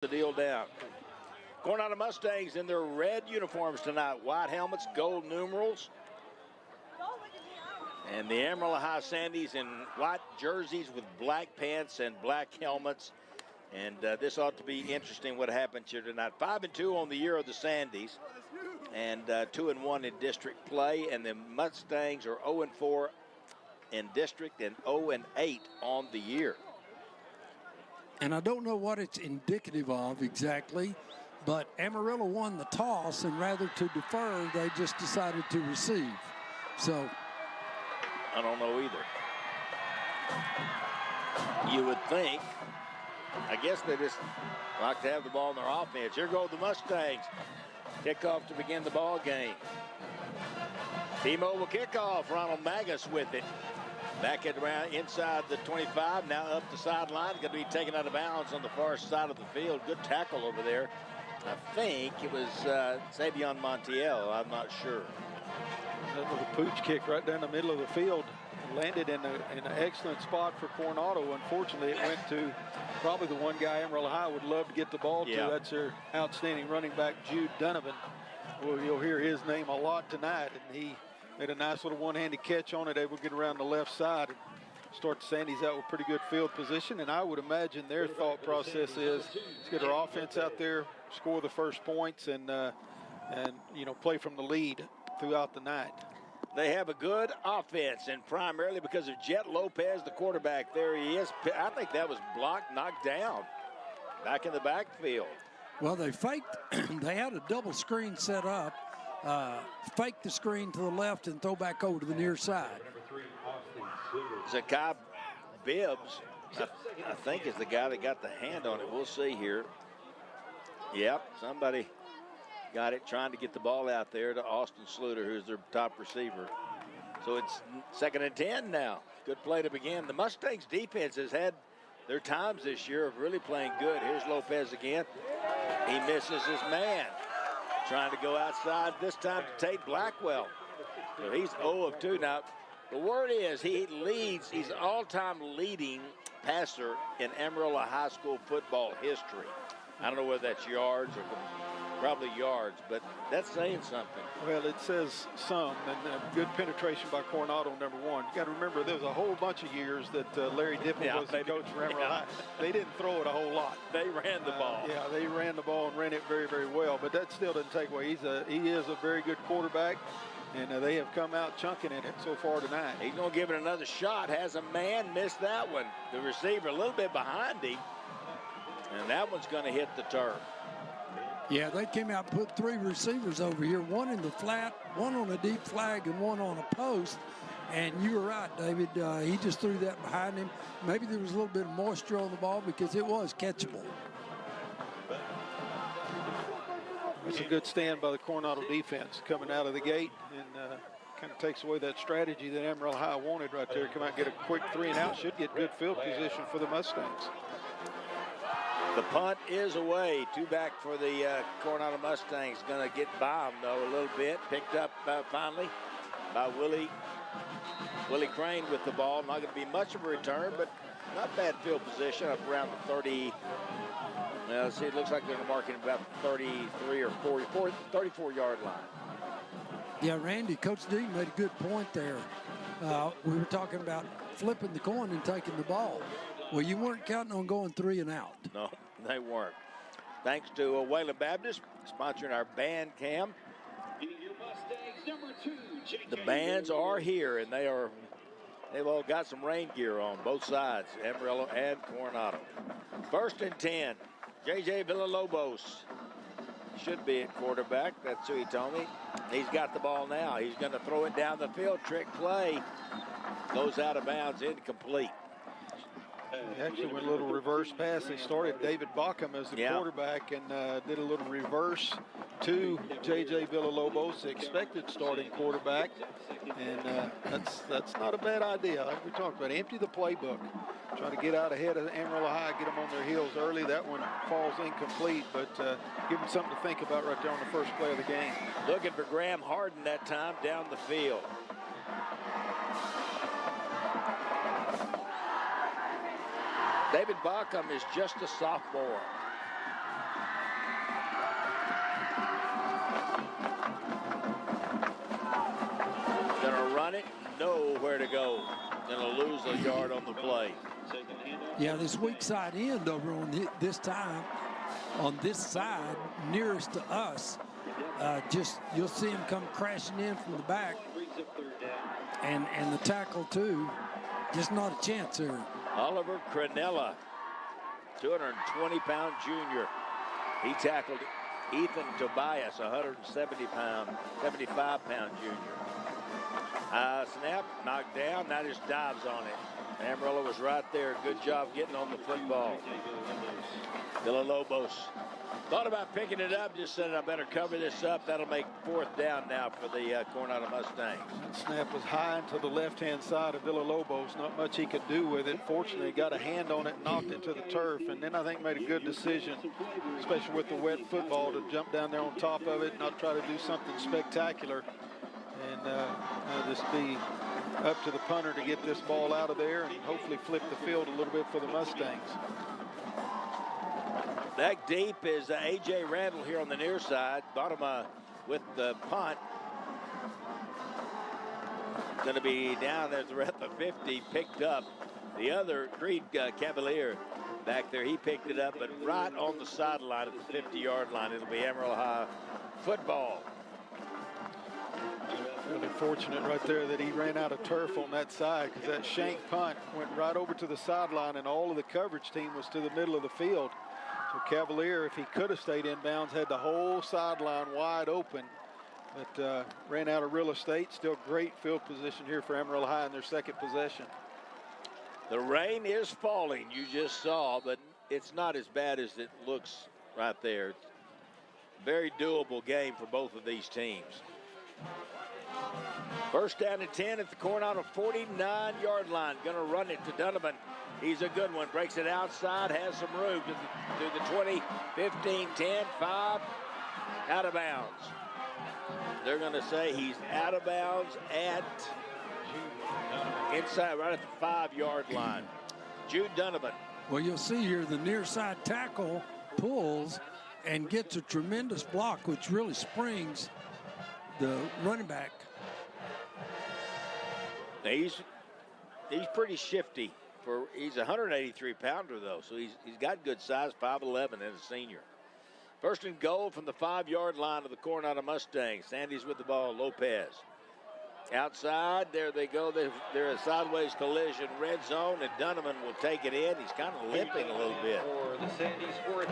the deal down. Coronado Mustangs in their red uniforms tonight. White helmets, gold numerals. And the Amarillo High Sandies in white jerseys with black pants and black helmets. And this ought to be interesting what happens here tonight. 5-2 on the year of the Sandies. And 2-1 in district play. And the Mustangs are 0-4 in district and 0-8 on the year. And I don't know what it's indicative of exactly, but Amarillo won the toss, and rather to defer, they just decided to receive. So I don't know either. You would think, I guess they just like to have the ball in their offense. Here go the Mustangs. Kickoff to begin the ball game. T-Mobile kickoff. Ronald Magus with it. Back at around inside the 25, now up the sideline. Going to be taken out of bounds on the far side of the field. Good tackle over there. I think it was Savion Montiel. I'm not sure. That was a pooch kick right down the middle of the field. Landed in an excellent spot for Coronado. Unfortunately, it went to probably the one guy Amarillo High would love to get the ball to. That's their outstanding running back, Jude Donovan. Well, you'll hear his name a lot tonight, and he made a nice little one-handed catch on it, able to get around the left side and start the Sandies out with pretty good field position. And I would imagine their thought process is let's get our offense out there, score the first points, and you know, play from the lead throughout the night. They have a good offense, and primarily because of Jet Lopez, the quarterback. There he is. I think that was blocked, knocked down, back in the backfield. Well, they faked. They had a double screen set up. Fake the screen to the left and throw back over to the near side. Zakai Bibbs, I think, is the guy that got the hand on it. We'll see here. Yep, somebody got it, trying to get the ball out there to Austin Sluter, who's their top receiver. So it's 2nd and 10 now. Good play to begin. The Mustangs defense has had their times this year of really playing good. Here's Lopez again. He misses his man. Trying to go outside this time to Tate Blackwell. So he's 0 of 2. Now, the word is he leads, he's all-time leading passer in Amarillo High School football history. I don't know whether that's yards or probably yards, but that's saying something. Well, it says some, and good penetration by Coronado, number one. You got to remember, there was a whole bunch of years that Larry Dippel was the coach for Amarillo High. They didn't throw it a whole lot. They ran the ball. Yeah, they ran the ball and ran it very, very well, but that still doesn't take away. He is a very good quarterback, and they have come out chunking it so far tonight. He's going to give it another shot. Has a man, missed that one. The receiver a little bit behind him, and that one's going to hit the turf. Yeah, they came out and put 3 receivers over here, one in the flat, one on a deep flag, and one on a post. And you were right, David. He just threw that behind him. Maybe there was a little bit of moisture on the ball because it was catchable. It's a good stand by the Coronado defense coming out of the gate, and kind of takes away that strategy that Amarillo High wanted right there. Come out and get a quick 3 and out. Should get good field position for the Mustangs. The punt is away. 2 back for the Coronado Mustangs. Going to get by them, though, a little bit. Picked up finally by Willie Crane with the ball. Not going to be much of a return, but not bad field position up around the 30. Well, let's see, it looks like they're marking about 33 or 34-yard line. Yeah, Randy, Coach D made a good point there. We were talking about flipping the coin and taking the ball. Well, you weren't counting on going 3 and out. No, they weren't. Thanks to Wayland Baptist sponsoring our band cam. The bands are here, and they've all got some rain gear on both sides, Amarillo and Coronado. 1st and 10. J.J. Villalobos should be at quarterback. That's who he told me. He's got the ball now. He's going to throw it down the field. Trick play. Goes out of bounds, incomplete. He actually went a little reverse pass. They started David Bockham as the quarterback and did a little reverse to J.J. Villalobos, the expected starting quarterback. And that's not a bad idea. Like we talked about, empty the playbook. Trying to get out ahead of Amarillo High, get them on their heels early. That one falls incomplete, but give them something to think about right there on the first play of the game. Looking for Graham Harden that time down the field. David Bockham is just a sophomore. lose a yard on the play. Yeah, this weak side end over on this time, on this side nearest to us, just you'll see him come crashing in from the back, and the tackle too. Just not a chance here. Oliver Crenella, 220-pound junior. He tackled Ethan Tobias, 75-pound junior. Snap, knocked down, now just dives on it. Amarillo was right there. Good job getting on the football. Villalobos thought about picking it up, just said, I better cover this up. That'll make 4th down now for the Coronado Mustangs. That snap was high into the left-hand side of Villalobos. Not much he could do with it. Fortunately, he got a hand on it, knocked it to the turf, and then I think made a good decision, especially with the wet football, to jump down there on top of it, not try to do something spectacular, and just be up to the punter to get this ball out of there and hopefully flip the field a little bit for the Mustangs. Back deep is A.J. Randall here on the near side. Bottom with the punt. Going to be down there at the 50, picked up. The other, Creed Cavalier, back there, he picked it up, but right on the sideline at the 50-yard line. It'll be Amarillo High football. Really fortunate right there that he ran out of turf on that side, because that shank punt went right over to the sideline, and all of the coverage team was to the middle of the field. So Cavalier, if he could have stayed in bounds, had the whole sideline wide open, but ran out of real estate. Still great field position here for Amarillo High in their second possession. The rain is falling, you just saw, but it's not as bad as it looks right there. Very doable game for both of these teams. 1st down and 10 at the Coronado 49-yard line. Going to run it to Donovan. He's a good one. Breaks it outside. Has some room to the 20, 15, 10, 5. Out of bounds. They're going to say he's out of bounds at inside, right at the 5-yard line. Jude Donovan. Well, you'll see here the near side tackle pulls and gets a tremendous block, which really springs the running back. Now he's pretty shifty. He's a 183-pounder though, so he's got good size, 5'11", and a senior. 1st and goal from the 5-yard line of the Coronado Mustangs. Sandies with the ball. Lopez outside. There they go. They're a sideways collision. Red zone, and Donovan will take it in. He's kind of limping a little bit,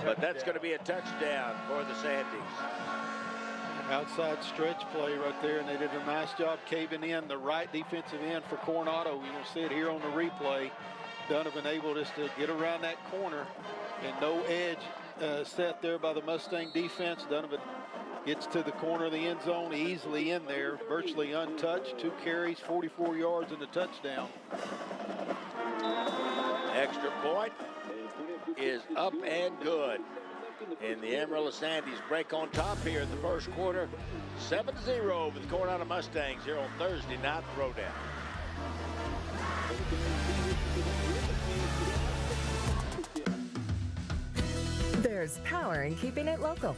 but that's going to be a touchdown for the Sandies. Outside stretch play right there, and they did a nice job caving in the right defensive end for Coronado. You will see it here on the replay. Donovan able just to get around that corner, and no edge set there by the Mustang defense. Donovan gets to the corner of the end zone, easily in there, virtually untouched. 2 carries, 44 yards, and a touchdown. Extra point is up and good. And the Amarillo Sandies break on top here in the 1st quarter. 7-0 over the Coronado Mustangs here on Thursday Night Throwdown. There's power in keeping it local.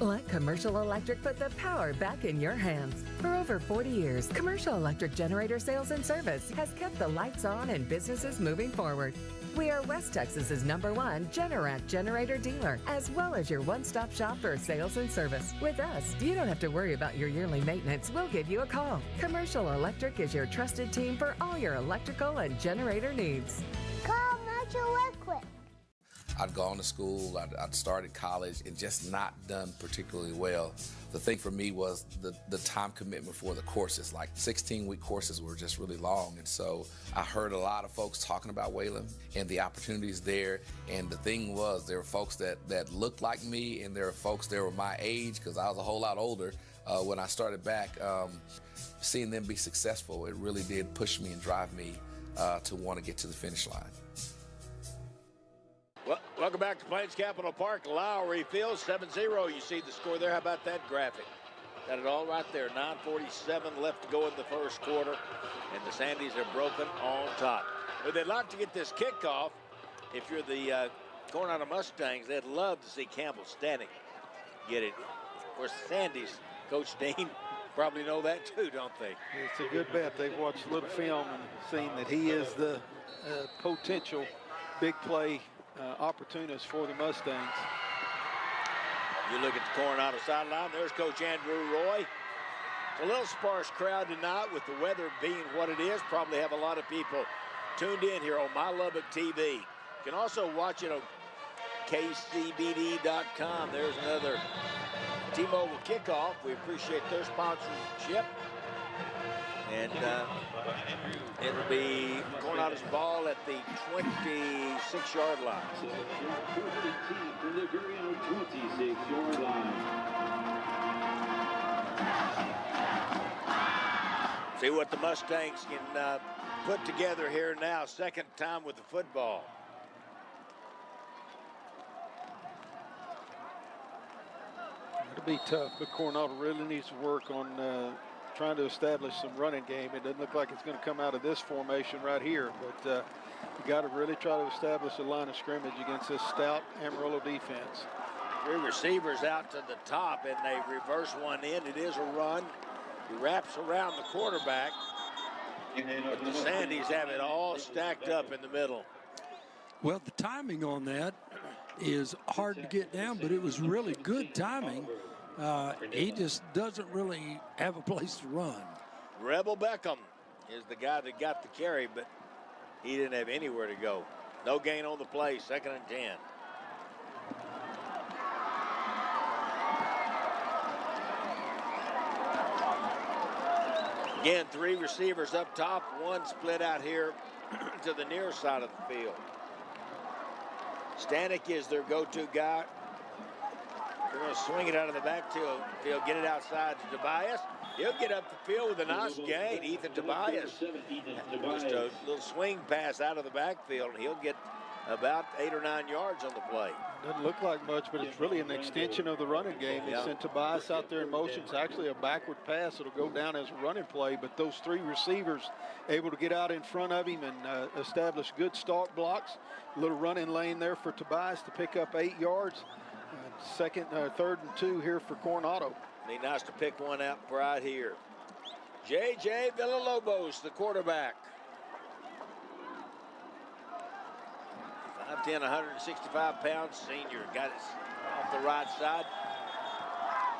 Let Commercial Electric put the power back in your hands. For over 40 years, Commercial Electric Generator Sales and Service has kept the lights on and businesses moving forward. We are West Texas's #1 Generac generator dealer, as well as your one-stop shop for sales and service. With us, you don't have to worry about your yearly maintenance. We'll give you a call. Commercial Electric is your trusted team for all your electrical and generator needs. Commercial Electric. I'd gone to school, I'd started college, and just not done particularly well. The thing for me was the time commitment for the courses. Like 16-week courses were just really long, and so I heard a lot of folks talking about Wayland and the opportunities there. And the thing was, there were folks that looked like me, and there were folks that were my age, because I was a whole lot older when I started back. Seeing them be successful, it really did push me and drive me to want to get to the finish line. Well, welcome back to Plains Capital Park, Lowry Field, 7-0. You see the score there. How about that graphic? Got it all right there. 9:47 left to go in the 1st quarter, and the Sandies are broken on top. But they'd like to get this kickoff. If you're the Coronado Mustangs, they'd love to see Campbell Stanek get it. Of course, the Sandies, Coach Dean, probably know that too, don't they? It's a good bet. They've watched a little film and seen that he is the potential big play opportunist for the Mustangs. You look at the Coronado sideline. There's Coach Andrew Roy. It's a little sparse crowd tonight with the weather being what it is. Probably have a lot of people tuned in here on My Lubbock TV. You can also watch it on KCBD.com. There's another T-Mobile kickoff. We appreciate their sponsorship. And it'll be Coronado's ball at the 26-yard line. From the very own 26-yard line. See what the Mustangs can put together here now. Second time with the football. It'll be tough, but Coronado really needs to work on trying to establish some running game. It doesn't look like it's going to come out of this formation right here, but you got to really try to establish a line of scrimmage against this stout Amarillo defense. 3 receivers out to the top, and they reverse one in. It is a run. He wraps around the quarterback, but the Sandies have it all stacked up in the middle. Well, the timing on that is hard to get down, but it was really good timing. He just doesn't really have a place to run. Rebel Beckham is the guy that got the carry, but he didn't have anywhere to go. No gain on the play, 2nd and 10. Again, 3 receivers up top, 1 split out here to the near side of the field. Stanek is their go-to guy. They're going to swing it out of the backfield, get it outside to Tobias. He'll get up the field with a nice gain, Ethan Tobias. Just a little swing pass out of the backfield, and he'll get about 8 or 9 yards on the play. Doesn't look like much, but it's really an extension of the running game. They sent Tobias out there in motion. It's actually a backward pass. It'll go down as a running play, but those 3 receivers able to get out in front of him and establish good stalk blocks. A little running lane there for Tobias to pick up 8 yards. 3rd and 2 here for Coronado. Be nice to pick one out right here. J.J. Villalobos, the quarterback. 5'10", 165 pounds, senior. Got it off the right side.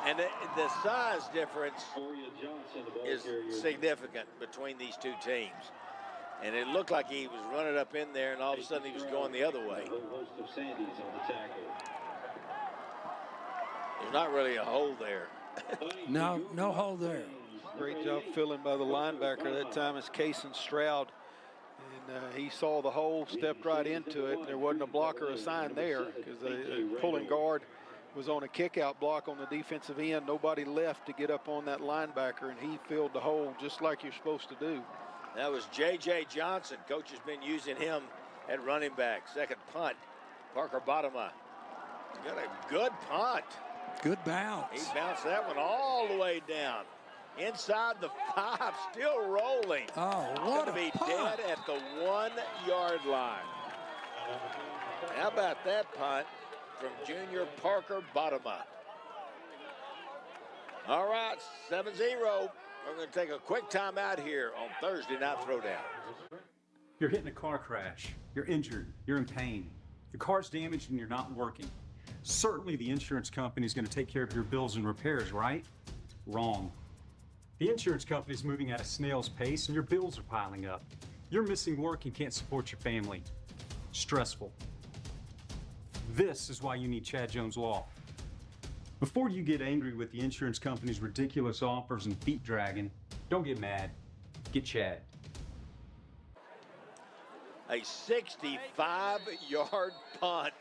And the size difference is significant between these 2 teams. And it looked like he was running up in there, and all of a sudden he was going the other way. There's not really a hole there. No hole there. Great job filling by the linebacker. That time is Kason Stroud. And he saw the hole, stepped right into it. There wasn't a blocker assigned there because the pulling guard was on a kick-out block on the defensive end. Nobody left to get up on that linebacker, and he filled the hole just like you're supposed to do. That was J.J. Johnson. Coach has been using him at running back. Second punt, Parker Bottoма. Got a good punt. Good bounce. He bounced that one all the way down. Inside the 5, still rolling. Oh, what a be punt. dead at the 1-yard line. How about that punt from junior Parker Bottoma? All right, 7-0. We're going to take a quick time out here on Thursday Night Throwdown. You're hitting a car crash. You're injured. You're in pain. Your car's damaged and you're not working. Certainly the insurance company is going to take care of your bills and repairs, right? Wrong. The insurance company is moving at a snail's pace and your bills are piling up. You're missing work and can't support your family. Stressful. This is why you need Chad Jones Law. Before you get angry with the insurance company's ridiculous offers and feet dragging, don't get mad. Get Chad. A 65-yard punt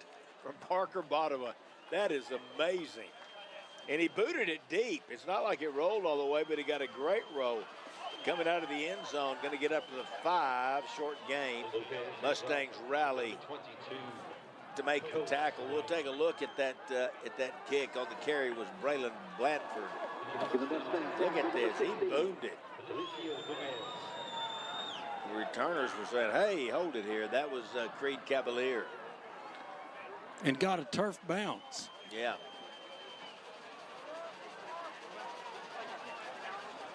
from Parker Bottoma. That is amazing. And he booted it deep. It's not like it rolled all the way, but he got a great roll. Coming out of the end zone, going to get up to the 5, short gain. Mustangs rally to make the tackle. We'll take a look at that kick. On the carry was Braylon Blanford. Look at this. He boomed it. The returners were saying, hey, hold it here. That was Creed Cavalier. And got a turf bounce. Yeah.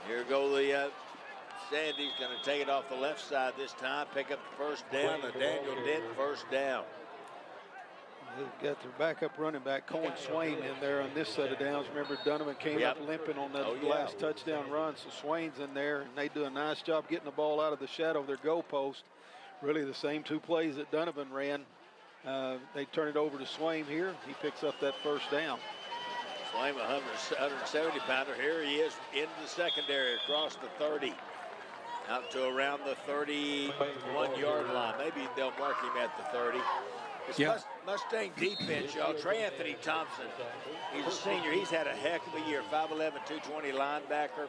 Here go the Sandies, going to take it off the left side this time, pick up the first down, and Daniel Dent first down. They've got their backup running back, Cohen Swain, in there on this set of downs. Remember, Donovan came up limping on that last touchdown run, so Swain's in there, and they do a nice job getting the ball out of the shadow of their goalpost. Really the same two plays that Donovan ran. They turn it over to Swain here. He picks up that first down. Swain, 170-pounder. Here he is into the secondary across the 30. Out to around the 31-yard line. Maybe they'll mark him at the 30. It's Mustang defense, y'all. Trey Anthony Thompson, he's a senior. He's had a heck of a year. 5'11", 220 linebacker.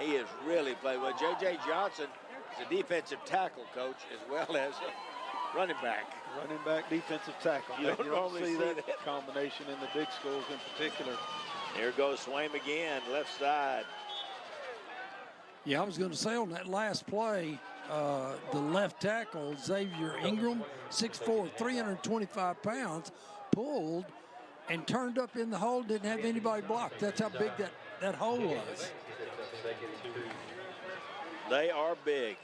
He has really played well. J.J. Johnson is a defensive tackle coach as well as a running back. Running back, defensive tackle. You don't see that combination in the big schools in particular. Here goes Swaim again, left side. Yeah, I was going to say on that last play, the left tackle, Xavier Ingram, 6'4", 325 pounds, pulled and turned up in the hole, didn't have anybody blocked. That's how big that hole was. They are big.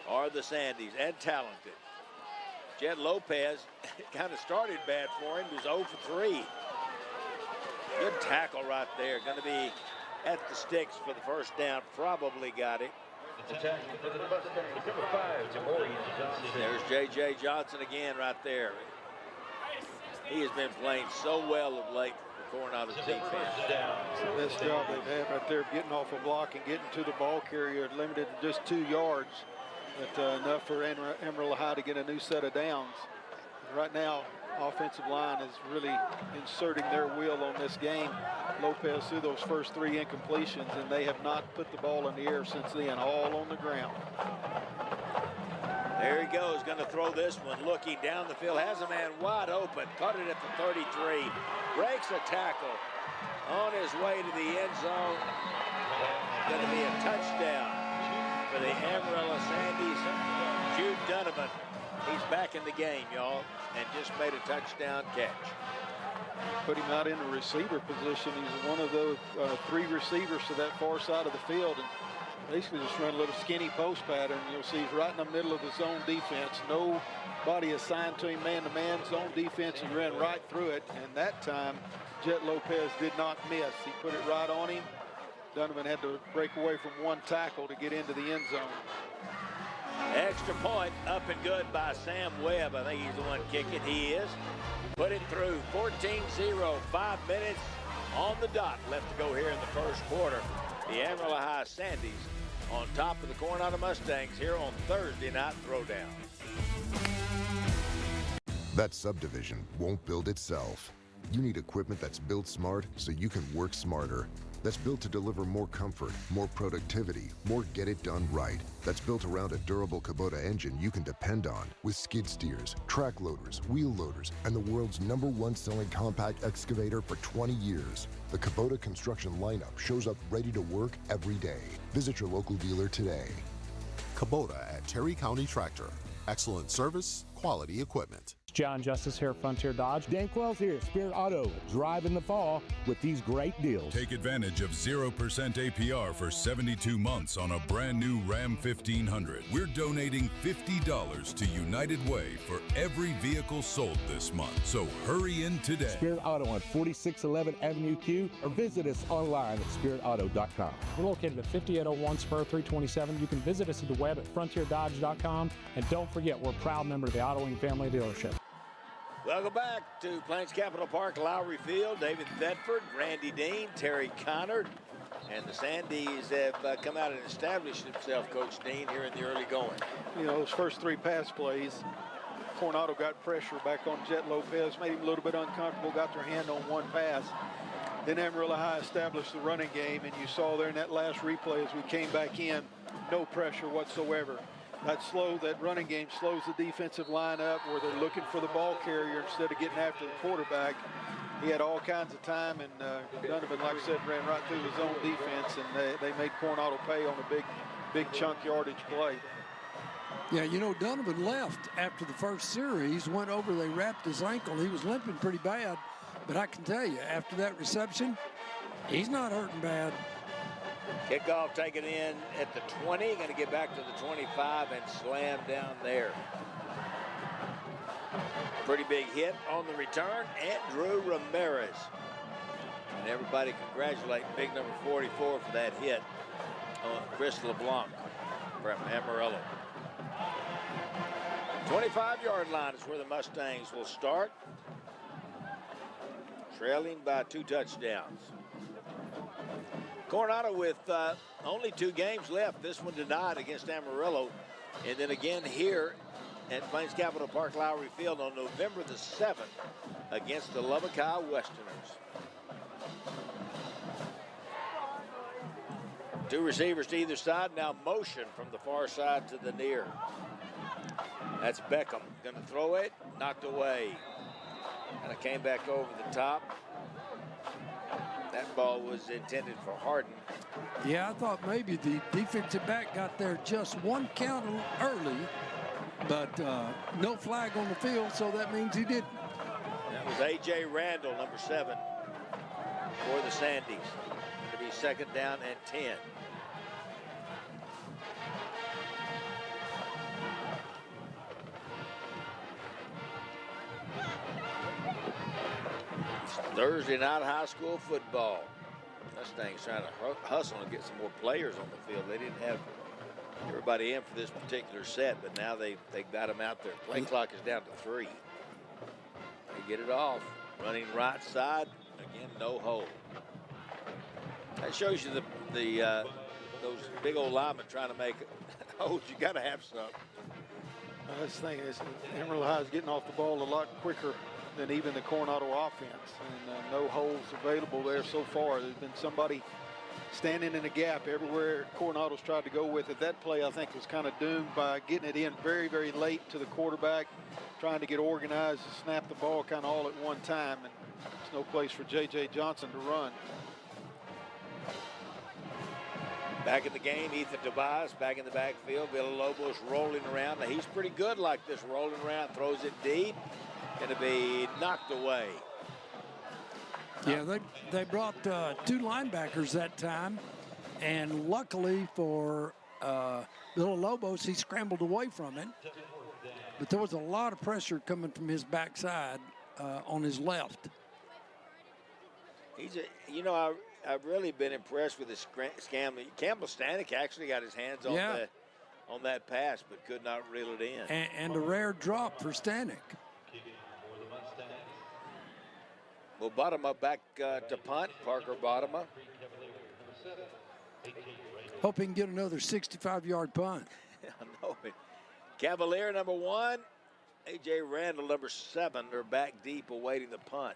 Are the Sandies, and talented. Jet Lopez kind of started bad for him. He was 0 for 3. Good tackle right there. Going to be at the sticks for the first down. Probably got it. There's J.J. Johnson again right there. He has been playing so well of late for Coronado's defense. It's the best job they've had right there, getting off a block and getting to the ball carrier, limited to just 2 yards. But enough for Amarillo High to get a new set of downs. Right now, offensive line is really inserting their will on this game. Lopez threw those first 3 incompletions, and they have not put the ball in the air since then, all on the ground. There he goes, going to throw this one, looking down the field, has a man wide open, caught it at the 33, breaks a tackle, on his way to the end zone. Going to be a touchdown for the Amarillo Sandies. Jude Donovan, he's back in the game, y'all, and just made a touchdown catch. Put him out in a receiver position. He's one of the 3 receivers to that far side of the field, and basically just run a little skinny post pattern. You'll see he's right in the middle of the zone defense. Nobody assigned to him man-to-man. Zone defense, and ran right through it, and that time Jet Lopez did not miss. He put it right on him. Donovan had to break away from 1 tackle to get into the end zone. Extra point up and good by Sam Webb. I think he's the one kicking. He is. Put it through. 14-0, 5 minutes on the dot left to go here in the first quarter. The Amarillo High Sandies on top of the Coronado Mustangs here on Thursday Night Throwdown. That subdivision won't build itself. You need equipment that's built smart so you can work smarter. That's built to deliver more comfort, more productivity, more get it done right. That's built around a durable Kubota engine you can depend on, with skid steers, track loaders, wheel loaders, and the world's #1 selling compact excavator for 20 years. The Kubota construction lineup shows up ready to work every day. Visit your local dealer today. Kubota at Terry County Tractor. Excellent service, quality equipment. John Justice here, Frontier Dodge. Dan Quells here, Spirit Auto. Drive in the fall with these great deals. Take advantage of 0% APR for 72 months on a brand new Ram 1500. We're donating $50 to United Way for every vehicle sold this month. So hurry in today. Spirit Auto on 4611 Avenue Q, or visit us online at spiritauto.com. We're located at 5801 Spur 327. You can visit us at the web at frontierdodge.com. And don't forget, we're a proud member of the Autoing Family Dealership. Welcome back to Plains Capital Park, Lowry Field. David Thetford, Randy Dean, Terry Connard, and the Sandies have come out and established themselves, Coach Dean, here in the early going. You know, those first 3 pass plays, Coronado got pressure back on Jet Lopez, made him a little bit uncomfortable, got their hand on 1 pass. Then Amarillo High established the running game, and you saw there in that last replay as we came back in, no pressure whatsoever. That running game slows the defensive line up where they're looking for the ball carrier instead of getting after the quarterback. He had all kinds of time, and Donovan, like I said, ran right through his own defense, and they made Coronado pay on a big chunk yardage play. Yeah, you know, Donovan left after the first series, went over, they wrapped his ankle. He was limping pretty bad, but I can tell you, after that reception, He's not hurting bad. Kickoff taken in at the 20, going to get back to the 25 and slam down there. Pretty big hit on the return, Andrew Ramirez. And everybody congratulate big number 44 for that hit on Chris LeBlanc from Amarillo. 25-yard line is where the Mustangs will start, trailing by 2 touchdowns. Coronado with only 2 games left. This one denied against Amarillo, and then again here at Plains Capital Park Lowry Field on November the 7th against the Lubbock High Westerners. 2 receivers to either side, now motion from the far side to the near. That's Beckham, going to throw it, knocked away. And it came back over the top. That ball was intended for Harden. Yeah, I thought maybe the defensive back got there just 1 count early, but no flag on the field, so that means he didn't. That was A.J. Randall, number 7, for the Sandies. Going to be 2nd down and 10. Thursday night high school football. Mustangs trying to hustle and get some more players on the field. They didn't have everybody in for this particular set, but now they got them out there. Play clock is down to 3. They get it off. Running right side. Again, no hold. That shows you those big old linemen trying to make holds. You got to have something. This thing is Amarillo High is getting off the ball a lot quicker than even the Coronado offense, and no holes available there so far. There's been somebody standing in a gap everywhere Coronado's tried to go with it. That play, I think, was kind of doomed by getting it in very, very late to the quarterback, trying to get organized and snap the ball kind of all at one time, and there's no place for J.J. Johnson to run. Back in the game, Ethan Tobias back in the backfield. Villalobos rolling around. Now, he's pretty good like this, rolling around, throws it deep. Going to be knocked away. Yeah, they brought 2 linebackers that time, and luckily for Villalobos, he scrambled away from it. But there was a lot of pressure coming from his backside on his left. He's I've really been impressed with his scam. Campbell Stanek actually got his hands on that pass, but could not reel it in. And a rare drop for Stanek. Well, Bottom back to punt. Parker Bottom. Hope he can get another 65-yard punt. I know it. Cavalier, number 1. A.J. Randall, number 7, are back deep awaiting the punt.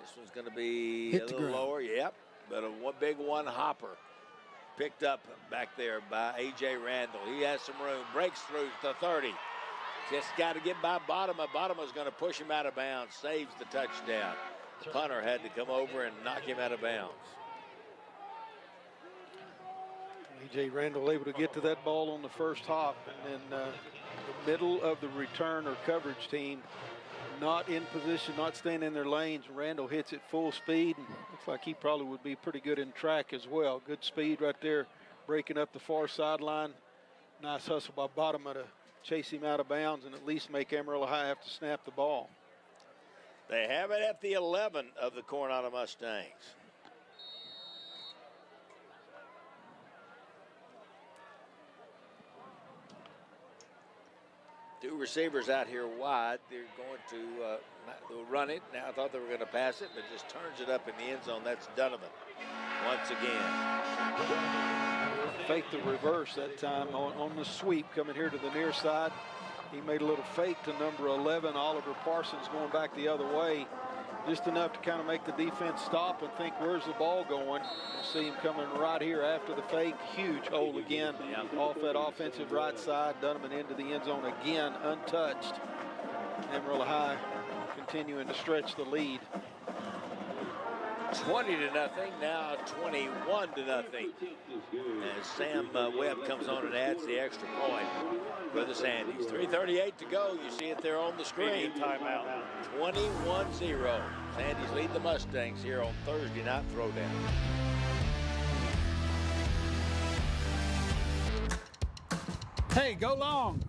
This one's going to be a little lower. Yep, but a big one hopper. Picked up back there by A.J. Randall. He has some room. Breaks through the 30. Just got to get by Bottomer. Bottomer's going to push him out of bounds. Saves the touchdown. The punter had to come over and knock him out of bounds. A.J. Randall able to get to that ball on the first hop, and then the middle of the return or coverage team not in position, not staying in their lanes. Randall hits it full speed, and looks like he probably would be pretty good in track as well. Good speed right there, breaking up the far sideline. Nice hustle by Bottomer to chase him out of bounds and at least make Amarillo High have to snap the ball. They have it at the 11 of the Coronado Mustangs. Two receivers out here wide. They're going to they'll run it. Now I thought they were going to pass it, but just turns it up in the end zone. That's Donovan once again. Fake the reverse that time on the sweep coming here to the near side. He made a little fake to number 11, Oliver Parsons, going back the other way. Just enough to kind of make the defense stop and think, where's the ball going? You see him coming right here after the fake. Huge hole again off that offensive right side. Donovan into the end zone again, untouched. Amarillo High continuing to stretch the lead. 20-0, now 21-0. As Sam Webb comes on and adds the extra point for the Sandies. 3:38 to go. You see it there on the screen. Timeout. 21-0. Sandies lead the Mustangs here on Thursday night throwdown. Hey, go long.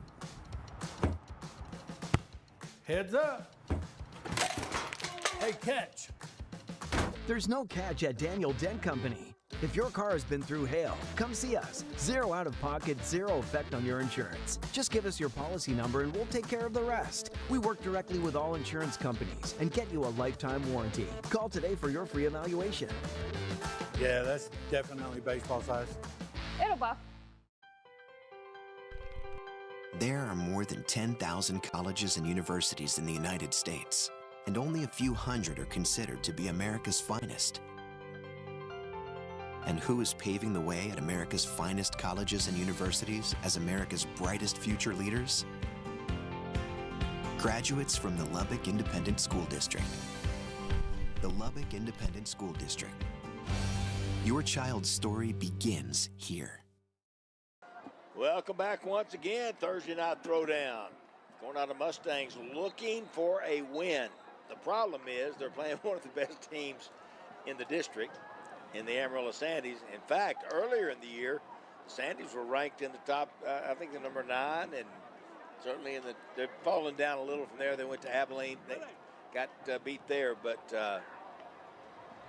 Heads up. Hey, catch. There's no catch at Daniel Dent Company. If your car has been through hail, come see us. Zero out of pocket, zero effect on your insurance. Just give us your policy number and we'll take care of the rest. We work directly with all insurance companies and get you a lifetime warranty. Call today for your free evaluation. Yeah, that's definitely baseball size. It'll buff. There are more than 10,000 colleges and universities in the United States, and only a few hundred are considered to be America's finest. And who is paving the way at America's finest colleges and universities as America's brightest future leaders? Graduates from the Lubbock Independent School District. The Lubbock Independent School District. Your child's story begins here. Welcome back once again, Thursday night throwdown. Coronado Mustangs looking for a win. The problem is they're playing one of the best teams in the district, in the Amarillo Sandies. In fact, earlier in the year, the Sandies were ranked in the top, I think the number 9, and certainly they're falling down a little from there. They went to Abilene. They got beat there, but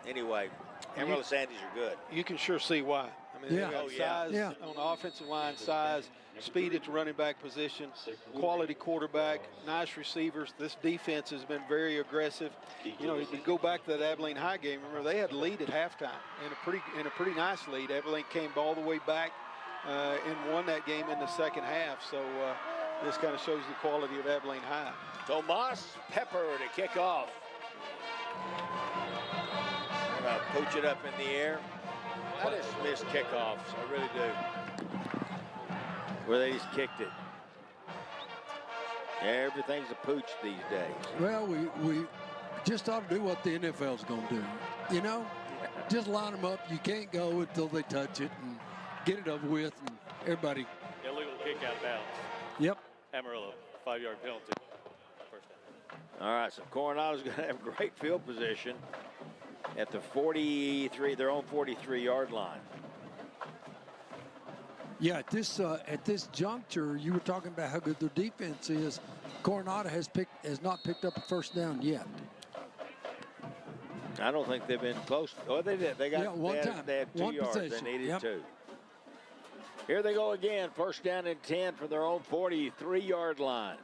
anyway, Amarillo Sandies are good. You can sure see why. I mean, they've got size on the offensive line, size, speed at the running back position, quality quarterback, nice receivers. This defense has been very aggressive. You know, if you go back to that Abilene High game, remember they had a lead at halftime, and a pretty nice lead. Abilene came all the way back and won that game in the second half. So this kind of shows the quality of Abilene High. Tomas Pepper to kick off. They're gonna pooch it up in the air. I just miss kickoffs, I really do. Where they just kicked it. Everything's a pooch these days. Well, we just ought to do what the NFL's going to do. You know, just line them up. You can't go until they touch it and get it over with, and everybody. Illegal kick out of bounds. Yep. Amarillo, 5-yard penalty. First down. All right, so Coronado's going to have great field position at the 43, their own 43-yard line. Yeah, at this juncture, you were talking about how good their defense is. Coronado has not picked up a first down yet. I don't think they've been close. Oh, they did. They got one time. They had 2 one yards. possession. They needed Yep. 2. Here they go again. First down and 10 from their own 43-yard line.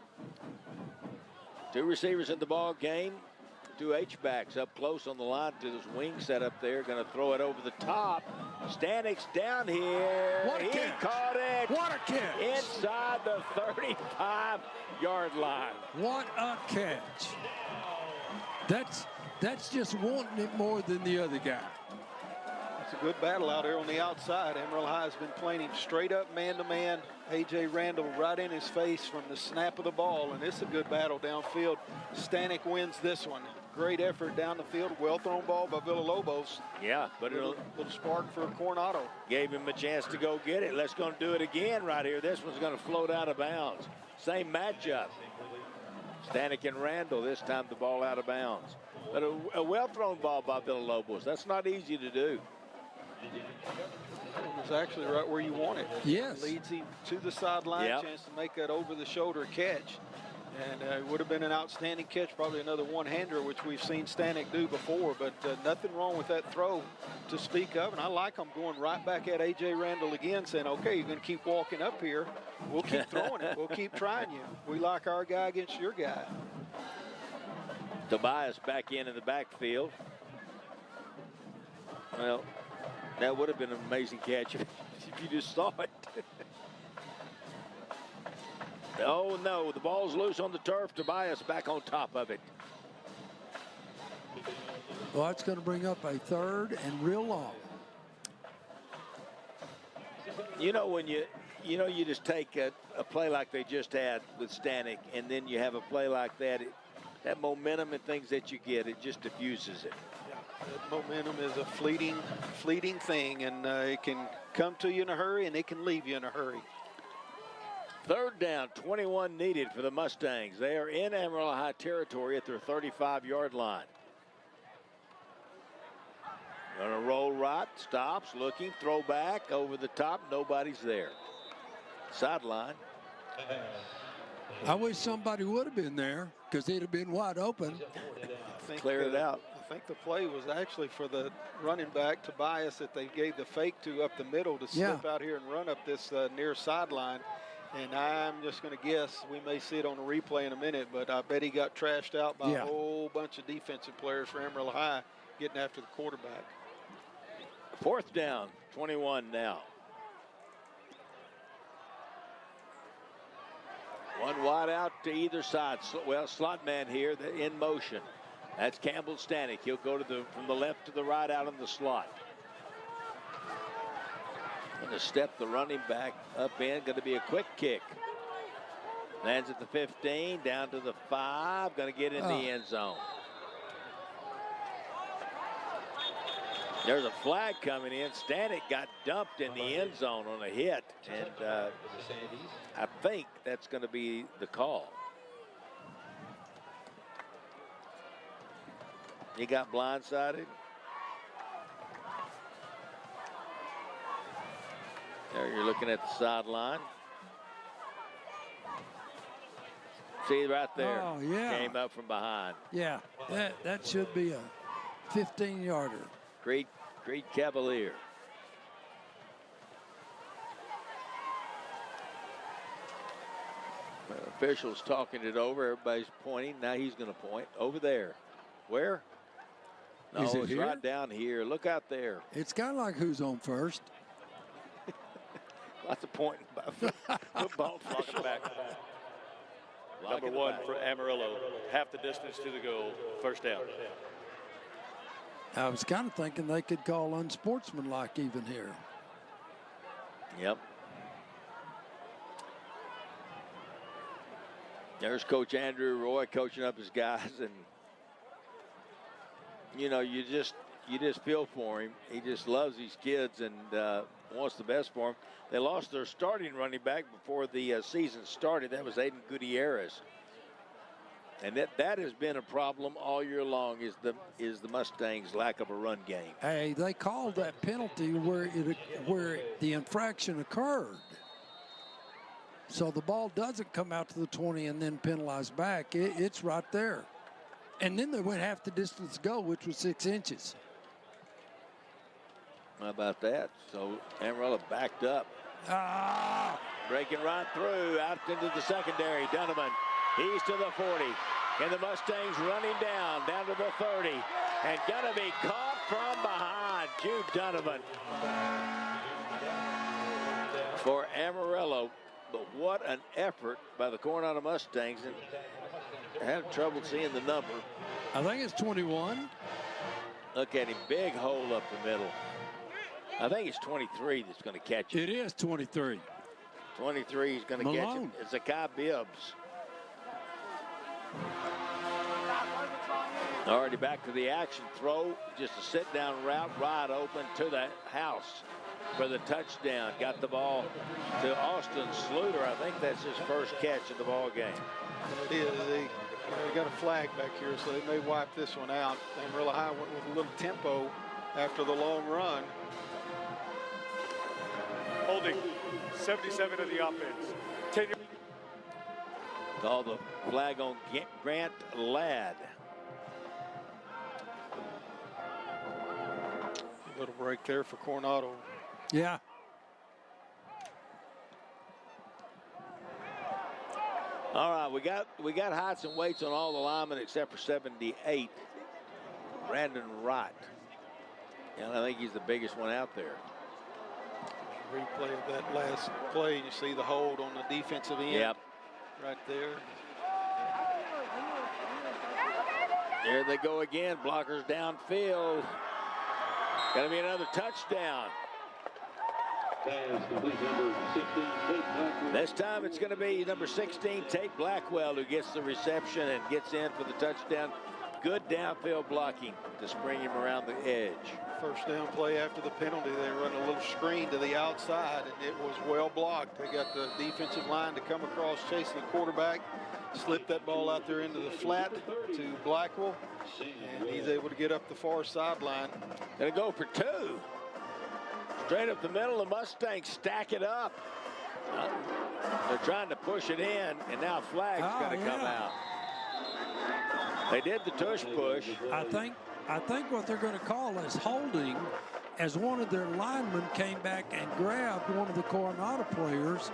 2 receivers in the ball game. 2 H-backs up close on the line to this wing set up there. Going to throw it over the top. Stanik's down here. What a he catch. caught it. What a catch. Inside the 35-yard line. What a catch. That's just wanting it more than the other guy. It's a good battle out there on the outside. Amarillo High has been playing him straight up man-to-man. A.J. Randall right in his face from the snap of the ball, and it's a good battle downfield. Stanek wins this one. Great effort down the field. Well thrown ball by Villalobos. Yeah, but little spark for Coronado. Gave him a chance to go get it. Let's go do it again right here. This one's going to float out of bounds. Same matchup. Stanek and Randall, this time the ball out of bounds. But a well-thrown ball by Villalobos. That's not easy to do. It was actually right where you want it. Yes. Leads him to the sideline, Yep. chance to make that over-the-shoulder catch. And it would have been an outstanding catch, probably another one-hander, which we've seen Stanek do before, but nothing wrong with that throw to speak of. And I like him going right back at A.J. Randall again, saying, okay, you're going to keep walking up here. We'll keep throwing it. We'll keep trying you. We like our guy against your guy. Tobias back in the backfield. Well, that would have been an amazing catch if you just saw it. Oh, no, the ball's loose on the turf. Tobias back on top of it. Well, that's going to bring up a third and real long. You know, when you just take a play like they just had with Stanek, and then you have a play like that, that momentum and things that you get, it just diffuses it. That momentum is a fleeting thing, and it can come to you in a hurry, and it can leave you in a hurry. Third down, 21 needed for the Mustangs. They are in Amarillo High territory at their 35-yard line. Gonna roll right, stops, looking, throw back, over the top, nobody's there. Sideline. I wish somebody would have been there because they'd have been wide open. Clear it out. I think the play was actually for the running back, Tobias, that they gave the fake to up the middle to slip out here and run up this near sideline. And I'm just going to guess, we may see it on a replay in a minute, but I bet he got trashed out by a whole bunch of defensive players for Amarillo High getting after the quarterback. Fourth down, 21 now. One wide out to either side. Well, slot man here in motion. That's Campbell Stanek. He'll go from the left to the right out in the slot. Going to step the running back up in. Going to be a quick kick. Lands at the 15, down to the 5. Going to get in the end zone. There's a flag coming in. Stanek got dumped in the end zone on a hit. And I think that's going to be the call. He got blindsided. There you're looking at the sideline. See right there. Oh, yeah. Came up from behind. Yeah, that should be a 15-yarder. Great Cavalier. Officials talking it over. Everybody's pointing. Now he's going to point over there. Where? No, Is it it's here? right down here. Look out there. It's kind of like who's on first. Lots of pointing. Football Blocking back. Number 1 for Amarillo. Half the distance to the goal. First down. I was kind of thinking they could call unsportsmanlike even here. Yep. There's Coach Andrew Roy coaching up his guys, and you know, you just feel for him. He just loves these kids and wants the best for them. They lost their starting running back before the season started. That was Aiden Gutierrez. And that has been a problem all year long, is the Mustangs' lack of a run game. Hey, they called that penalty where the infraction occurred. So the ball doesn't come out to the 20 and then penalize back. It's right there. And then they went half the distance to go, which was 6 inches. How about that? So Amarillo backed up. Breaking right through, out into the secondary. Donovan, he's to the 40. And the Mustangs running down to the 30. And gonna be caught from behind. Jude Donovan for Amarillo. But what an effort by the Coronado Mustangs. And I had trouble seeing the number. I think it's 21. Look at him, big hole up the middle. I think it's 23 that's going to catch it. It is 23. 23 is going to catch it. It's Zakai Bibbs. Already back to the action throw. Just a sit-down route, wide open to the house for the touchdown. Got the ball to Austin Sluter. I think that's his first catch of the ball game. It is. They got a flag back here, so they may wipe this one out. Amarillo High went with a little tempo after the long run. Holding 77 of the offense. 10. Call the flag on Grant Ladd. A little break there for Coronado. Yeah. All right, we got heights and weights on all the linemen except for 78. Brandon Wright. And I think he's the biggest one out there. Replay of that last play, you see the hold on the defensive end. Yep. Right there. There they go again. Blockers downfield. Got to be another touchdown. This time it's going to be number 16, Tate Blackwell, who gets the reception and gets in for the touchdown. good downfield blocking to spring him around the edge. First down play after the penalty, they run a little screen to the outside, and it was well blocked. They got the defensive line to come across, chasing the quarterback, slip that ball out there into the flat to Blackwell, and he's able to get up the far sideline. Gonna go for 2. Straight up the middle, the Mustangs stack it up. They're trying to push it in, and now flag's gonna come out. They did the tush push. I think what they're going to call is holding, as one of their linemen came back and grabbed one of the Coronado players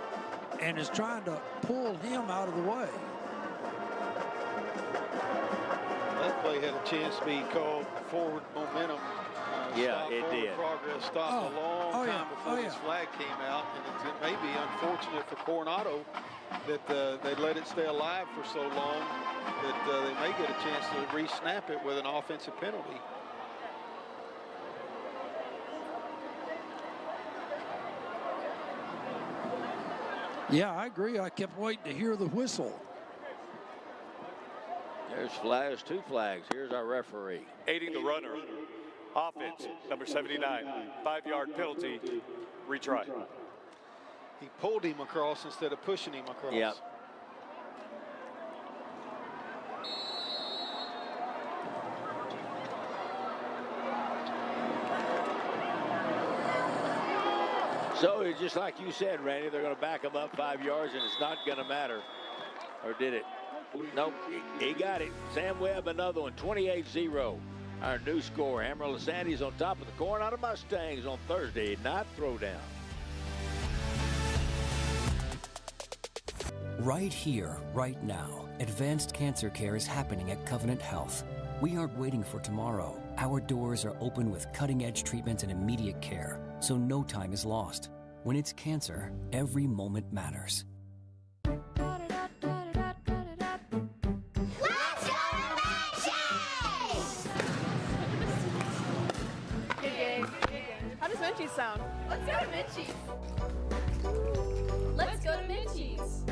and is trying to pull him out of the way. That play had a chance to be called forward momentum. Yeah, it did. Progress stopped a long time before this flag came out, and it may be unfortunate for Coronado that they let it stay alive for so long that they may get a chance to re-snap it with an offensive penalty. Yeah, I agree. I kept waiting to hear the whistle. There's 2 flags. Here's our referee. Aiding the runner. Offense, number 79. 5-yard penalty. Retry. He pulled him across instead of pushing him across. Yep. So it's just like you said, Randy, they're going to back him up 5 yards, and it's not going to matter. Or did it? Nope, he got it. Sam Webb, another one, 28-0. Our new score, Amarillo Sandies on top of the Coronado Mustangs on Thursday night throwdown. Right here, right now, advanced cancer care is happening at Covenant Health. We aren't waiting for tomorrow. Our doors are open with cutting-edge treatments and immediate care, so no time is lost. When it's cancer, every moment matters. How does Menchie's sound? Let's go to Menchie's. Let's go to Menchie's.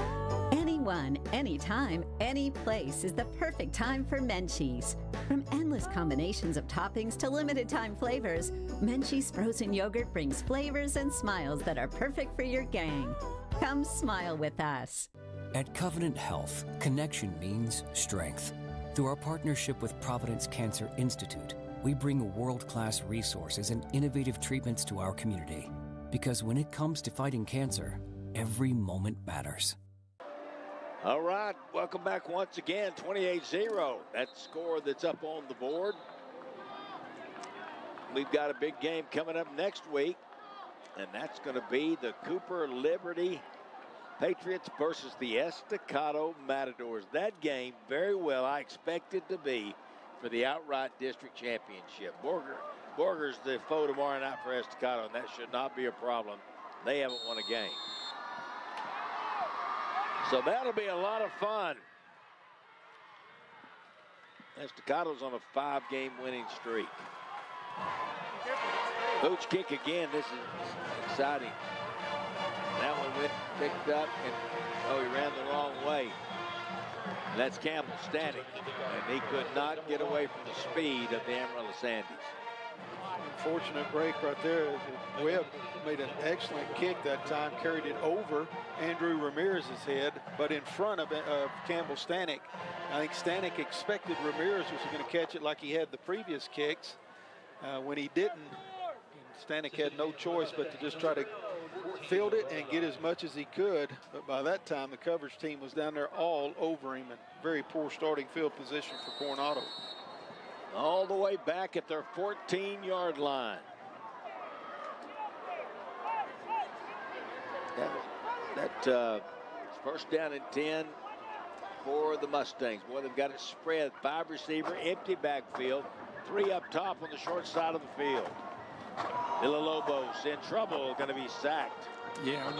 Anyone, anytime, any place is the perfect time for Menchie's. From endless combinations of toppings to limited time flavors, Menchie's frozen yogurt brings flavors and smiles that are perfect for your gang. Come smile with us. At Covenant Health, connection means strength. Through our partnership with Providence Cancer Institute, we bring world-class resources and innovative treatments to our community. Because when it comes to fighting cancer, every moment matters. All right, welcome back once again, 28-0. That score that's up on the board. We've got a big game coming up next week, and that's going to be the Cooper Liberty Patriots versus the Estacado Matadors. That game, very well, I expect it to be for the outright district championship. Borger's the foe tomorrow night for Estacado, and that should not be a problem. They haven't won a game. So that'll be a lot of fun. Estacado's on a 5-game winning streak. Booch kick again. This is exciting. That one went picked up, and he ran the wrong way. And that's Campbell standing, and he could not get away from the speed of the Amarillo Sandies. Unfortunate break right there. Webb made an excellent kick that time, carried it over Andrew Ramirez's head, but in front of Campbell Stanek. I think Stanek expected Ramirez was going to catch it like he had the previous kicks. When he didn't, Stanek had no choice but to just try to field it and get as much as he could. But by that time, the coverage team was down there all over him, and very poor starting field position for Coronado. All the way back at their 14-yard line. That first down and 10 for the Mustangs. Boy, they've got it spread. 5 receiver, empty backfield. 3 up top on the short side of the field. Villalobos in trouble, going to be sacked. Yeah,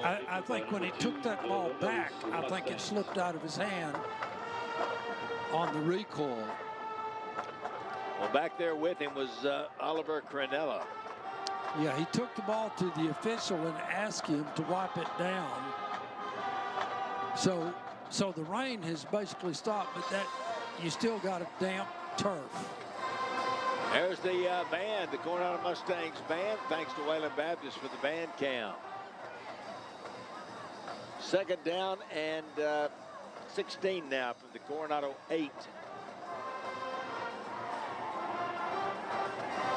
I think when he took that ball back, I think it slipped out of his hand on the recoil. Well, back there with him was Oliver Cranella. Yeah, he took the ball to the official and asked him to wipe it down. So the rain has basically stopped, but you still got a damp turf. There's the band, the Coronado Mustangs band. Thanks to Wayland Baptist for the band camp. Second down and 16 now from the Coronado 8.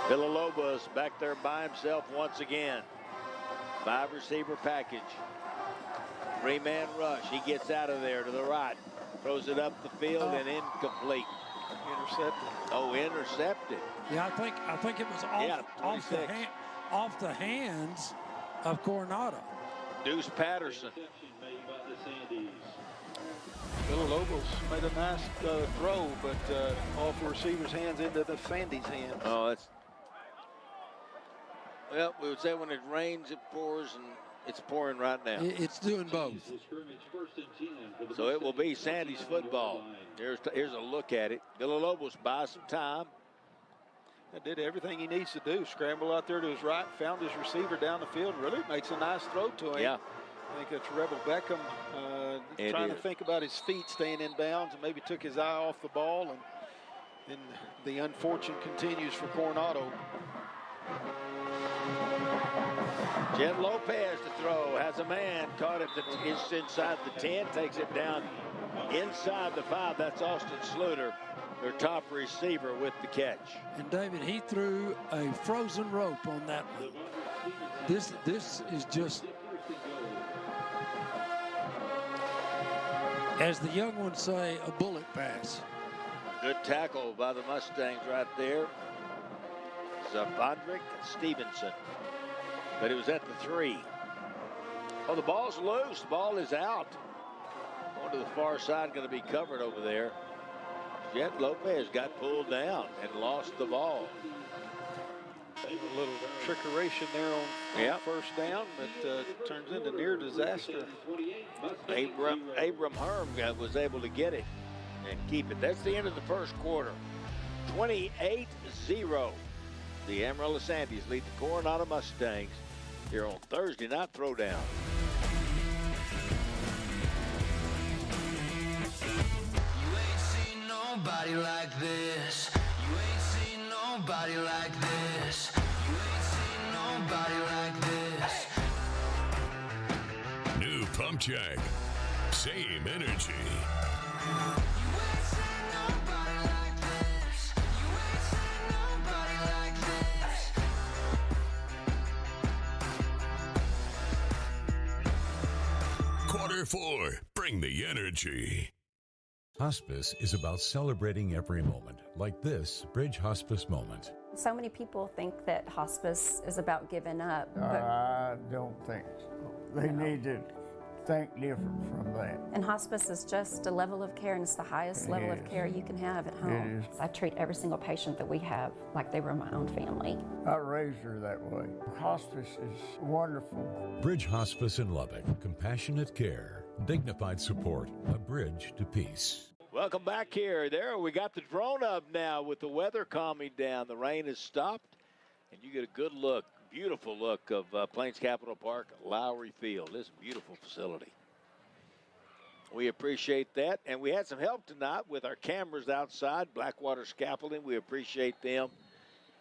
Villalobos back there by himself once again. 5-receiver package. 3-man rush. He gets out of there to the right. Throws it up the field and incomplete. Intercepted. Oh, intercepted. Yeah, I think it was off the hands of Coronado. Deuce Patterson. Villalobos made a nice throw, but off the receiver's hands into the Sandies' hands. Oh, that's. Well, we would say when it rains, it pours, and it's pouring right now. It's doing both. So it will be Sandies football. Here's a look at it. Villalobos buys some time. Did everything he needs to do. Scramble out there to his right, found his receiver down the field, really makes a nice throw to him. Yeah. I think it's Rebel Beckham trying to think about his feet staying in bounds and maybe took his eye off the ball, and then the unfortune continues for Coronado. Jen Lopez to throw, has a man, caught it it's inside the 10, takes it down inside the 5. That's Austin Sluter, their top receiver, with the catch. And David, he threw a frozen rope on that one. This is just, as the young ones say, a bullet pass. Good tackle by the Mustangs right there. Zavondrick Stevenson. But it was at the 3. Oh, the ball's loose. The ball is out. Going to the far side, going to be covered over there. Jet Lopez got pulled down and lost the ball. A little trickeration there on first down, but turns into near disaster. Abram Herm was able to get it and keep it. That's the end of the first quarter. 28-0. The Amarillo Sandies lead the Coronado Mustangs here on Thursday Night Throwdown. You ain't seen nobody like this. You ain't seen nobody like this. You ain't seen nobody like this. New pump check. Same energy. Quarter 4, bring the energy. Hospice is about celebrating every moment, like this Bridge Hospice moment. So many people think that hospice is about giving up. I don't think so. They need to think different from that. And hospice is just a level of care, and it's the highest level of care you can have at home. It is. I treat every single patient that we have like they were my own family. I raised her that way. Hospice is wonderful. Bridge Hospice in Lubbock. Compassionate care, dignified support, a bridge to peace. Welcome back here. There, we got the drone up now with the weather calming down. The rain has stopped, and you get a good look, beautiful look of Plains Capital Park, Lowry Field. This is a beautiful facility. We appreciate that, and we had some help tonight with our cameras outside, Blackwater Scaffolding. We appreciate them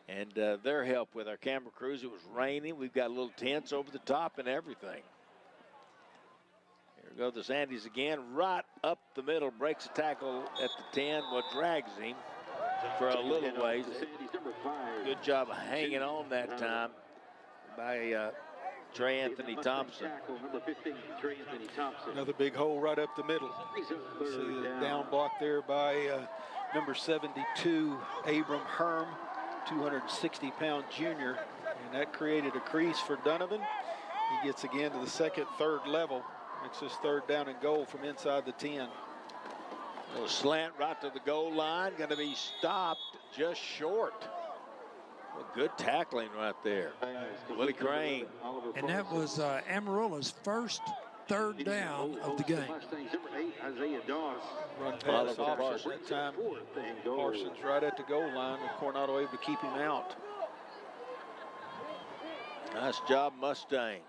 and their help with our camera crews. It was raining. We've got little tents over the top and everything. Here go the Sandies again, right up the middle, breaks a tackle at the 10, but drags him for a little ways. Good job of hanging on that time by Trey Anthony Thompson. Another big hole right up the middle. See the down block there by number 72, Abram Herm, 260-pound junior, and that created a crease for Donovan. He gets again to the second, third level. Makes this third down and goal from inside the 10. A little slant right to the goal line. Going to be stopped just short. Well, good tackling right there. Willie Crane. And that was Amarillo's first third down of the game. Run pass option that time. Parsons right at the goal line, with Coronado able to keep him out. Nice job, Mustangs.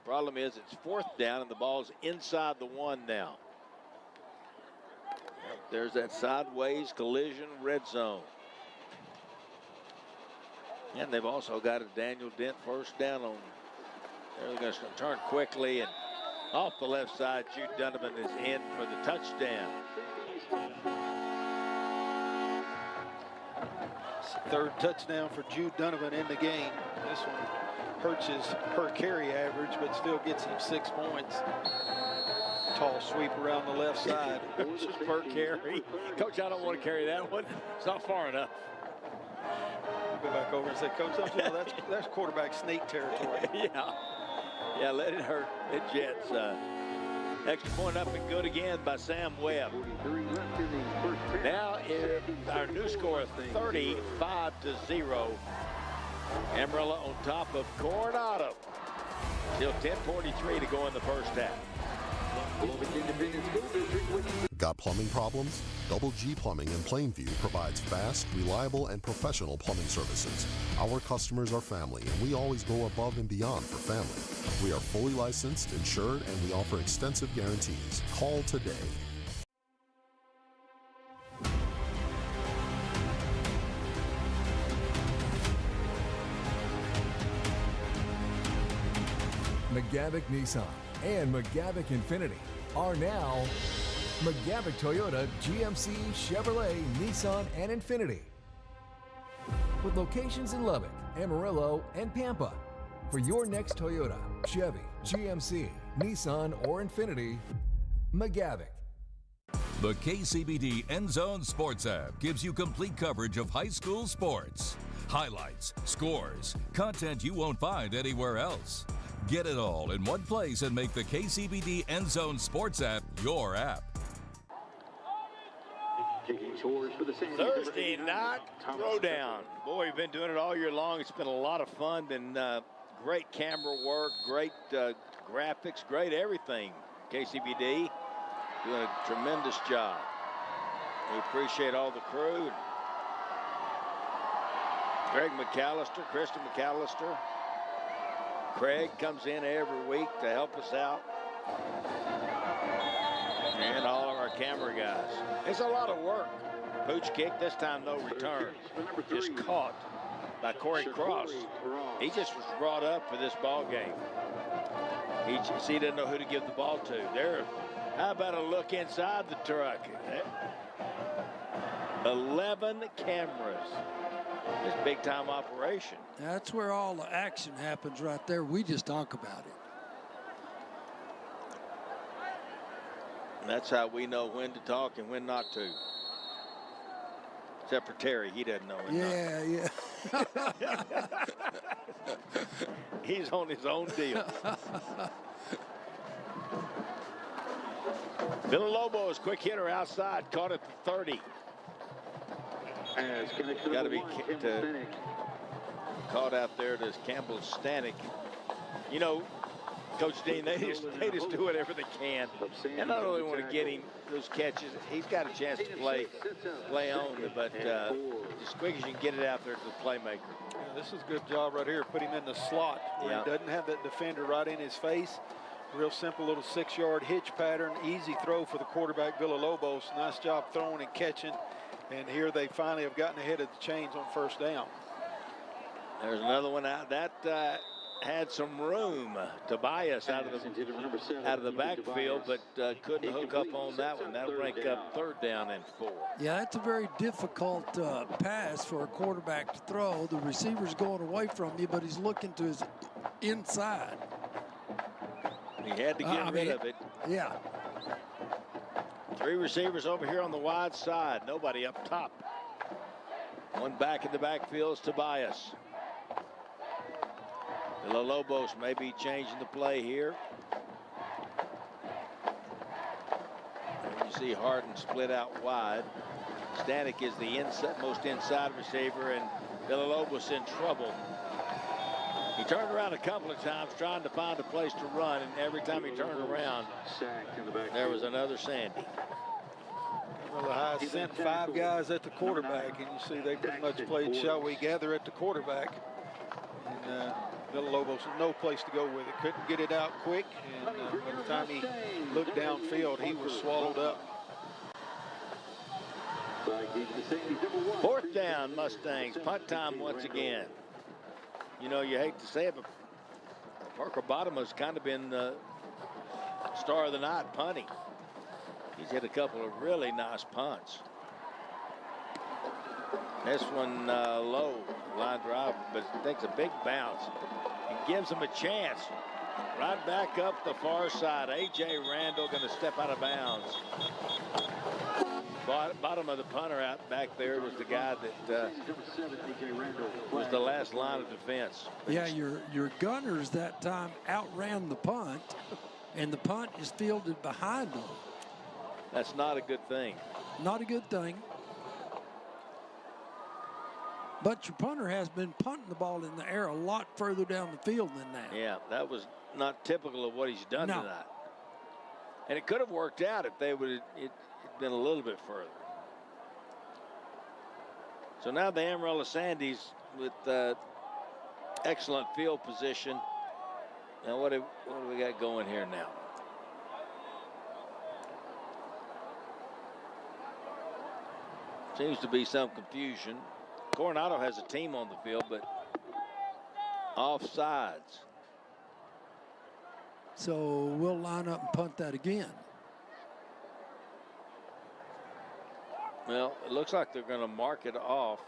Problem is, it's fourth down, and the ball's inside the 1 now. There's that sideways collision red zone. And they've also got a Daniel Dent first down on. They're going to turn quickly, and off the left side, Jude Donovan is in for the touchdown. Third touchdown for Jude Donovan in the game. This one hurts his per carry average, but still gets him 6 points. Tall sweep around the left side. Just per carry. Coach, I don't want to carry that one. It's not far enough. Go back over and say, Coach, don't you know that's quarterback sneak territory. Yeah, let it hurt the Jets. Extra point up and good again by Sam Webb. Now our new score is 35-0. Amarillo on top of Coronado. Still 10:43 to go in the first half. Got plumbing problems? Double G Plumbing in Plainview provides fast, reliable, and professional plumbing services. Our customers are family, and we always go above and beyond for family. We are fully licensed, insured, and we offer extensive guarantees. Call today. McGavick Nissan and McGavick Infiniti are now McGavick Toyota, GMC, Chevrolet, Nissan, and Infiniti. With locations in Lubbock, Amarillo, and Pampa. For your next Toyota, Chevy, GMC, Nissan, or Infiniti, McGavick. The KCBD End Zone Sports app gives you complete coverage of high school sports. Highlights, scores, content you won't find anywhere else. Get it all in one place and make the KCBD End Zone Sports app your app. Thursday night throwdown. Boy, we've been doing it all year long. It's been a lot of fun. Been great camera work, great graphics, great everything. KCBD doing a tremendous job. We appreciate all the crew. Greg McAllister, Kristen McAllister. Craig comes in every week to help us out. And all of our camera guys. It's a lot of work. Pooch kick, this time no return. Just caught by Corey Cross. He just was brought up for this ball game. He didn't know who to give the ball to. There. How about a look inside the truck? 11 cameras. It's big time operation. That's where all the action happens right there. We just talk about it. And that's how we know when to talk and when not to. Except for Terry, he doesn't know when not to. Yeah. He's on his own deal. Villalobos, quick hitter outside, caught at the 30. Got to be caught out there to Campbell Stanek. You know, Coach Dean, they just do whatever they can. And not only want to get him those catches, he's got a chance to play on, but as quick as you can get it out there to the playmaker. Yeah, this is a good job right here. Put him in the slot where he doesn't have that defender right in his face. Real simple little 6-yard hitch pattern. Easy throw for the quarterback, Villalobos. Nice job throwing and catching. And here they finally have gotten ahead of the chains on first down. There's another one out. That had some room. Tobias out of the backfield, but couldn't hook up on that one. That'll break up third down and 4. Yeah, that's a very difficult pass for a quarterback to throw. The receiver's going away from you, but he's looking to his inside. He had to get rid of it. Yeah. 3 receivers over here on the wide side. Nobody up top. One back in the backfield is Tobias. Villalobos may be changing the play here. You see Harden split out wide. Stanek is the most inside receiver, and Villalobos in trouble. He turned around a couple of times trying to find a place to run, and every time he turned around, there was another Sandy. Well, the High sent 5 guys at the quarterback, and you see they pretty much played shall we gather at the quarterback. And Villalobos no place to go with it. Couldn't get it out quick, and by the time he looked downfield, he was swallowed up. 4th down, Mustangs. Punt time once again. You know, you hate to say it, but Parker Bottom has kind of been the star of the night punting. He's hit a couple of really nice punts. This one low, line drive, but takes a big bounce and gives him a chance. Right back up the far side. A.J. Randall going to step out of bounds. Bottom of the punter out back there was the guy that was the last line of defense. Yeah, your gunners that time outran the punt, and the punt is fielded behind them. That's not a good thing. Not a good thing. But your punter has been punting the ball in the air a lot further down the field than that. Yeah, that was not typical of what he's done tonight. And it could have worked out if they would have been a little bit further. So now the Amarillo Sandies with excellent field position. Now what do we got going here now? Seems to be some confusion. Coronado has a team on the field, but offsides. So we'll line up and punt that again. Well, it looks like they're going to mark it off.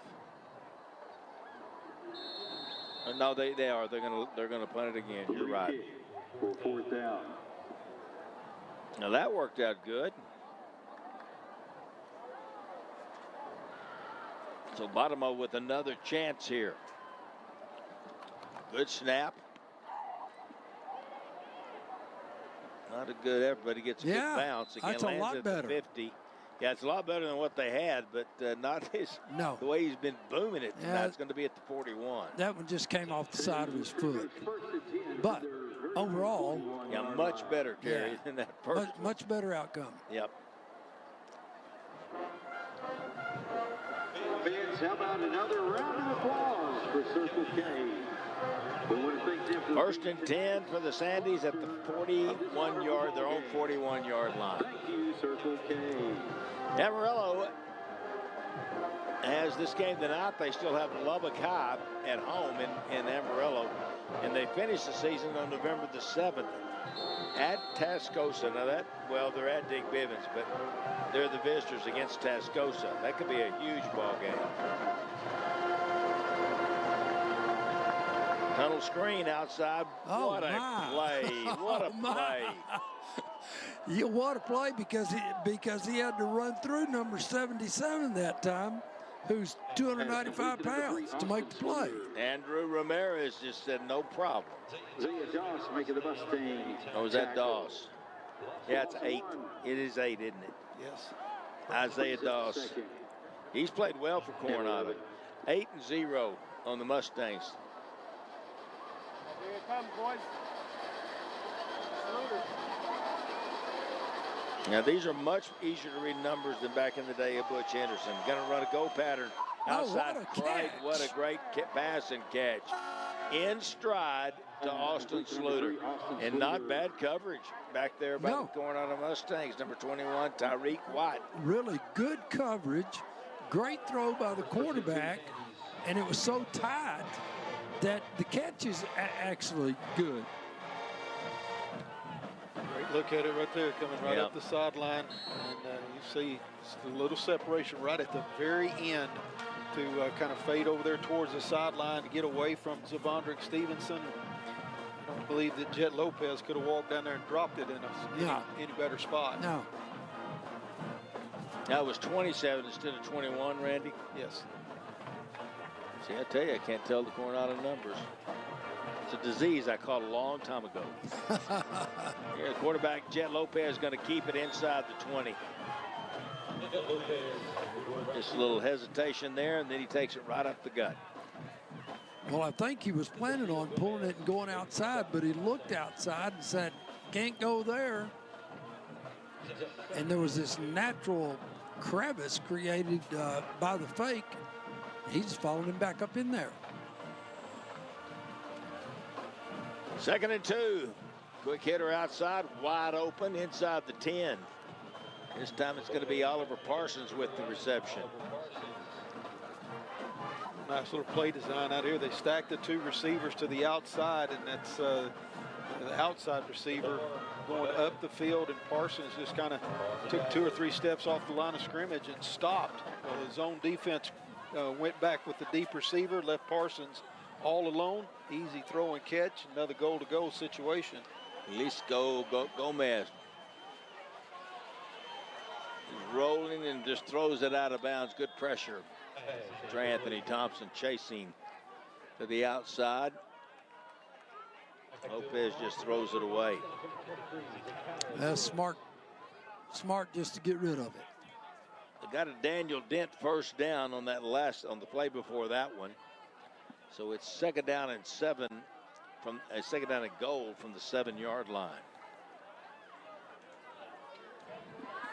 No, they are. They're going to punt it again. You're right. For 4th down. Now that worked out good. So Bottomo with another chance here. Good snap. Not a good effort, but he gets a good bounce. Again, that's a lands lot at better. The 50. Yeah, it's a lot better than what they had, but not his. No. The way he's been booming it tonight, it's going to be at the 41. That one just came off the side of his foot. But overall. Yeah, much better, Terry, than that first. Much better outcome. Yep. Fans, how about another round of applause for Circle K? First and 10 for the Sandies at the 41-yard, their own 41-yard line. Thank you, Circle K. Amarillo has this game tonight. They still have Lubbock High at home in Amarillo, and they finish the season on November the 7th at Tascosa. Now they're at Dick Bivens, but they're the visitors against Tascosa. That could be a huge ball game. Tunnel screen outside. Oh, what a play. What a play. Yeah, what a play because he had to run through number 77 that time, who's 295 pounds to make the play. Andrew Ramirez just said no problem. Isaiah Doss making the Mustangs. Oh, is that Doss? Yeah, it's 8. It is 8, isn't it? Yes. Isaiah Doss. He's played well for Coronado. 8-0 on the Mustangs. Here it comes, boys. Now, these are much easier to read numbers than back in the day of Butch Henderson. Going to run a go pattern outside right. What a great pass and catch. In stride to Austin Sluter. And not bad coverage back there by the Coronado Mustangs. Number 21, Tyreek White. Really good coverage. Great throw by the quarterback. And it was so tight that the catch is actually good. Great look at it right there, coming right up the sideline. And you see a little separation right at the very end to kind of fade over there towards the sideline to get away from Zavondrick Stevenson. I don't believe that Jet Lopez could have walked down there and dropped it in any better spot. No. That was 27 instead of 21, Randy? Yes. See, I tell you, I can't tell the Coronado numbers. It's a disease I caught a long time ago. Here, quarterback Jet Lopez is going to keep it inside the 20. Just a little hesitation there, and then he takes it right up the gut. Well, I think he was planning on pulling it and going outside, but he looked outside and said, can't go there. And there was this natural crevice created by the fake. He's following him back up in there. 2nd and 2. Quick hitter outside, wide open inside the 10. This time it's going to be Oliver Parsons with the reception. Nice little play design out here. They stacked the two receivers to the outside, and that's the outside receiver going up the field, and Parsons just kind of took 2 or 3 steps off the line of scrimmage and stopped. Well, his own defense went back with the deep receiver, left Parsons all alone. Easy throw and catch, another goal-to-goal situation. Lisco Gomez. He's rolling and just throws it out of bounds. Good pressure. Trey Anthony Thompson chasing to the outside. Lopez just throws it away. That's smart just to get rid of it. They got a Daniel Dent first down on that on the play before that one. So it's 2nd down and 7 from a 2nd down and goal from the 7-yard line.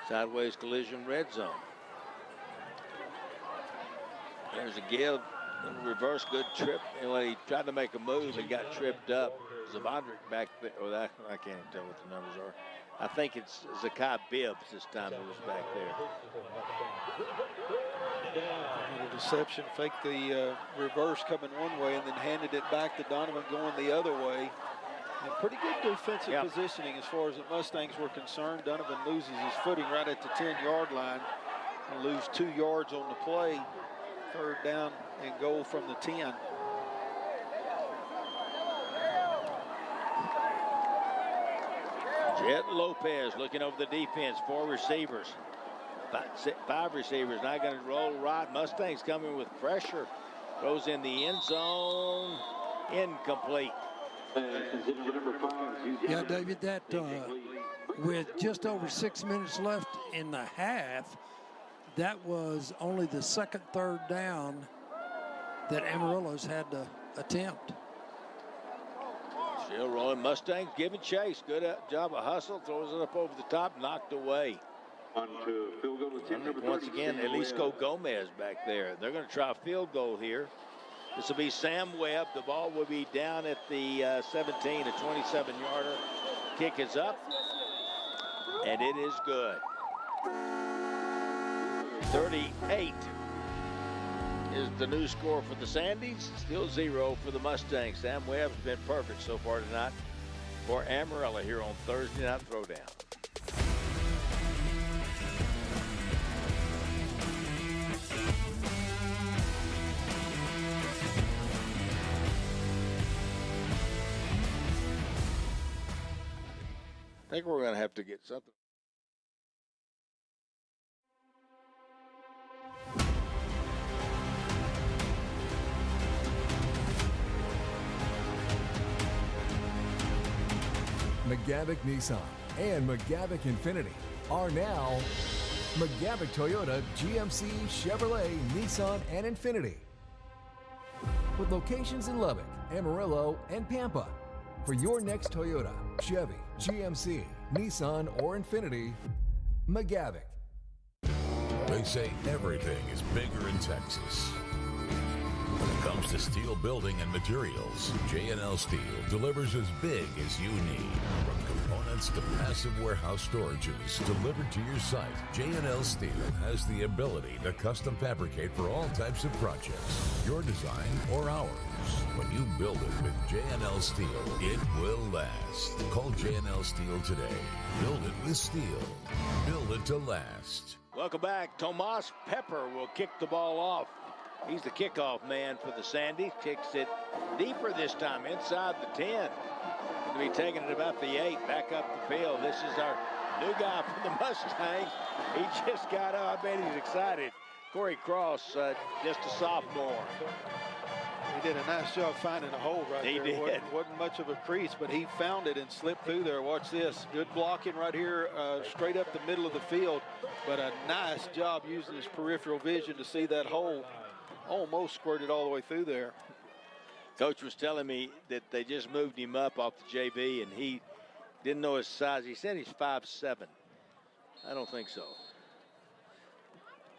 Sideways collision, red zone. There's a give, reverse, good trip. And he tried to make a move and got tripped up. Zavondrick back there, or that, I can't even tell what the numbers are. I think it's Zakai Bibbs this time that was back there. A deception, faked the reverse coming one way and then handed it back to Donovan going the other way. And pretty good defensive positioning as far as the Mustangs were concerned. Donovan loses his footing right at the 10-yard line and lose 2 yards on the play. 3rd down and goal from the 10. Jet Lopez looking over the defense. 4 receivers. 5 receivers. Now going to roll right. Mustangs coming with pressure. Throws in the end zone. Incomplete. Yeah, David, that with just over 6 minutes left in the half, that was only the 2nd 3rd down that Amarillo's had to attempt. Still rolling. Mustangs giving chase. Good job of hustle. Throws it up over the top. Knocked away. Once again, Elisco Gomez back there. They're going to try a field goal here. This will be Sam Webb. The ball will be down at the 17, a 27-yarder. Kick is up, and it is good. 38 is the new score for the Sandies. Still 0 for the Mustangs. Sam Webb has been perfect so far tonight for Amarillo here on Thursday Night Throwdown. I think we're going to have to get something. McGavick Nissan and McGavick Infiniti are now McGavick Toyota, GMC, Chevrolet, Nissan, and Infiniti. With locations in Lubbock, Amarillo, and Pampa. For your next Toyota, Chevy, GMC, Nissan, or Infiniti, McGavick. They say everything is bigger in Texas. When it comes to steel building and materials, J&L Steel delivers as big as you need. From components to massive warehouse storages delivered to your site, J&L Steel has the ability to custom fabricate for all types of projects, your design or ours. When you build it with J&L Steel, it will last. Call J&L Steel today. Build it with steel. Build it to last. Welcome back. Tomas Pepper will kick the ball off. He's the kickoff man for the Sandies. Kicks it deeper this time, inside the 10. Going to be taking it about the 8, back up the field. This is our new guy from the Mustangs. He just got up. I bet he's excited. Corey Cross, just a sophomore. He did a nice job finding a hole right there. He did. Wasn't much of a crease, but he found it and slipped through there. Watch this. Good blocking right here, straight up the middle of the field. But a nice job using his peripheral vision to see that hole. Almost squirted all the way through there. Coach was telling me that they just moved him up off the JV, and he didn't know his size. He said he's 5'7". I don't think so.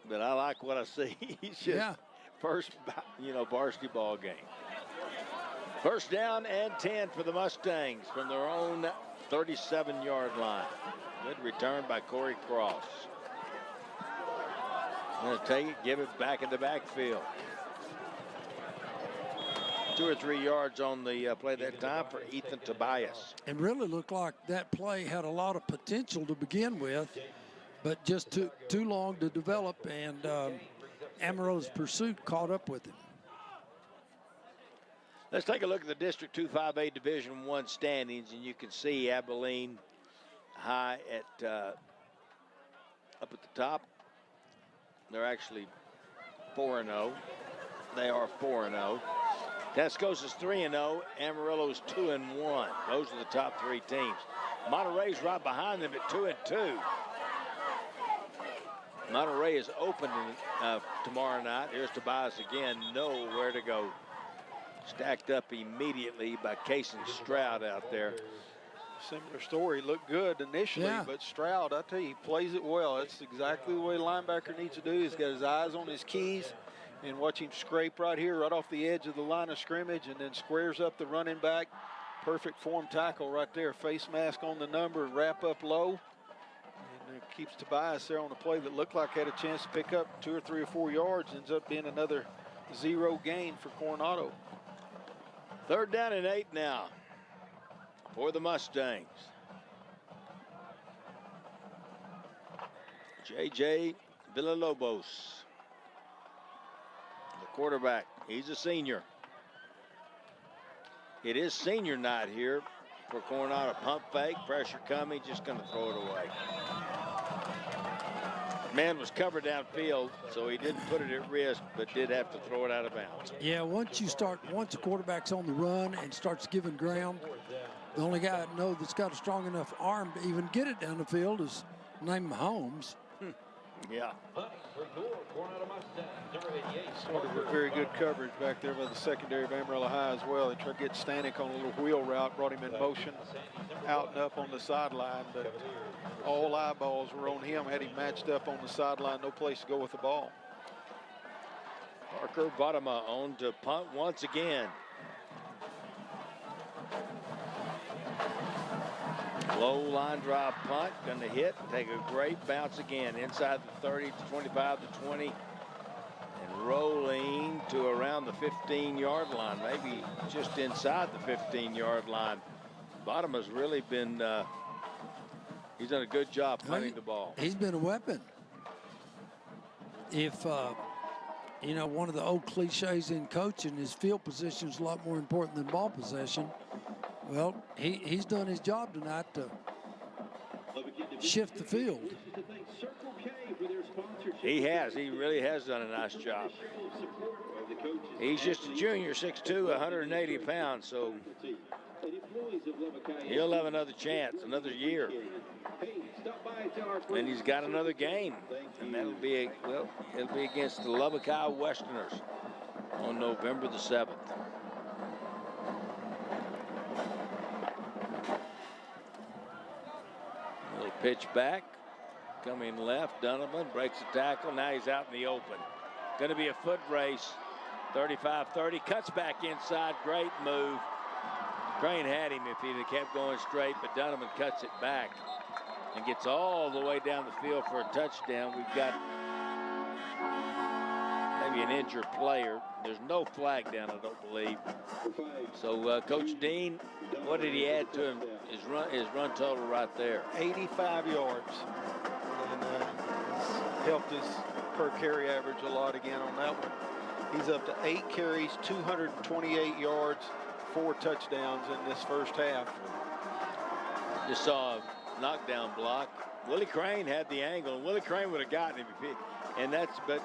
But I like what I see. He's just first, varsity ball game. First down and 10 for the Mustangs from their own 37-yard line. Good return by Corey Cross. Going to take it, give it back in the backfield. 2 or 3 yards on the play that time for Ethan Tobias. And really looked like that play had a lot of potential to begin with, but just took too long to develop, and Amarillo's pursuit caught up with him. Let's take a look at the District 2-5A Division I standings, and you can see Abilene High at up at the top. They're actually 4-0. They are 4-0. Tascosa's 3-0. Amarillo's 2-1. Those are the top 3 teams. Monterey's right behind them at 2-2. Monterey is opening tomorrow night. Here's Tobias again. Nowhere to go. Stacked up immediately by Cason Stroud out there. Similar story. Looked good initially, but Stroud, I tell you, he plays it well. That's exactly the way a linebacker needs to do. He's got his eyes on his keys, and watch him scrape right here, right off the edge of the line of scrimmage, and then squares up the running back. Perfect form tackle right there. Face mask on the number, wrap up low. And keeps Tobias there on a play that looked like had a chance to pick up 2 or 3 or 4 yards. Ends up being another 0 gain for Coronado. 3rd down and 8 now for the Mustangs. J.J. Villalobos, the quarterback. He's a senior. It is senior night here for Coronado. Pump fake, pressure coming, just going to throw it away. Man was covered downfield, so he didn't put it at risk, but did have to throw it out of bounds. Yeah, once the quarterback's on the run and starts giving ground, the only guy I know that's got a strong enough arm to even get it down the field is named Mahomes. Yeah. Sort of a very good coverage back there by the secondary of Amarillo High as well. They tried to get Stanek on a little wheel route, brought him in motion, out and up on the sideline, but all eyeballs were on him, had him matched up on the sideline, no place to go with the ball. Parker Vadama on to punt once again. Low line drive punt, going to hit, take a great bounce again inside the 30 to 25 to 20, and rolling to around the 15-yard line, maybe just inside the 15-yard line. Vadama's really been, he's done a good job punting the ball. He's been a weapon. If, you know, one of the old cliches in coaching is field position is a lot more important than ball possession. Well, he's done his job tonight to shift the field. He has. He really has done a nice job. He's just a junior, 6'2", 180 pounds, so he'll have another chance, another year. And he's got another game, and that'll be, well, it'll be against the Lubbock Westerners on November the 7th. Little pitch back, coming left, Donovan breaks the tackle, now he's out in the open. Going to be a foot race, 35-30, cuts back inside, great move. Crane had him if he'd have kept going straight, but Donovan cuts it back and gets all the way down the field for a touchdown. We've got maybe an injured player. There's no flag down, I don't believe. So Coach Dean, what did he add to his run total right there? 85 yards. And helped his per carry average a lot again on that one. He's up to 8 carries, 228 yards, 4 touchdowns in this first half. Just saw a knockdown block. Willie Crane had the angle, and Willie Crane would have gotten him if he, and that's, but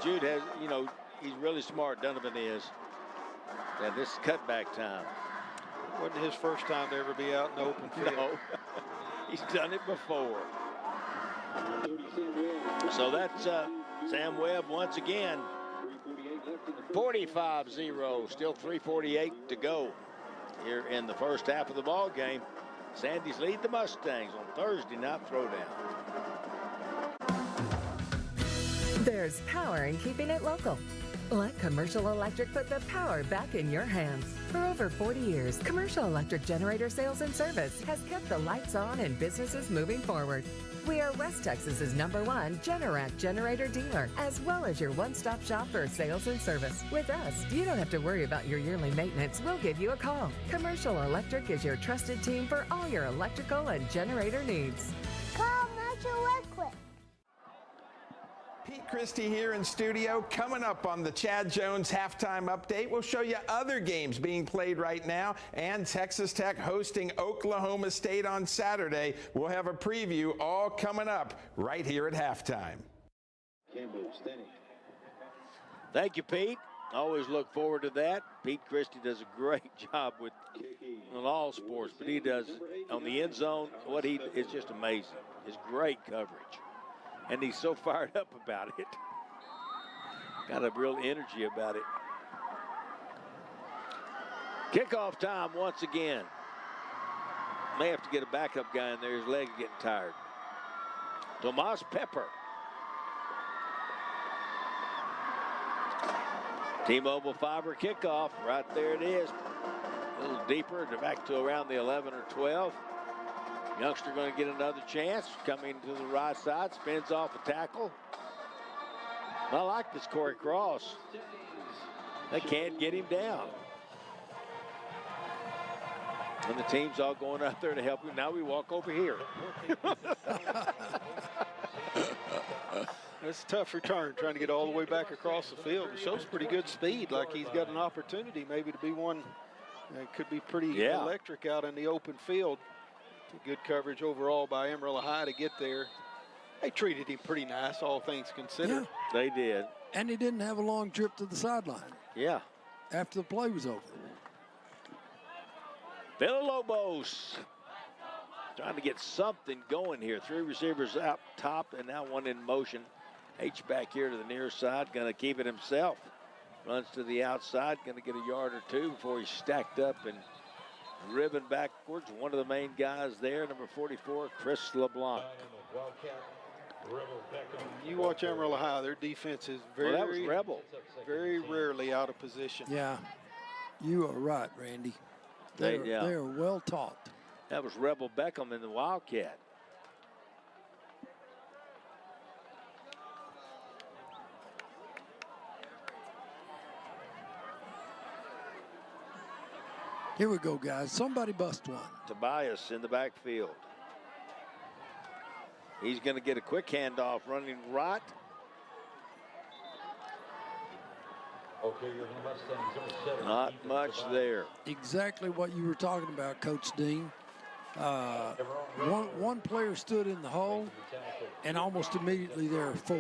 Jude has, you know, he's really smart, Donovan is. And this is cutback time. Wasn't his first time to ever be out in the open field. No, he's done it before. So that's Sam Webb once again. 45-0, still 3:48 to go here in the first half of the ball game. Sandies lead the Mustangs on Thursday night throwdown. There's power in keeping it local. Let Commercial Electric put the power back in your hands. For over 40 years, Commercial Electric Generator Sales and Service has kept the lights on and businesses moving forward. We are West Texas's #1 Generac generator dealer, as well as your one-stop shop for sales and service. With us, you don't have to worry about your yearly maintenance. We'll give you a call. Commercial Electric is your trusted team for all your electrical and generator needs. Call Commercial Electric. Pete Christie here in studio. Coming up on the Chad Jones halftime update, we'll show you other games being played right now, and Texas Tech hosting Oklahoma State on Saturday. We'll have a preview all coming up right here at halftime. Thank you, Pete. Always look forward to that. Pete Christie does a great job with all sports, but he does on the end zone. It's just amazing. His great coverage. And he's so fired up about it. Got a real energy about it. Kickoff time once again. May have to get a backup guy in there. His leg's getting tired. Tomas Pepper. T-Mobile Fiber kickoff. Right there it is. A little deeper. They're back to around the 11 or 12. Youngster going to get another chance. Coming to the right side. Spins off a tackle. I like this Corey Cross. They can't get him down. And the team's all going out there to help him. Now we walk over here. That's a tough return, trying to get all the way back across the field. It shows pretty good speed, like he's got an opportunity maybe to be one that could be pretty electric out in the open field. Good coverage overall by Amarillo High to get there. They treated him pretty nice, all things considered. Yeah. They did. And he didn't have a long trip to the sideline. Yeah. After the play was over. Villalobos trying to get something going here. 3 receivers out top and now one in motion. H back here to the near side, going to keep it himself. Runs to the outside, going to get a yard or two before he's stacked up and driven backwards. One of the main guys there, number 44, Chris LeBlanc. You watch Amarillo High, their defense is very, that was Rebel. Very rarely out of position. Yeah, you are right, Randy. They are well taught. That was Rebel Beckham in the Wildcat. Here we go, guys. Somebody bust one. Tobias in the backfield. He's going to get a quick handoff running right. Not much there. Exactly what you were talking about, Coach Dean. One player stood in the hole, and almost immediately there are 4.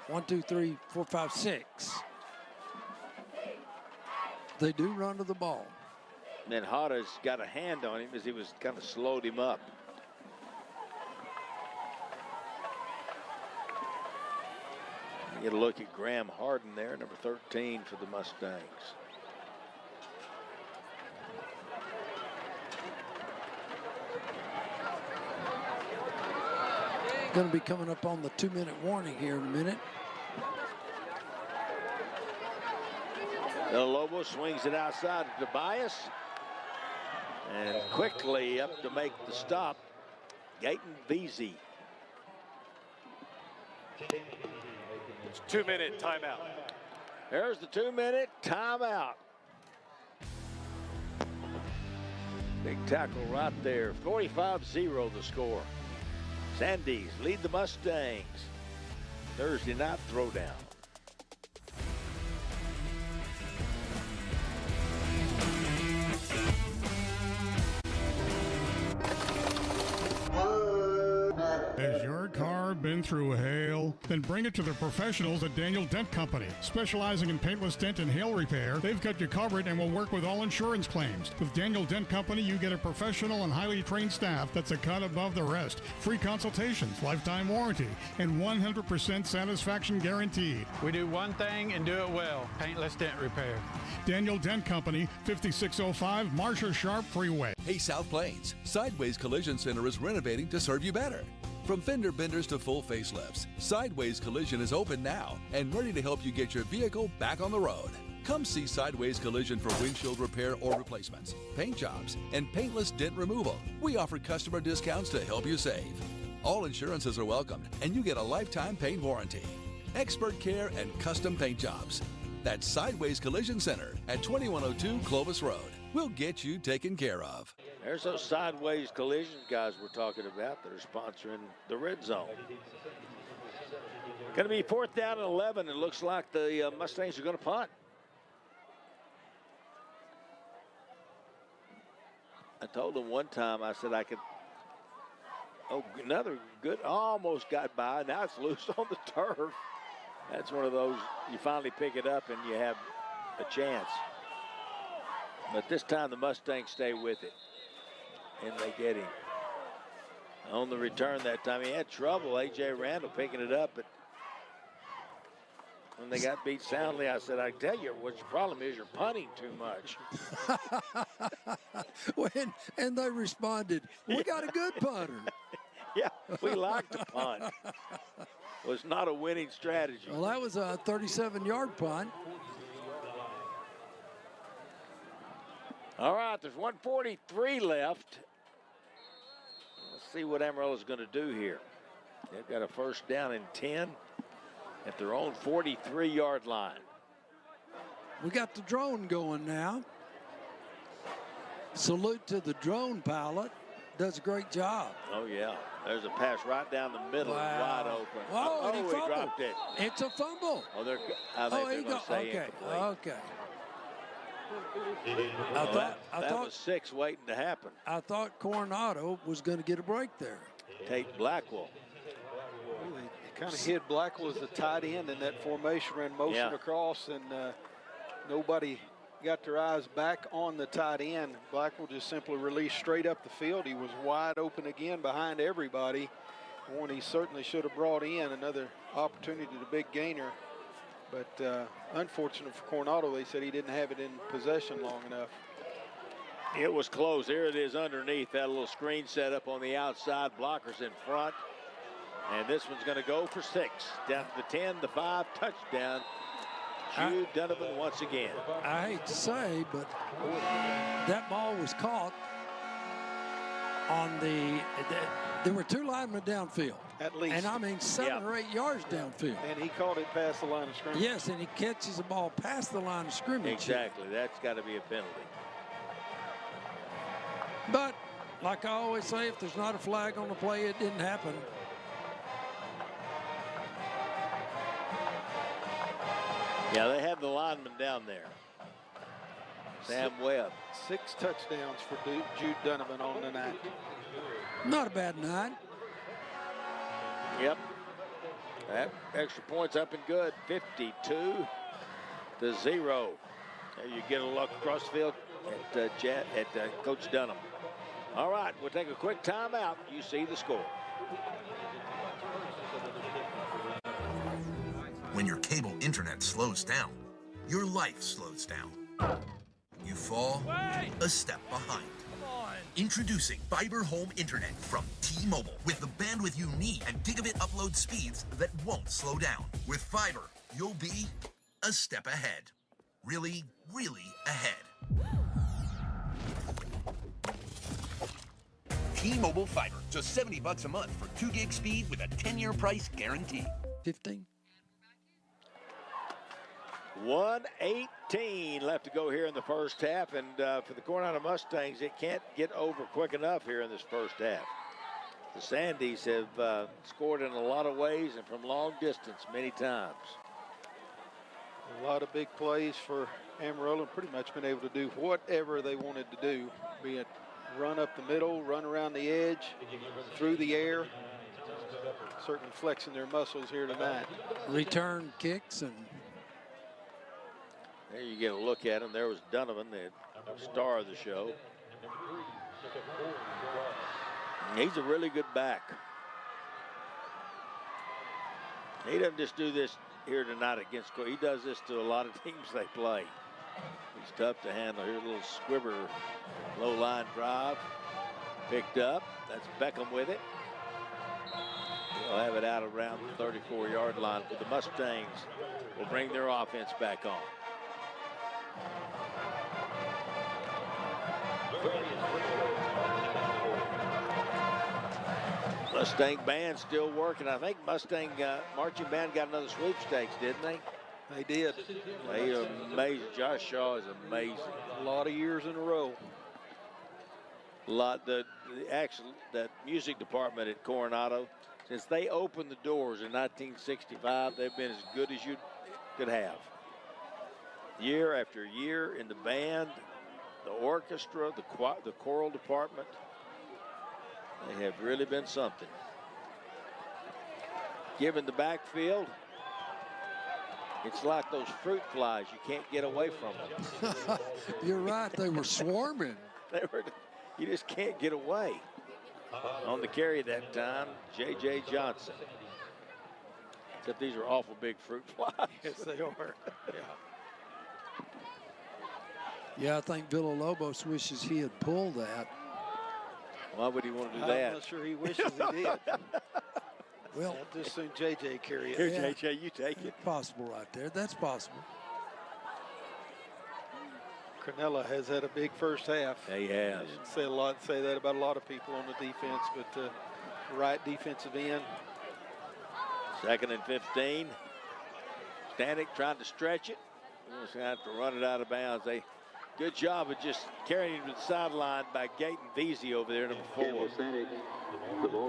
1, 2, 3, 4, 5, 6. They do run to the ball. And then Hada's got a hand on him as he was kind of slowed him up. You get a look at Graham Harden there, number 13 for the Mustangs. Going to be coming up on the 2-minute warning here in a minute. Lobo swings it outside to Tobias. And quickly up to make the stop, Gayton Veazey. It's 2-minute timeout. There's the 2-minute timeout. Big tackle right there. 45-0 the score. Sandies lead the Mustangs. Thursday night throwdown. Has your car been through hail? Then bring it to the professionals at Daniel Dent Company. Specializing in paintless dent and hail repair, they've got you covered and will work with all insurance claims. With Daniel Dent Company, you get a professional and highly trained staff that's a cut above the rest. Free consultations, lifetime warranty, and 100% satisfaction guaranteed. We do one thing and do it well. Paintless dent repair. Daniel Dent Company, 5605 Marsha Sharp Freeway. Hey, South Plains, Sideways Collision Center is renovating to serve you better. From fender benders to full facelifts, Sideways Collision is open now and ready to help you get your vehicle back on the road. Come see Sideways Collision for windshield repair or replacements, paint jobs, and paintless dent removal. We offer customer discounts to help you save. All insurances are welcomed, and you get a lifetime paint warranty. Expert care and custom paint jobs. That's Sideways Collision Center at 2102 Clovis Road. We'll get you taken care of. There's those Sideways Collision guys we're talking about that are sponsoring the Red Zone. Going to be 4th down and 11. It looks like the Mustangs are going to punt. I told them one time, I said I could. Oh, another good, almost got by. Now it's loose on the turf. That's one of those, you finally pick it up and you have a chance. But this time the Mustangs stay with it. And they get him. On the return that time, he had trouble, A.J. Randall picking it up, but when they got beat soundly, I said, I tell you, what your problem is, you're punting too much. And they responded, we got a good punter. Yeah, we like to punt. Well, it's not a winning strategy. Well, that was a 37-yard punt. All right, there's 1:43 left. Let's see what Amarillo's going to do here. They've got a 1st down and 10 at their own 43-yard line. We got the drone going now. Salute to the drone pilot. Does a great job. Oh, yeah. There's a pass right down the middle, wide open. Whoa, and he fumbled. Dropped it. It's a fumble. Oh, I think they're going to say incomplete. Okay. That was 6 waiting to happen. I thought Coronado was going to get a break there. Tate Blackwell. They kind of hid Blackwell as the tight end in that formation, ran motion across, and nobody got their eyes back on the tight end. Blackwell just simply released straight up the field. He was wide open again behind everybody. One he certainly should have brought in. Another opportunity to the big gainer. But unfortunate for Coronado, they said he didn't have it in possession long enough. It was close. Here it is underneath. That little screen set up on the outside. Blockers in front. And this one's going to go for 6. Down to the 10, the 5, touchdown. Jude Donovan once again. I hate to say, but that ball was caught on there were 2 linemen downfield. At least. And I mean 7 or 8 yards downfield. And he caught it past the line of scrimmage. Yes, and he catches the ball past the line of scrimmage. Exactly. That's got to be a penalty. But, like I always say, if there's not a flag on the play, it didn't happen. Yeah, they have the lineman down there. Sam Webb. 6 touchdowns for Jude Donovan on the night. Not a bad night. Yep. That extra points up and good. 52-0. There you get a look across the field at Coach Dunham. All right, we'll take a quick timeout. You see the score. When your cable internet slows down, your life slows down. You fall a step behind. Introducing Fiber Home Internet from T-Mobile with the bandwidth you need and gigabit upload speeds that won't slow down. With fiber, you'll be a step ahead. Really, really ahead. T-Mobile Fiber, just $70 a month for 2 gig speed with a 10-year price guarantee. 15. 1:18 left to go here in the first half, and for the Coronado Mustangs, it can't get over quick enough here in this first half. The Sandies have scored in a lot of ways and from long distance many times. A lot of big plays for Amarillo, pretty much been able to do whatever they wanted to do, be it run up the middle, run around the edge, through the air. Certainly flexing their muscles here tonight. Return kicks and there you get a look at him. There was Donovan, the star of the show. He's a really good back. He doesn't just do this here tonight against Coy. He does this to a lot of teams they play. He's tough to handle. Here's a little squibber, low line drive. Picked up. That's Beckham with it. They'll have it out around the 34-yard line. But the Mustangs will bring their offense back on. Mustang band still working. I think Mustang marching band got another sweepstakes, didn't they? They did. They are amazing. Josh Shaw is amazing. A lot of years in a row. The music department at Coronado, since they opened the doors in 1965, they've been as good as you could have. Year after year in the band, the orchestra, the choral department, they have really been something. Given the backfield, it's like those fruit flies. You can't get away from them. You're right. They were swarming. You just can't get away. On the carry that time, J.J. Johnson. Except these are awful big fruit flies. Yes, they are. Yeah. Yeah, I think Villalobos wishes he had pulled that. Why would he want to do that? I'm not sure he wishes he did. Well, just soon JJ carry it. Here, JJ, you take it. Possible right there. That's possible. Cornella has had a big first half. Yeah, he has. I didn't say that about a lot of people on the defense, but right defensive end. 2nd and 15. Stanek trying to stretch it. We're just going to have to run it out of bounds. Good job of just carrying him to the sideline by Gaten Vesey over there, number 4.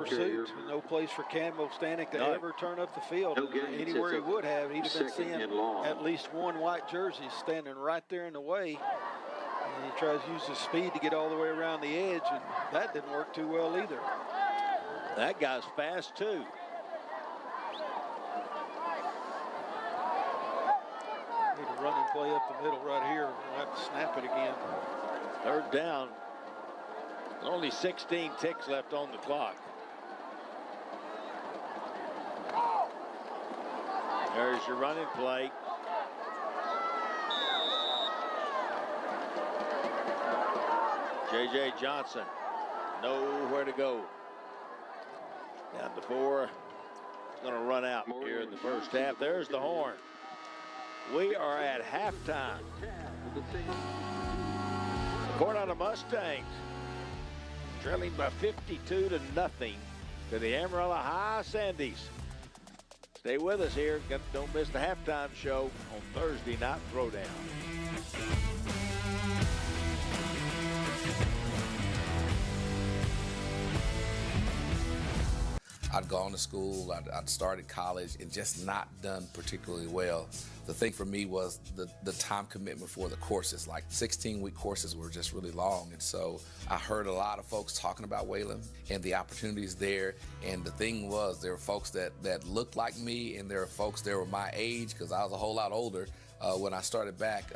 Pursuit. No place for Campbell Stanek to ever turn up the field. Anywhere he would have, he'd have been seeing at least one white jersey standing right there in the way. And he tries to use his speed to get all the way around the edge, and that didn't work too well either. That guy's fast, too. Need a running play up the middle right here. We'll have to snap it again. 3rd down. Only 16 ticks left on the clock. There's your running play. J.J. Johnson, nowhere to go. Down to 4. It's going to run out here in the first half. There's the horn. We are at halftime. Coronado Mustangs trailing by 52-0 to the Amarillo High Sandies. Stay with us here. Don't miss the halftime show on Thursday Night Throwdown. I'd gone to school, I'd started college, and just not done particularly well. The thing for me was the time commitment for the courses. Like 16-week courses were just really long, and so I heard a lot of folks talking about Wayland and the opportunities there. And the thing was, there were folks that looked like me, and there were folks that were my age, because I was a whole lot older when I started back.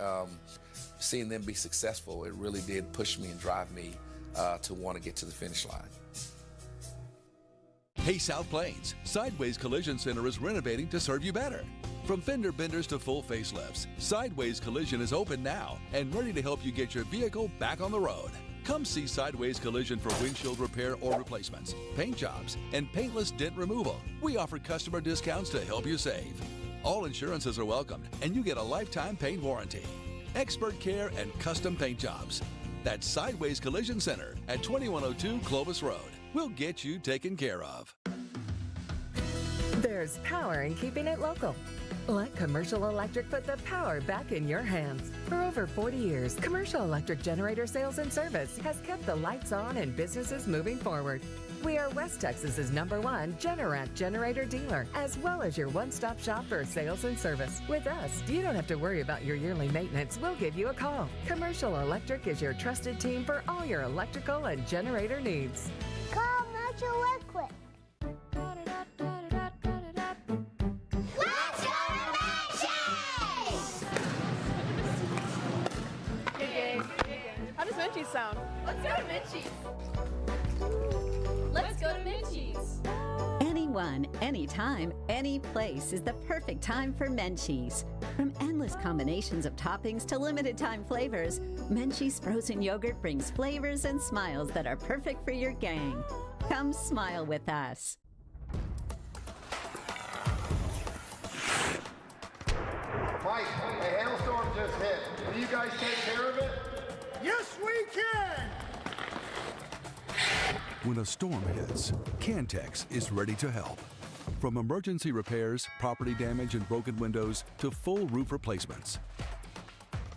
Seeing them be successful, it really did push me and drive me to want to get to the finish line. Hey South Plains, Sideways Collision Center is renovating to serve you better. From fender benders to full facelifts, Sideways Collision is open now and ready to help you get your vehicle back on the road. Come see Sideways Collision for windshield repair or replacements, paint jobs, and paintless dent removal. We offer customer discounts to help you save. All insurances are welcomed and you get a lifetime paint warranty. Expert care and custom paint jobs. That's Sideways Collision Center at 2102 Clovis Road. We'll get you taken care of. There's power in keeping it local. Let Commercial Electric put the power back in your hands. For over 40 years, Commercial Electric Generator Sales and Service has kept the lights on and businesses moving forward. We are West Texas's #1 Generac generator dealer, as well as your one-stop shop for sales and service. With us, you don't have to worry about your yearly maintenance. We'll give you a call. Commercial Electric is your trusted team for all your electrical and generator needs. Call Metro Equip. Let's go to Menchie's! Good game. How does Menchie's sound? Let's go to Menchie's. Let's go to Menchie's. Anyone, anytime, any place is the perfect time for Menchie's. From endless combinations of toppings to limited time flavors, Menchie's frozen yogurt brings flavors and smiles that are perfect for your gang. Come smile with us. Mike, a hailstorm just hit. Will you guys take care of it? Yes, we can! When a storm hits, Cantex is ready to help. From emergency repairs, property damage, and broken windows to full roof replacements,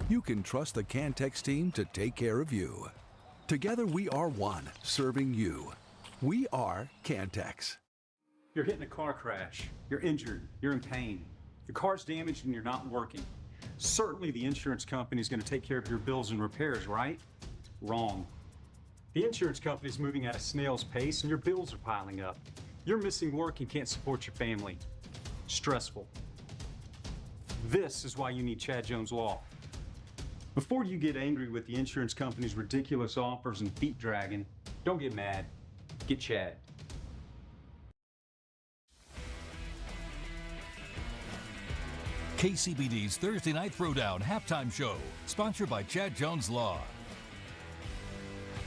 you can trust the Cantex team to take care of you. Together we are one, serving you. We are Cantex. You're hitting a car crash. You're injured. You're in pain. Your car's damaged and you're not working. Certainly the insurance company is going to take care of your bills and repairs, right? Wrong. The insurance company is moving at a snail's pace and your bills are piling up. You're missing work and can't support your family. Stressful. This is why you need Chad Jones Law. Before you get angry with the insurance company's ridiculous offers and feet dragging, don't get mad. Get Chad. KCBD's Thursday Night Throwdown halftime show, sponsored by Chad Jones Law.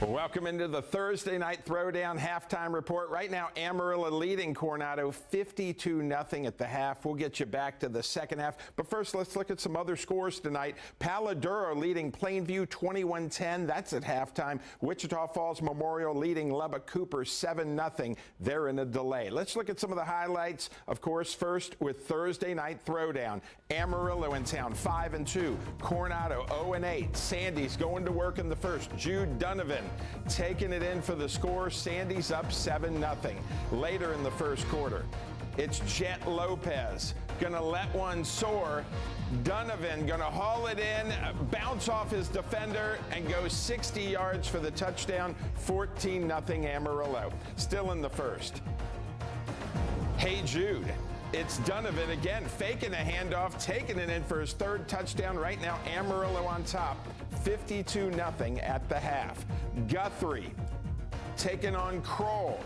Welcome into the Thursday Night Throwdown halftime report. Right now, Amarillo leading Coronado 52-0 at the half. We'll get you back to the second half. But first, let's look at some other scores tonight. Palo Duro leading Plainview 21-10. That's at halftime. Wichita Falls Memorial leading Lubbock Cooper 7-0. They're in a delay. Let's look at some of the highlights. Of course, first with Thursday Night Throwdown. Amarillo in town 5-2. Coronado 0-8. Sandies going to work in the first. Jude Donovan taking it in for the score. Sandies up 7-0. Later in the first quarter, it's Jet Lopez gonna let one soar. Donovan gonna haul it in, bounce off his defender, and go 60 yards for the touchdown. 14-0 Amarillo. Still in the first. Hey Jude. It's Donovan again, faking a handoff, taking it in for his third touchdown. Right now, Amarillo on top, 52-0 at the half. Guthrie taking on Kroll.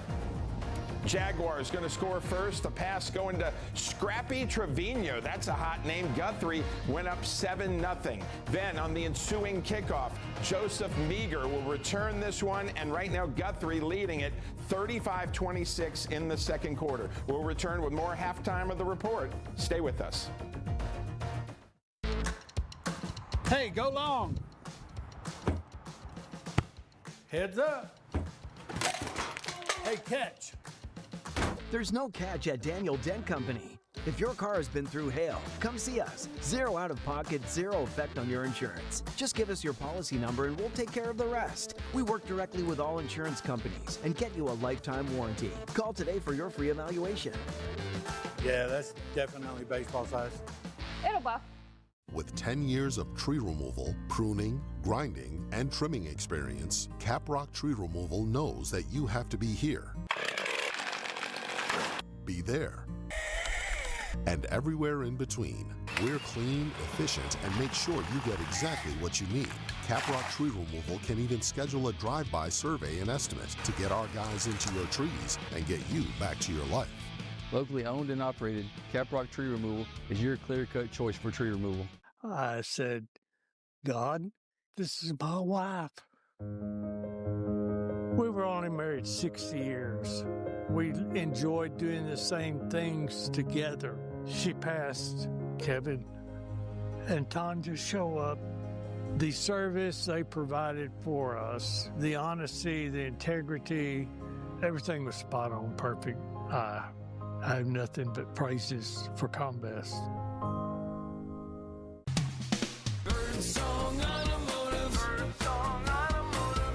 Jaguars going to score first. The pass going to Scrappy Trevino. That's a hot name. Guthrie went up 7-0. Then on the ensuing kickoff, Joseph Meager will return this one. And right now, Guthrie leading it 35-26 in the second quarter. We'll return with more halftime of the report. Stay with us. Hey, go long. Heads up. Hey, catch. There's no catch at Daniel Dent Company. If your car has been through hail, come see us. Zero out of pocket, zero effect on your insurance. Just give us your policy number and we'll take care of the rest. We work directly with all insurance companies and get you a lifetime warranty. Call today for your free evaluation. Yeah, that's definitely baseball size. It'll buff. With 10 years of tree removal, pruning, grinding, and trimming experience, Caprock Tree Removal knows that you have to be here, be there, and everywhere in between. We're clean, efficient, and make sure you get exactly what you need. Caprock Tree Removal can even schedule a drive-by survey and estimate to get our guys into your trees and get you back to your life. Locally owned and operated, Caprock Tree Removal is your clear-cut choice for tree removal. I said, God, this is my wife. We were only married 60 years. We enjoyed doing the same things together. She passed, Kevin and Tanja show up. The service they provided for us, the honesty, the integrity, everything was spot on, perfect. I have nothing but praises for Combest. Birdsong Automotive.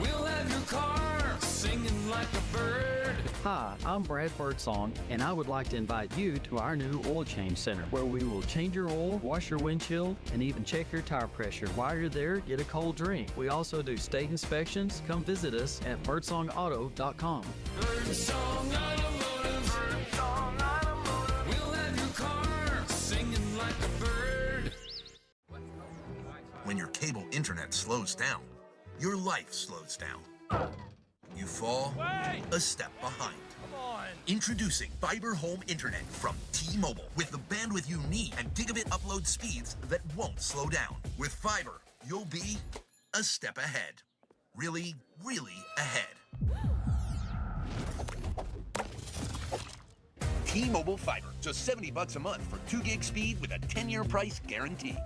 We'll have your car singing like a bird. Hi, I'm Brad Birdsong, and I would like to invite you to our new oil change center, where we will change your oil, wash your windshield, and even check your tire pressure. While you're there, get a cold drink. We also do state inspections. Come visit us at birdsongauto.com. Birdsong Automotive. Birdsong Automotive. We'll have your car singing like a bird. When your cable internet slows down, your life slows down. You fall a step behind. Introducing Fiber Home Internet from T-Mobile with the bandwidth you need and gigabit upload speeds that won't slow down. With fiber, you'll be a step ahead. Really, really ahead. T-Mobile Fiber, just $70 a month for 2 gig speed with a 10-year price guarantee.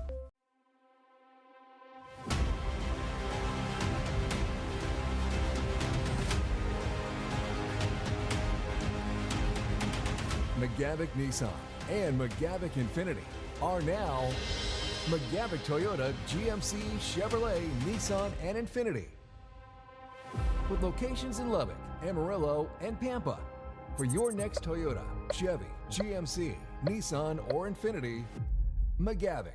McGavick Nissan and McGavick Infiniti are now McGavick Toyota, GMC, Chevrolet, Nissan, and Infiniti. With locations in Lubbock, Amarillo, and Pampa. For your next Toyota, Chevy, GMC, Nissan, or Infiniti, McGavick.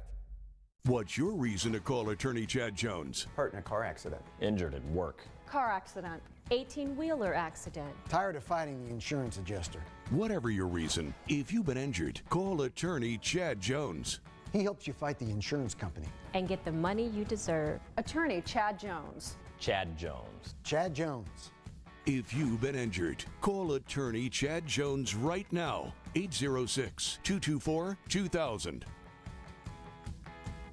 What's your reason to call attorney Chad Jones? Hurt in a car accident. Injured at work. Car accident. 18-wheeler accident. Tired of fighting the insurance adjuster. Whatever your reason, if you've been injured, call attorney Chad Jones. He helps you fight the insurance company. And get the money you deserve. Attorney Chad Jones. Chad Jones. Chad Jones. If you've been injured, call attorney Chad Jones right now. 806-224-2000.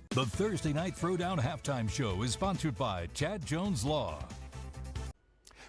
The Thursday Night Throwdown Halftime Show is sponsored by Chad Jones Law.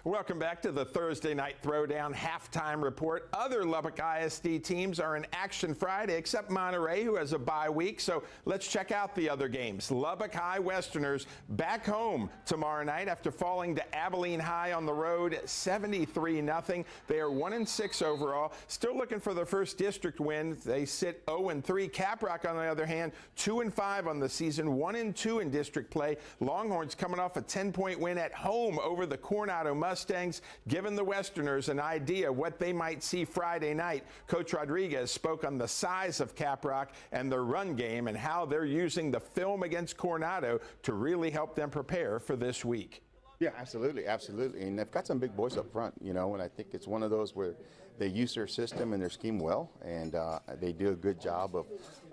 Welcome back to the Thursday Night Throwdown Halftime Report. Other Lubbock ISD teams are in action Friday, except Monterey, who has a bye week. So let's check out the other games. Lubbock High Westerners back home tomorrow night after falling to Abilene High on the road 73-0. They are 1-6 overall. Still looking for their first district win. They sit 0-3. Caprock, on the other hand, 2-5 on the season, 1-2 in district play. Longhorns coming off a 10-point win at home over the Coronado Mustangs, giving the Westerners an idea what they might see Friday night. Coach Rodriguez spoke on the size of Caprock and their run game and how they're using the film against Coronado to really help them prepare for this week. Yeah, absolutely, absolutely. And they've got some big boys up front, you know, and I think it's one of those where they use their system and their scheme well, and they do a good job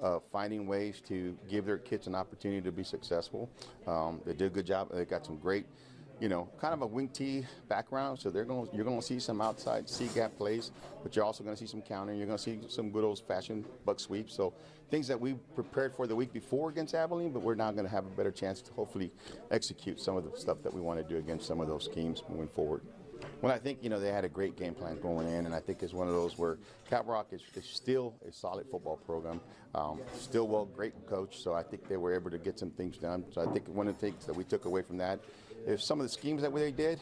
of finding ways to give their kids an opportunity to be successful. They do a good job. They got some great, you know, kind of a wing T background, so you're going to see some outside C-gap plays, but you're also going to see some counter. You're going to see some good old-fashioned buck sweeps. So things that we prepared for the week before against Abilene, but we're now going to have a better chance to hopefully execute some of the stuff that we want to do against some of those schemes moving forward. Well, I think, you know, they had a great game plan going in, and I think it's one of those where Caprock is still a solid football program, still great coach, so I think they were able to get some things done. So I think one of the things that we took away from that is some of the schemes that they did,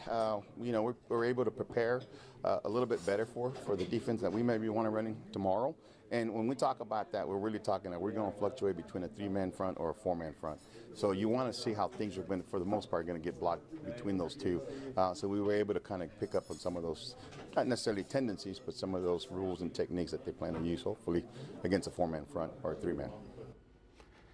you know, we're able to prepare a little bit better for the defense that we maybe want to run tomorrow. And when we talk about that, we're really talking that we're going to fluctuate between a 3-man front or a 4-man front. So you want to see how things are going to, for the most part, going to get blocked between those two. So we were able to kind of pick up on some of those, not necessarily tendencies, but some of those rules and techniques that they plan to use, hopefully, against a 4-man front or a 3-man.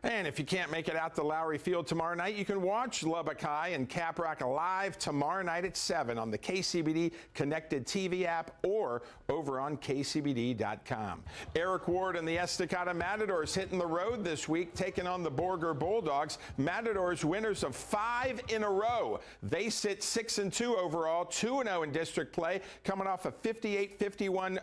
And if you can't make it out to Lowry Field tomorrow night, you can watch Lubbock High and Caprock live tomorrow night at 7 on the KCBD Connected TV app or over on KCBD.com. Eric Ward and the Estacada Matadors hitting the road this week, taking on the Borger Bulldogs. Matadors winners of 5 in a row. They sit 6-2 overall, 2-0 in district play, coming off a 58-51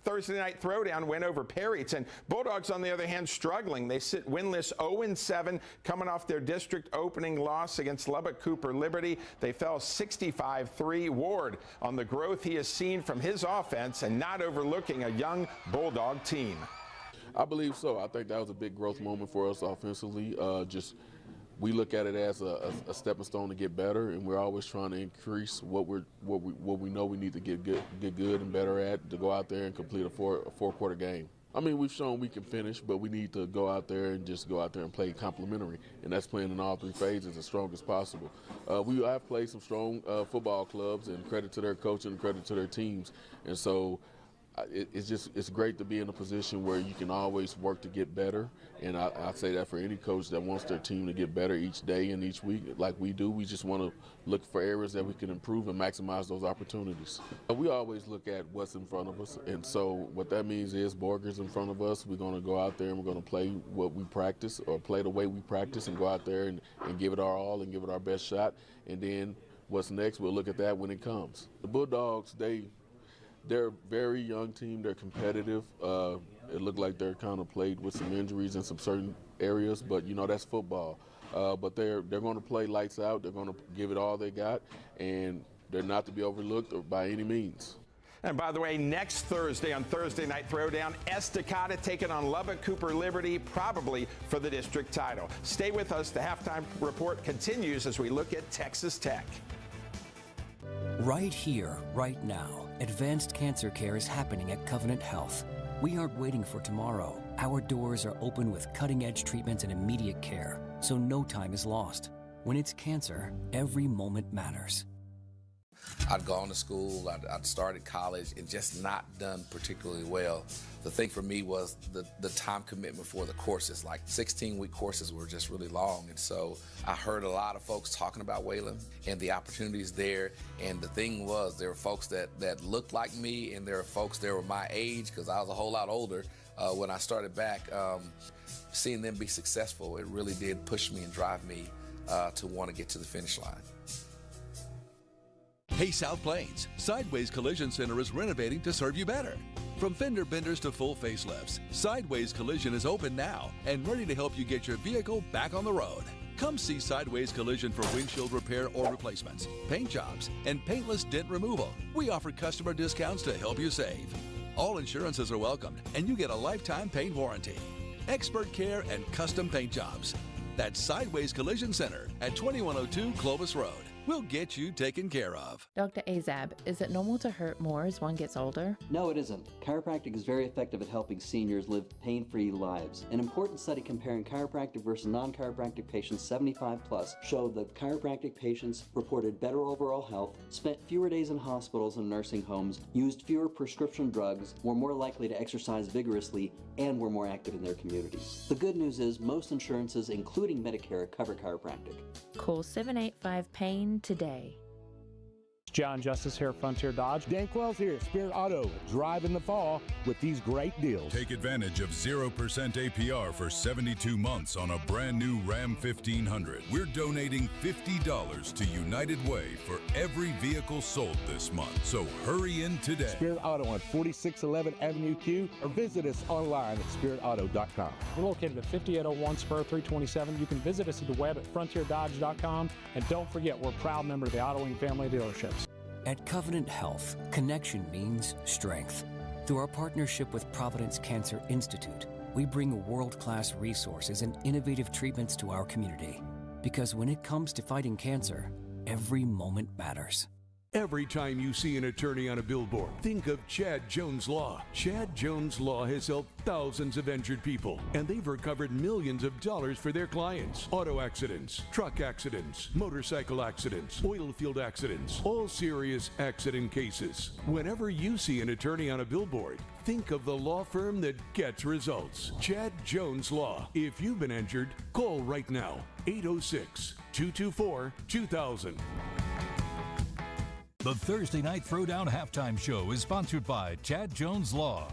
Thursday night throwdown win over Perryton. Bulldogs, on the other hand, struggling. They sit winless 0-7, coming off their district opening loss against Lubbock Cooper Liberty. They fell 65-3. Ward on the growth he has seen from his offense and not overlooking a young Bulldog team. I believe so. I think that was a big growth moment for us offensively. We look at it as a stepping stone to get better, and we're always trying to increase what we know we need to get good and better at to go out there and complete a four-quarter game. I mean, we've shown we can finish, but we need to go out there and just go out there and play complementary, and that's playing in all 3 phases as strong as possible. We have played some strong football clubs, and credit to their coaching and credit to their teams, and so it's great to be in a position where you can always work to get better, and I say that for any coach that wants their team to get better each day and each week like we do. We just want to look for areas that we can improve and maximize those opportunities. We always look at what's in front of us, and so what that means is Borger's in front of us. We're going to go out there and we're going to play what we practice or play the way we practice and go out there and give it our all and give it our best shot, and then what's next, we'll look at that when it comes. The Bulldogs, they're a very young team. They're competitive. It looked like they're kind of plagued with some injuries in some certain areas, but you know that's football. But they're going to play lights out. They're going to give it all they got, and they're not to be overlooked or by any means. And by the way, next Thursday on Thursday Night Throwdown, Estacada taking on Lubbock Cooper Liberty, probably for the district title. Stay with us. The halftime report continues as we look at Texas Tech. Right here, right now, advanced cancer care is happening at Covenant Health. We aren't waiting for tomorrow. Our doors are open with cutting-edge treatments and immediate care, so no time is lost. When it's cancer, every moment matters. I'd gone to school, I'd started college and just not done particularly well. The thing for me was the time commitment for the courses, like 16-week courses were just really long. And so I heard a lot of folks talking about Wayland and the opportunities there. And the thing was, there were folks that looked like me, and there were folks that were my age, because I was a whole lot older when I started back. Seeing them be successful, it really did push me and drive me to want to get to the finish line. Hey South Plains, Sideways Collision Center is renovating to serve you better. From fender benders to full facelifts, Sideways Collision is open now and ready to help you get your vehicle back on the road. Come see Sideways Collision for windshield repair or replacements, paint jobs, and paintless dent removal. We offer customer discounts to help you save. All insurances are welcomed, and you get a lifetime paint warranty. Expert care and custom paint jobs. That's Sideways Collision Center at 2102 Clovis Road. We'll get you taken care of. Dr. Azab, is it normal to hurt more as one gets older? No, it isn't. Chiropractic is very effective at helping seniors live pain-free lives. An important study comparing chiropractic versus non-chiropractic patients 75 plus showed that chiropractic patients reported better overall health, spent fewer days in hospitals and nursing homes, used fewer prescription drugs, were more likely to exercise vigorously, and were more active in their communities. The good news is most insurances, including Medicare, cover chiropractic. Call 785-PAIN today. John Justice here at Frontier Dodge. Dan Quells here at Spirit Auto. Drive in the fall with these great deals. Take advantage of 0% APR for 72 months on a brand new Ram 1500. We're donating $50 to United Way for every vehicle sold this month. So hurry in today. Spirit Auto on 4611 Avenue Q, or visit us online at spiritauto.com. We're located at 5801 Spur 327. You can visit us at the web at frontierdodge.com. And don't forget, we're a proud member of the Auto Wing family of dealerships. At Covenant Health, connection means strength. Through our partnership with Providence Cancer Institute, we bring world-class resources and innovative treatments to our community. Because when it comes to fighting cancer, every moment matters. Every time you see an attorney on a billboard, think of Chad Jones Law. Chad Jones Law has helped thousands of injured people, and they've recovered millions of dollars for their clients. Auto accidents, truck accidents, motorcycle accidents, oil field accidents, all serious accident cases. Whenever you see an attorney on a billboard, think of the law firm that gets results. Chad Jones Law. If you've been injured, call right now. 806-224-2000. The Thursday Night Throwdown Halftime Show is sponsored by Chad Jones Law.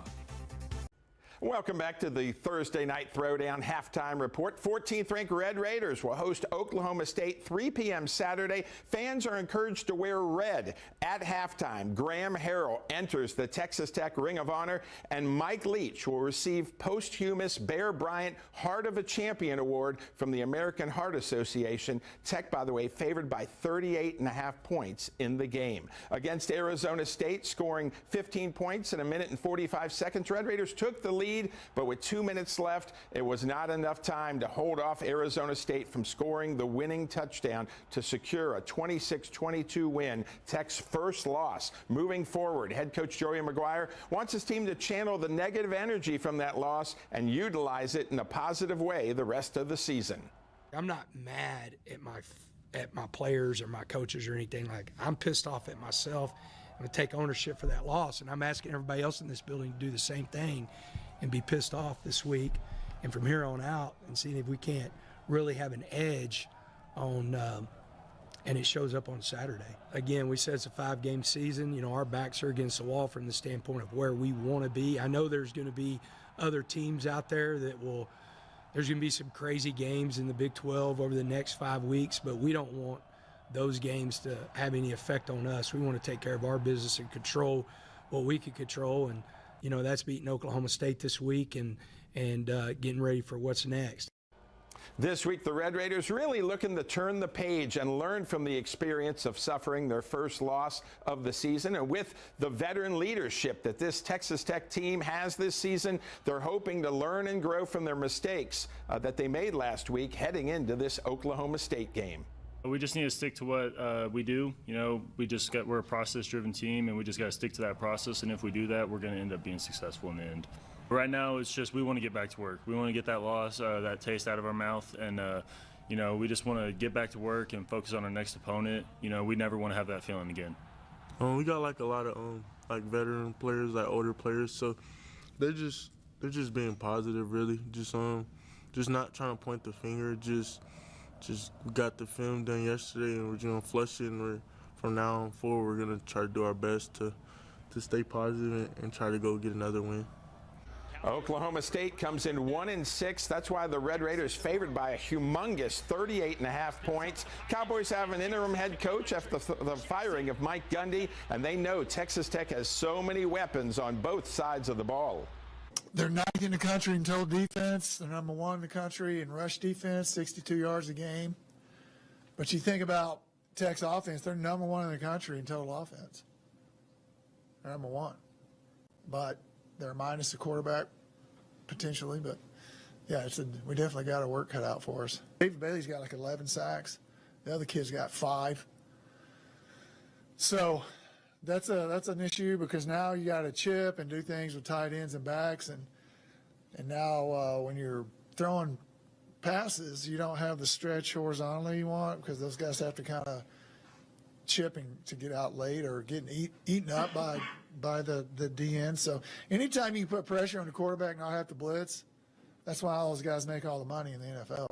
Welcome back to the Thursday Night Throwdown Halftime Report. 14th ranked Red Raiders will host Oklahoma State 3 p.m. Saturday. Fans are encouraged to wear red at halftime. Graham Harrell enters the Texas Tech Ring of Honor, and Mike Leach will receive posthumous Bear Bryant Heart of a Champion Award from the American Heart Association. Tech, by the way, favored by 38.5 points in the game. Against Arizona State, scoring 15 points in a minute and 45 seconds, Red Raiders took the lead, but with 2 minutes left, it was not enough time to hold off Arizona State from scoring the winning touchdown to secure a 26-22 win, Tech's first loss. Moving forward, head coach Joey McGuire wants his team to channel the negative energy from that loss and utilize it in a positive way the rest of the season. I'm not mad at my players or my coaches or anything. Like, I'm pissed off at myself. I'm going to take ownership for that loss, and I'm asking everybody else in this building to do the same thing and be pissed off this week and from here on out, and seeing if we can't really have an edge on and it shows up on Saturday. Again, we said it's a 5-game season. You know, our backs are against the wall from the standpoint of where we want to be. I know there's going to be other teams out there that will – there's going to be some crazy games in the Big 12 over the next 5 weeks, but we don't want those games to have any effect on us. We want to take care of our business and control what we can control, and you know, that's beating Oklahoma State this week and getting ready for what's next. This week, the Red Raiders really looking to turn the page and learn from the experience of suffering their first loss of the season. And with the veteran leadership that this Texas Tech team has this season, they're hoping to learn and grow from their mistakes that they made last week heading into this Oklahoma State game. We just need to stick to what we do. You know, we're a process-driven team, and we just got to stick to that process. And if we do that, we're going to end up being successful in the end. Right now, it's just we want to get back to work. We want to get that loss, that taste out of our mouth, and you know, we just want to get back to work and focus on our next opponent. You know, we never want to have that feeling again. We got like a lot of like veteran players, like older players, so they're just being positive, really. Just not trying to point the finger. Just we got the film done yesterday, and we're just gonna flush it. And from now on forward, we're gonna try to do our best to stay positive and try to go get another win. Oklahoma State comes in 1-6. That's why the Red Raiders favored by a humongous 38.5 points. Cowboys have an interim head coach after the firing of Mike Gundy, and they know Texas Tech has so many weapons on both sides of the ball. They're ninth in the country in total defense. They're number one in the country in rush defense, 62 yards a game. But you think about Tech's offense, they're number one in the country in total offense. They're number one. But they're minus the quarterback, potentially, but yeah, we definitely got our work cut out for us. David Bailey's got like 11 sacks. The other kid's got 5. So that's an issue because now you got to chip and do things with tight ends and backs, and now when you're throwing passes, you don't have the stretch horizontally you want because those guys have to kind of chipping to get out late or getting eaten up by the DN. So anytime you put pressure on the quarterback and not have to blitz, that's why all those guys make all the money in the NFL.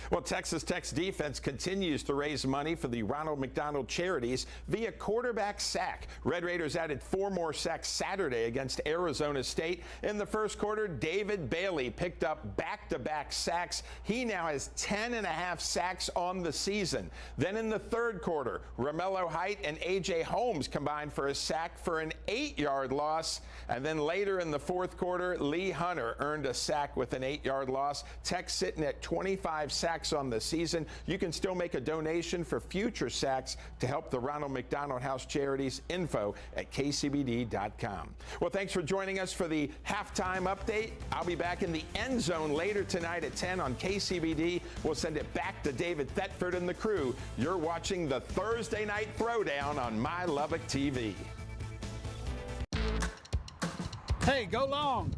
Well, Texas Tech's defense continues to raise money for the Ronald McDonald Charities via quarterback sack. Red Raiders added 4 more sacks Saturday against Arizona State. In the first quarter, David Bailey picked up back-to-back sacks. He now has 10.5 sacks on the season. Then in the third quarter, Romello Height and A.J. Holmes combined for a sack for an 8-yard loss. And then later in the fourth quarter, Lee Hunter earned a sack with an 8-yard loss. Tech sitting at 25 sacks on the season. You can still make a donation for future sacks to help the Ronald McDonald House Charities. Info at kcbd.com. Well, thanks for joining us for the halftime update. I'll be back in the end zone later tonight at 10 on KCBD. We'll send it back to David Thetford and the crew. You're watching the Thursday Night Throwdown on My Lubbock TV. Hey, go long.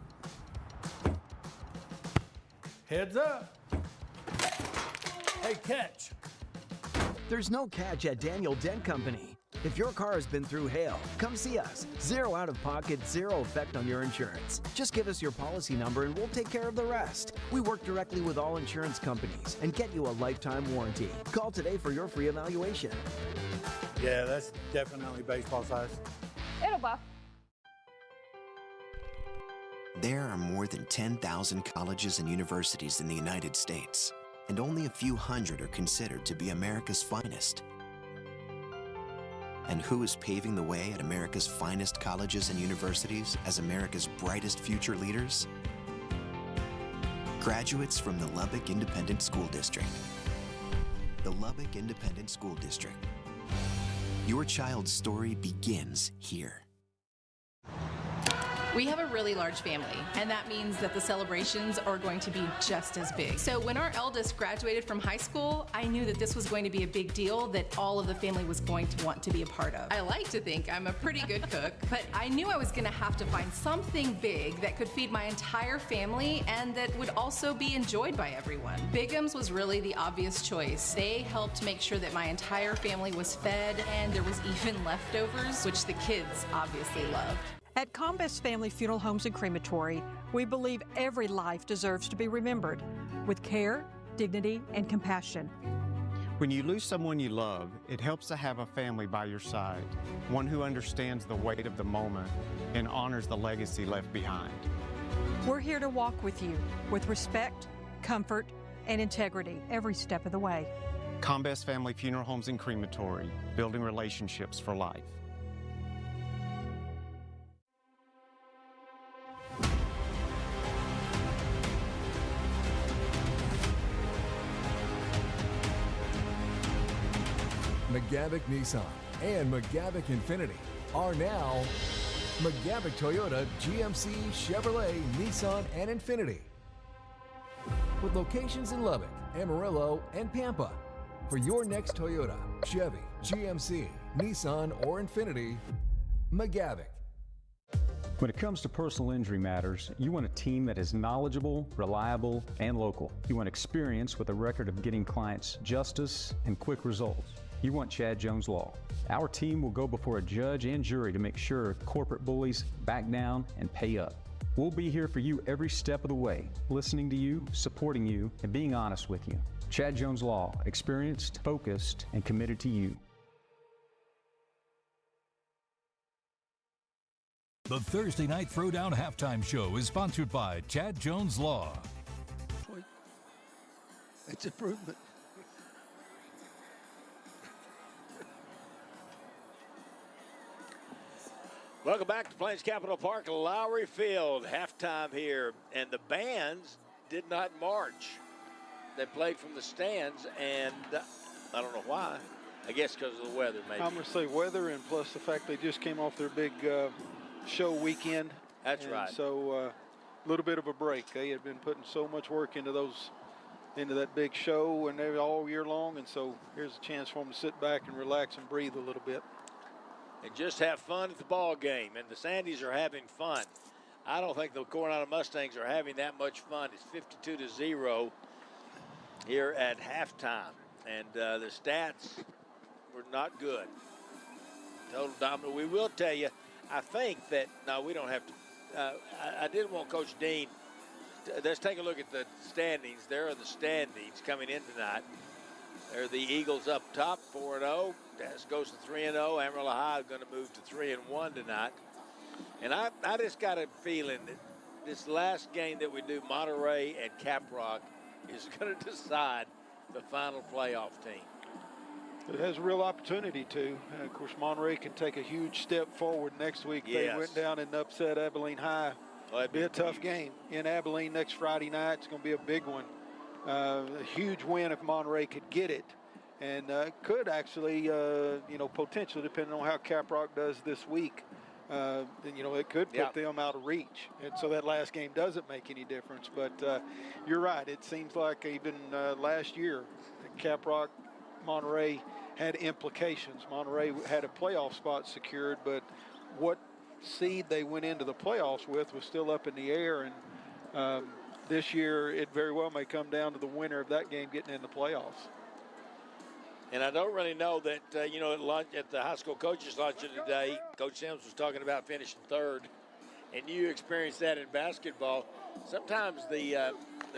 Heads up. Hey, catch. There's no catch at Daniel Dent Company. If your car has been through hail, come see us. 0 out of pocket, 0 effect on your insurance. Just give us your policy number and we'll take care of the rest. We work directly with all insurance companies and get you a lifetime warranty. Call today for your free evaluation. Yeah, that's definitely baseball size. It'll buff. There are more than 10,000 colleges and universities in the United States, and only a few hundred are considered to be America's finest. And who is paving the way at America's finest colleges and universities as America's brightest future leaders? Graduates from the Lubbock Independent School District. The Lubbock Independent School District. Your child's story begins here. We have a really large family, and that means that the celebrations are going to be just as big. So when our eldest graduated from high school, I knew that this was going to be a big deal that all of the family was going to want to be a part of. I like to think I'm a pretty good cook, but I knew I was going to have to find something big that could feed my entire family and that would also be enjoyed by everyone. Bigham's was really the obvious choice. They helped make sure that my entire family was fed, and there was even leftovers, which the kids obviously loved. At Combest Family Funeral Homes and Crematory, we believe every life deserves to be remembered with care, dignity, and compassion. When you lose someone you love, it helps to have a family by your side, one who understands the weight of the moment and honors the legacy left behind. We're here to walk with you with respect, comfort, and integrity every step of the way. Combest Family Funeral Homes and Crematory, building relationships for life. McGavick Nissan and McGavick Infinity are now McGavick Toyota, GMC, Chevrolet, Nissan, and Infinity. With locations in Lubbock, Amarillo, and Pampa. For your next Toyota, Chevy, GMC, Nissan, or Infinity, McGavick. When it comes to personal injury matters, you want a team that is knowledgeable, reliable, and local. You want experience with a record of getting clients justice and quick results. You want Chad Jones Law. Our team will go before a judge and jury to make sure corporate bullies back down and pay up. We'll be here for you every step of the way, listening to you, supporting you, and being honest with you. Chad Jones Law, experienced, focused, and committed to you. The Thursday Night Throwdown Halftime Show is sponsored by Chad Jones Law. It's improvement. Welcome back to Plains Capital Park, Lowry Field. Halftime here, and the bands did not march. They played from the stands, and I don't know why. I guess because of the weather, maybe. I'm going to say weather, and plus the fact they just came off their big show weekend. That's right. So a little bit of a break. They had been putting so much work into that big show and all year long, and so here's a chance for them to sit back and relax and breathe a little bit. And just have fun at the ball game, and the Sandies are having fun. I don't think the Coronado Mustangs are having that much fun. It's 52-0 here at halftime, and the stats were not good. Total dominant. We will tell you, I think that, no, we don't have to. I did want Coach Dean. Let's take a look at the standings. There are the standings coming in tonight. There are the Eagles up top, 4-0. That goes to 3-0. Amarillo High is going to move to 3-1 tonight. And I just got a feeling that this last game that we do, Monterey and Caprock, is going to decide the final playoff team. It has a real opportunity to. Of course, Monterey can take a huge step forward next week. Yes. They went down and upset Abilene High. Oh, it'll be a tough game in Abilene next Friday night. It's going to be a big one. A huge win if Monterey could get it. And could actually, potentially, depending on how Caprock does this week, it could put them out of reach. And so that last game doesn't make any difference. But you're right. It seems like even last year, Caprock, Monterey had implications. Monterey had a playoff spot secured, but what seed they went into the playoffs with was still up in the air. And this year, it very well may come down to the winner of that game getting in the playoffs. And I don't really know that, at lunch, at the high school coaches luncheon today, Coach Sims was talking about finishing third, and you experienced that in basketball. Sometimes the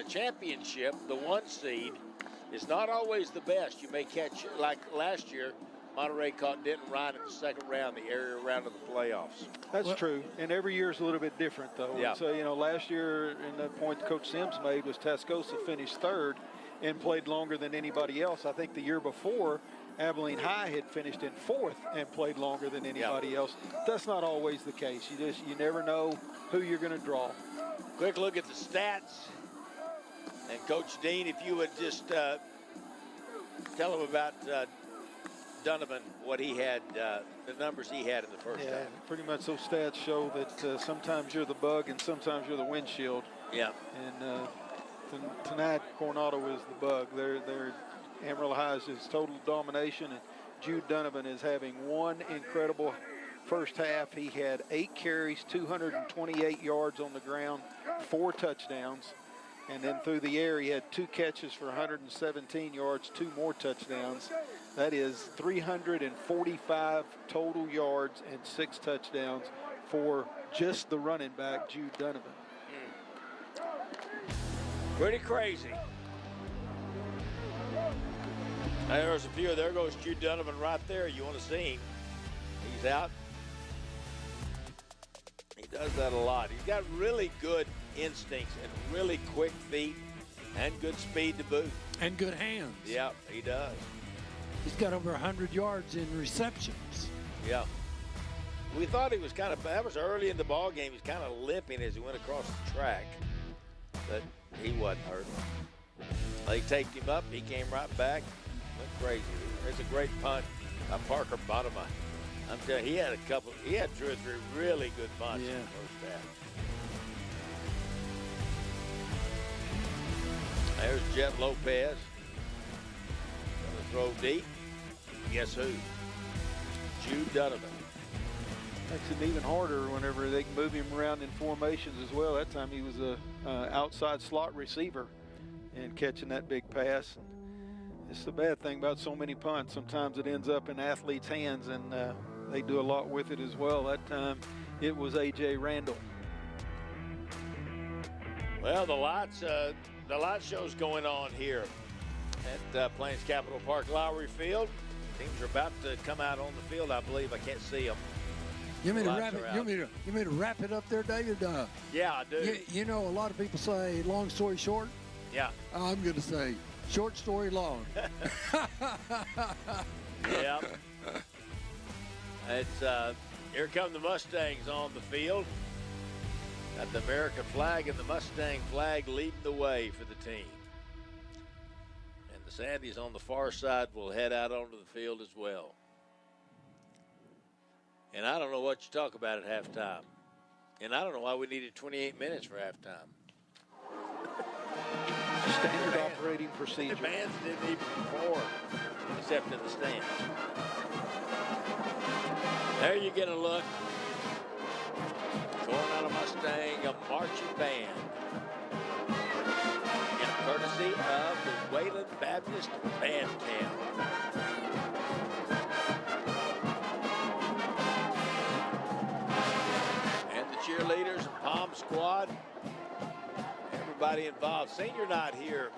championship, the one seed, is not always the best. You may catch, like last year, Monterey caught Denton Ryan in the second round, the area round of the playoffs. That's true, and every year is a little bit different, though. Yeah. So, last year, and the point Coach Sims made was Tascosa finished third and played longer than anybody else. I think the year before, Abilene High had finished in fourth and played longer than anybody else. That's not always the case. You never know who you're going to draw. Quick look at the stats. And Coach Dean, if you would just tell him about Donovan, what he had, the numbers he had in the first half. Pretty much those stats show that sometimes you're the bug and sometimes you're the windshield. Yeah. And tonight, Coronado is the bug. They're Amarillo High is total domination, and Jude Donovan is having one incredible first half. He had 8 carries, 228 yards on the ground, 4 touchdowns. And then through the air, he had 2 catches for 117 yards, 2 more touchdowns. That is 345 total yards and 6 touchdowns for just the running back, Jude Donovan. Pretty crazy. There's a few. There goes Jude Donovan right there. You want to see him. He's out. He does that a lot. He's got really good instincts and really quick feet and good speed to boot. And good hands. Yeah, he does. He's got over 100 yards in receptions. Yeah. We thought he was that was early in the ball game. He was kind of limping as he went across the track. But he wasn't hurt. They taped him up. He came right back. Went crazy. There's a great punt Parker Bottomer. I'm telling you, he had 2 or 3 really good bunts in the first half. There's Jet Lopez. Gonna throw deep. Guess who? Jude Donovan. Makes it even harder whenever they can move him around in formations as well. That time he was a outside slot receiver and catching that big pass. It's the bad thing about so many punts. Sometimes it ends up in athletes' hands, and they do a lot with it as well. That time it was A.J. Randall. Well, the light show's going on here at Plains Capital Park Lowry Field. Teams are about to come out on the field, I believe. I can't see them. You mean to wrap it up there, David? Yeah, I do. You know, a lot of people say long story short. Yeah. I'm going to say short story long. Yeah. It's here come the Mustangs on the field. Got the American flag and the Mustang flag leading the way for the team. And the Sandies on the far side will head out onto the field as well. And I don't know what you talk about at halftime. And I don't know why we needed 28 minutes for halftime. Standard operating procedure. The bands didn't even perform, except in the stands. There you get a look. Coronado Mustang, a marching band. And courtesy of the Wayland Baptist Band Camp. Cheerleaders and Palm Squad, everybody involved. Senior night here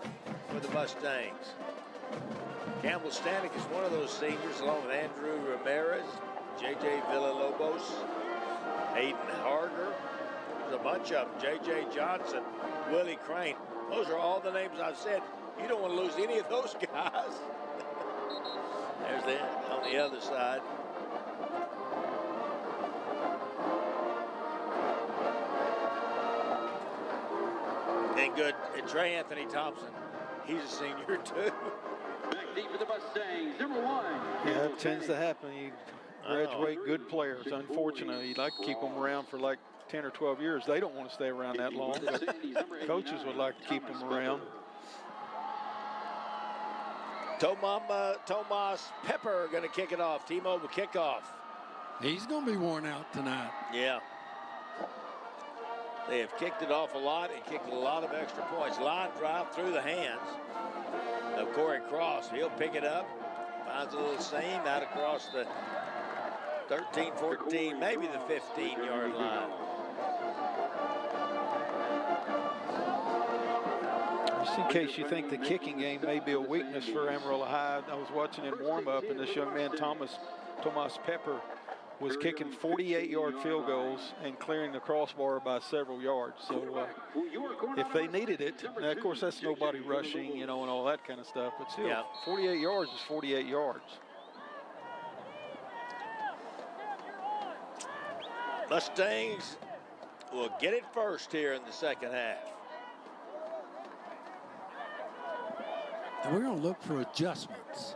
for the Mustangs. Campbell Stanek is one of those seniors, along with Andrew Ramirez, J.J. Villalobos, Hayden Harder. There's a bunch of them. J.J. Johnson, Willie Crane. Those are all the names I've said. You don't want to lose any of those guys. There's the on the other side. And good, and Trey Anthony Thompson, he's a senior too. Back deep for the Mustangs, number 1. Yeah, it tends to happen. You graduate good players. Unfortunately, you'd like to keep them around for like 10 or 12 years. They don't want to stay around that long, but coaches would like to keep them around. Tomas Pepper going to kick it off. T-Mobile kickoff. He's going to be worn out tonight. Yeah. They have kicked it off a lot and kicked a lot of extra points. Line drive through the hands of Corey Cross. He'll pick it up, finds a little seam out across the 13, 14, maybe the 15-yard line. Just in case you think the kicking game may be a weakness for Amarillo High, I was watching in warm-up, and this young man, Tomas Pepper, was kicking 48-yard field goals and clearing the crossbar by several yards. So if they needed it, now of course that's nobody rushing, and all that kind of stuff, but still, 48 yards is 48 yards. Mustangs will get it first here in the second half. And we're going to look for adjustments.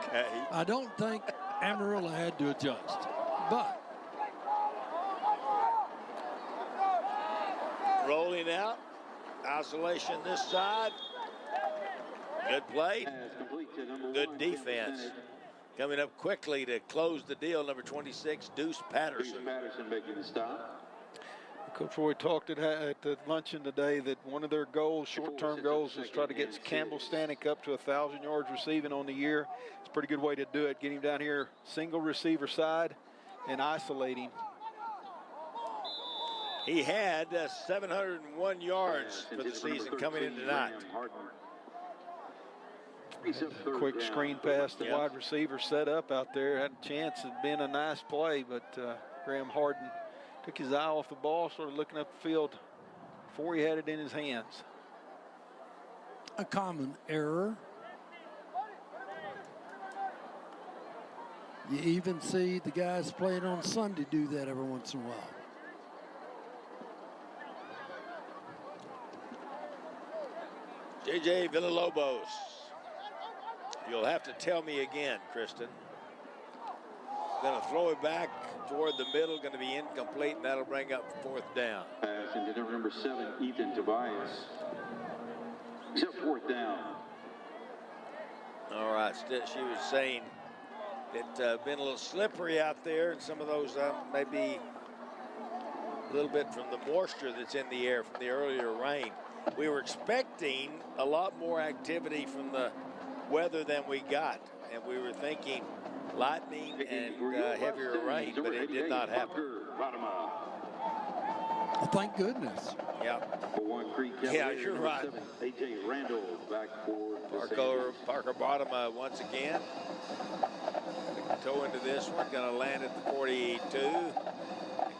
Okay. I don't think Amarillo had to adjust, but rolling out, isolation this side. Good play, good defense. Coming up quickly to close the deal, number 26, Deuce Patterson. Making the stop. Coach Roy talked at the luncheon today that one of their goals, short-term goals, is try to get Campbell Stanek up to 1,000 yards receiving on the year. It's a pretty good way to do it. Get him down here, single receiver side, and isolate him. He had 701 yards for the season coming in tonight. Quick screen pass to wide receiver set up out there. Had a chance. It'd been a nice play, but Graham Harden took his eye off the ball, started looking up the field before he had it in his hands. A common error. You even see the guys playing on Sunday do that every once in a while. J.J. Villalobos You'll have to tell me again, Kristen. Going to throw it back toward the middle, going to be incomplete, and that'll bring up 4th down. Pass into number 7, Ethan Tobias. He's up 4th down. All right, she was saying it's been a little slippery out there, and some of those maybe a little bit from the moisture that's in the air from the earlier rain. We were expecting a lot more activity from the weather than we got, and we were thinking lightning and heavier rain, but it did not happen. Thank goodness. Yeah. Yeah, you're right. A.J. Randall back for Parker Bottom once again. Toe into this one, going to land at the 42 and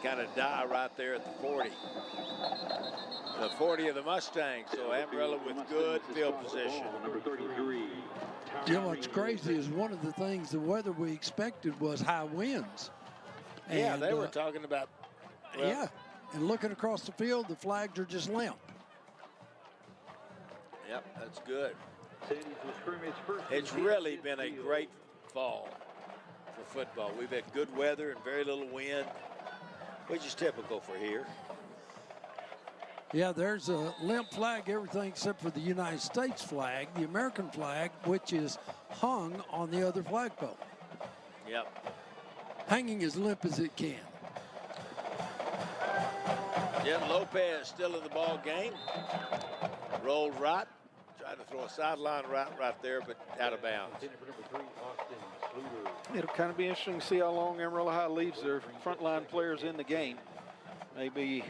kind of die right there at the 40. The 40 of the Mustangs, so Amarillo with good field position. Number 33. You know what's crazy is one of the things the weather we expected was high winds. Yeah, And, they were talking about. Well, yeah, and looking across the field, the flags are just limp. Yep, that's good. It's really been a great fall for football. We've had good weather and very little wind, which is typical for here. Yeah, there's a limp flag, everything except for the United States flag, the American flag, which is hung on the other flagpole. Yep. Hanging as limp as it can. Jim Lopez still in the ball game. Rolled right. Tried to throw a sideline route right there, but out of bounds. It'll kind of be interesting to see how long Amarillo High leaves their frontline players in the game. Maybe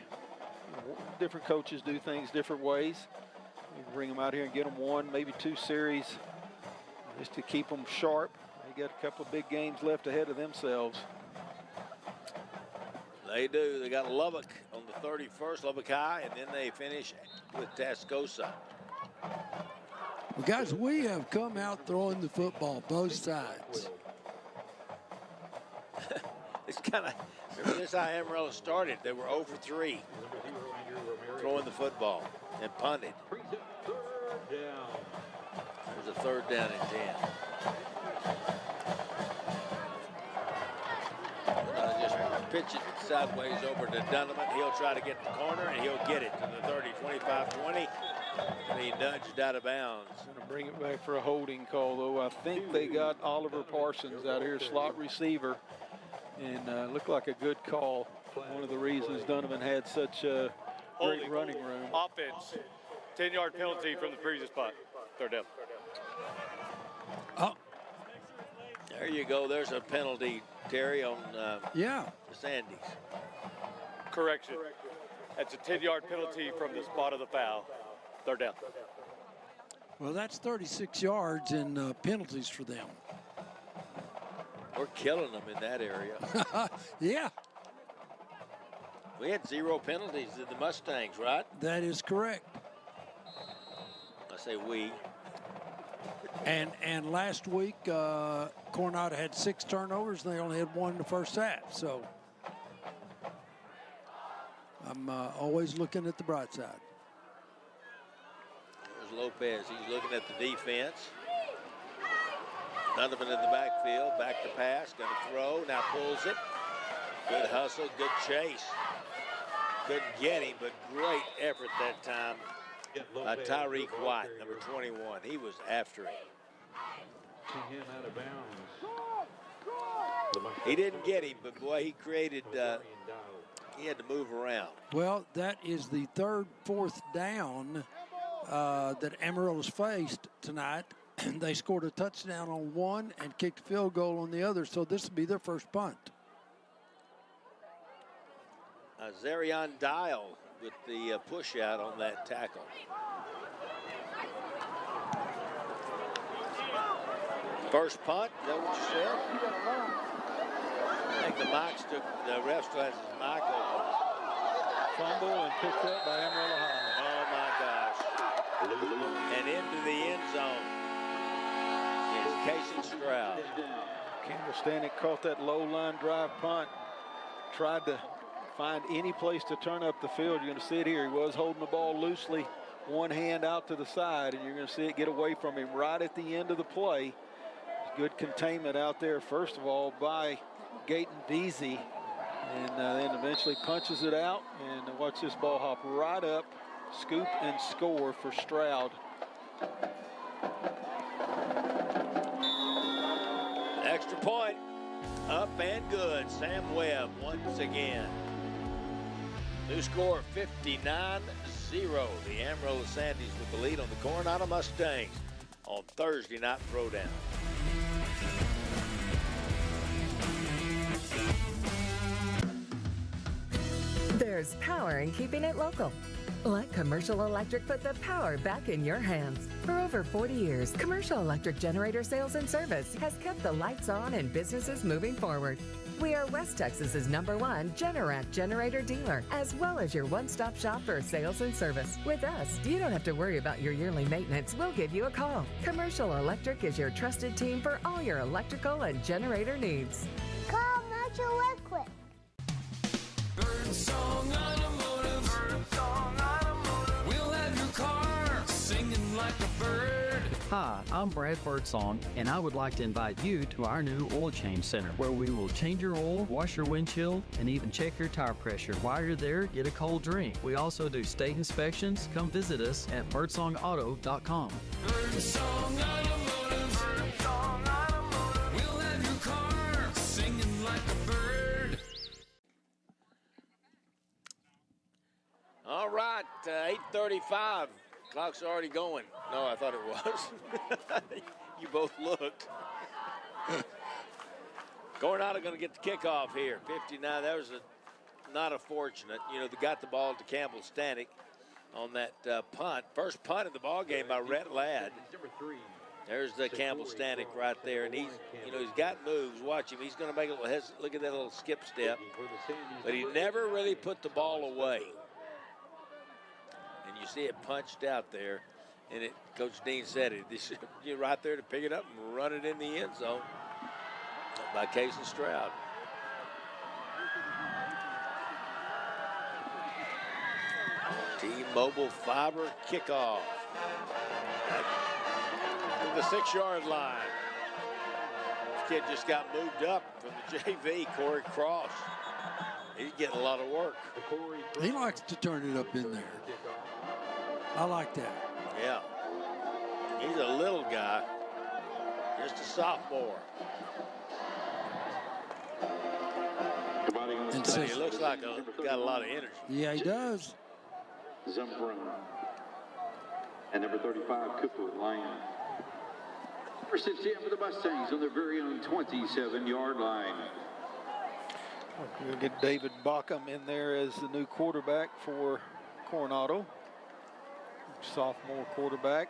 different coaches do things different ways. You bring them out here and get them 1, maybe 2 series just to keep them sharp. They got a couple of big games left ahead of themselves. They do. They got Lubbock on the 31st, Lubbock High, and then they finish with Tascosa. Well, guys, we have come out throwing the football both sides. It's kind of, remember this how Amarillo started. They were 0 for 3 throwing the football and punted. There's a 3rd down and 10. Just pitch it sideways over to Donovan. He'll try to get the corner, and he'll get it to the 30, 25, 20. And he nudged out of bounds. Going to bring it back for a holding call, though. I think they got Oliver Parsons out here, slot receiver, and looked like a good call. One of the reasons Donovan had such a great running room. Offense, 10-yard penalty from the previous spot. 3rd down. Oh. There you go. There's a penalty, Terry, on the Sandies. Correction. That's a 10-yard penalty from the spot of the foul. 3rd down. Well, that's 36 yards in penalties for them. We're killing them in that area. Yeah. We had 0 penalties in the Mustangs, right? That is correct. I say we. And last week, Coronado had 6 turnovers, and they only had 1 in the first half. So I'm always looking at the bright side. There's Lopez. He's looking at the defense. Donovan in the backfield. Back to pass. Going to throw. Now pulls it. Good hustle. Good chase. Couldn't get him, but great effort that time. Tyreek White, number 21. He was after him. Out of bounds. He didn't get him, but boy, he created, he had to move around. Well, that is the 3rd, 4th down that Amarillo's faced tonight. And they scored a touchdown on one and kicked a field goal on the other, so this will be their first punt. Zarion Dial with the push out on that tackle. First punt, is that what you said? I think the refs still has his mic open. Fumble and picked up by Amarillo High. Oh my gosh. And into the end zone is Casey Stroud. Campbell Stanek caught that low line drive punt. Tried to find any place to turn up the field. You're going to see it here. He was holding the ball loosely one hand out to the side, and you're going to see it get away from him right at the end of the play. Good containment out there, first of all, by Gaten Veazey, and then eventually punches it out, and watch this ball hop right up, scoop and score for Stroud. Extra point, up and good. Sam Webb once again. New score 59-0. The Amarillo Sandies with the lead on the Coronado Mustangs on Thursday Night Throwdown. There's power in keeping it local. Let Commercial Electric put the power back in your hands. For over 40 years, Commercial Electric Generator Sales and Service has kept the lights on and businesses moving forward. We are West Texas's #1 Generac generator dealer, as well as your one-stop shop for sales and service. With us, you don't have to worry about your yearly maintenance. We'll give you a call. Commercial Electric is your trusted team for all your electrical and generator needs. Call Commercial Electric. Birdsong Automotive. Birdsong Automotive. We'll have your car singing like a bird. Hi, I'm Brad Birdsong, and I would like to invite you to our new oil change center, where we will change your oil, wash your windshield, and even check your tire pressure. While you're there, get a cold drink. We also do state inspections. Come visit us at birdsongauto.com. Birdsong Automotive. Birdsong Automotive. We'll have your car singing like a bird. All right, 8:35. Clock's already going. No, I thought it was. You both looked. Coronado going to get the kickoff here. 59. That was not a fortunate. You know, they got the ball to Campbell Stanek on that punt. First punt of the ball game by Rhett Ladd. There's the Campbell Stanek right there, and he's got moves. Watch him. He's going to make a little look at that little skip step, but he never really put the ball away. And you see it punched out there, and Coach Dean said it. You're right there to pick it up and run it in the end zone by Casey Stroud. T-Mobile Fiber kickoff to the 6-yard line. This kid just got moved up from the JV, Corey Cross. He's getting a lot of work. He likes to turn it up in there. I like that. Yeah. He's a little guy, just a sophomore. And So he looks like got a lot of energy. Yeah, he does. Zumbrum. And number 35, Cooper Lyon. First and 10 for the Mustangs on their very own 27-yard line. We'll get David Bockham in there as the new quarterback for Coronado. Sophomore quarterback.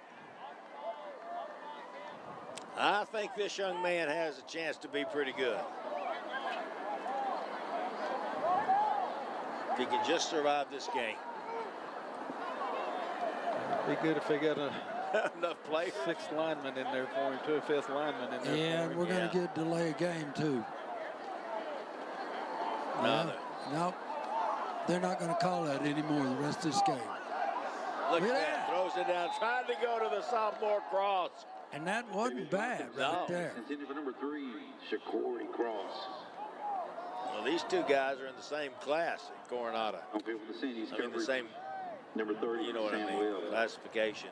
I think this young man has a chance to be pretty good. If he can just survive this game. Be good if they got enough play. Sixth lineman in there for him, too, a fifth lineman in there. Yeah, and we're going to get delay a game, too. No, they're not going to call that anymore the rest of this game. Look at that, throws it down, trying to go to the sophomore Cross. And that wasn't bad right there. Intended for number 3, Shaquori Cross. Well, these two guys are in the same class at Coronado. Okay, with the Sandies the same, number 30, you know what I mean, classification.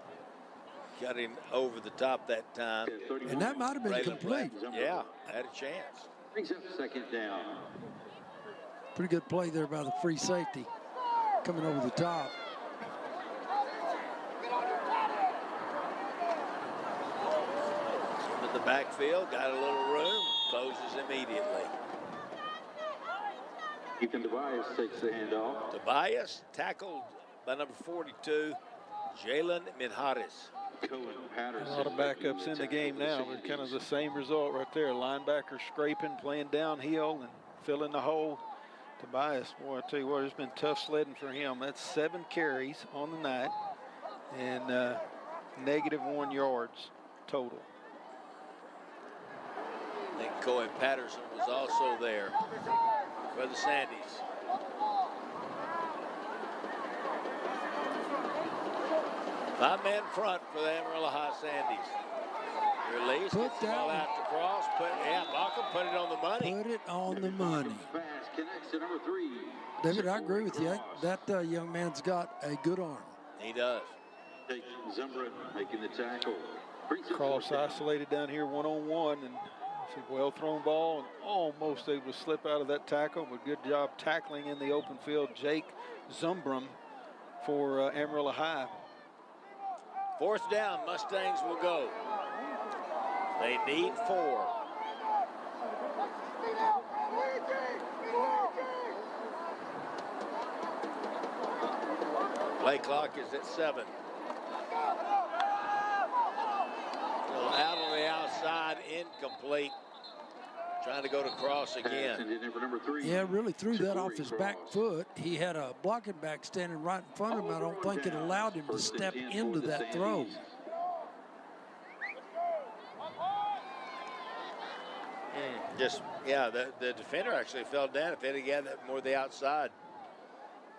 Got him over the top that time. And that might have been complete. Yeah, had a chance. Brings up second down. Pretty good play there by the free safety. Coming over the top. In the backfield, got a little room, closes immediately. Ethan Tobias takes the handoff. Tobias tackled by number 42, Jalen Minharis. A lot of backups in the game now, but kind of the same result right there. Linebacker scraping, playing downhill, and filling the hole. Tobias, boy, I tell you what, it's been tough sledding for him. That's 7 carries on the night and -1 yards total. I think Cohen Patterson was also there for the Sandies. 5-man front for the Amarillo High Sandies. Release, gets the ball out to cross, Malcolm put it on the money. Put it on the money. Pass connects to number 3. David, I agree with you. That young man's got a good arm. He does. Zumbra making the tackle. Cross isolated down here one-on-one, and it's a well-thrown ball, and almost able to slip out of that tackle, but good job tackling in the open field. Jake Zumbrum for Amarillo High. 4th down, Mustangs will go. They need 4. Play clock is at 7. Out on the outside, incomplete. Trying to go to cross again. Yeah, really threw that off his back foot. He had a blocking back standing right in front of him. I don't think it allowed him to step into that throw. The defender actually fell down. If they'd have got that more to the outside,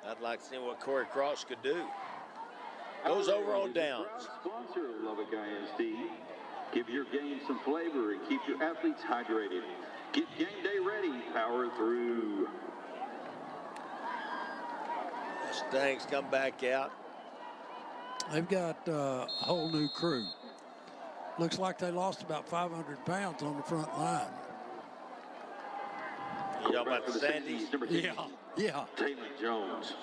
I'd like to see what Corey Cross could do. Goes over on downs. Sponsor of Lubbock ISD. Give your game some flavor and keep your athletes hydrated. Get game day ready. Power through. Mustangs come back out. They've got a whole new crew. Looks like they lost about 500 pounds on the front line. You know about the Sandies? Yeah. Taylor Jones.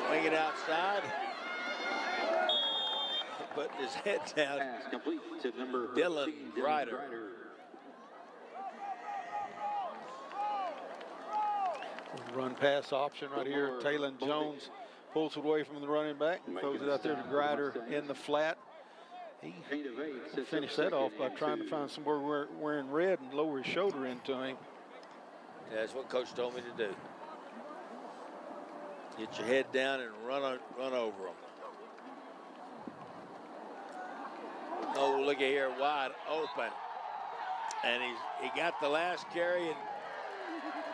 Swing it outside. Put his head down. Pass complete to number Dylan Grider. Run pass option right here. Taylor Jones pulls it away from the running back, throws it out there to Grider in the flat. He finished that off by trying to find somewhere wearing red and lower his shoulder into him. Yeah, that's what Coach told me to do. Get your head down and run over them. Oh, look at here, wide open. And he got the last carry, and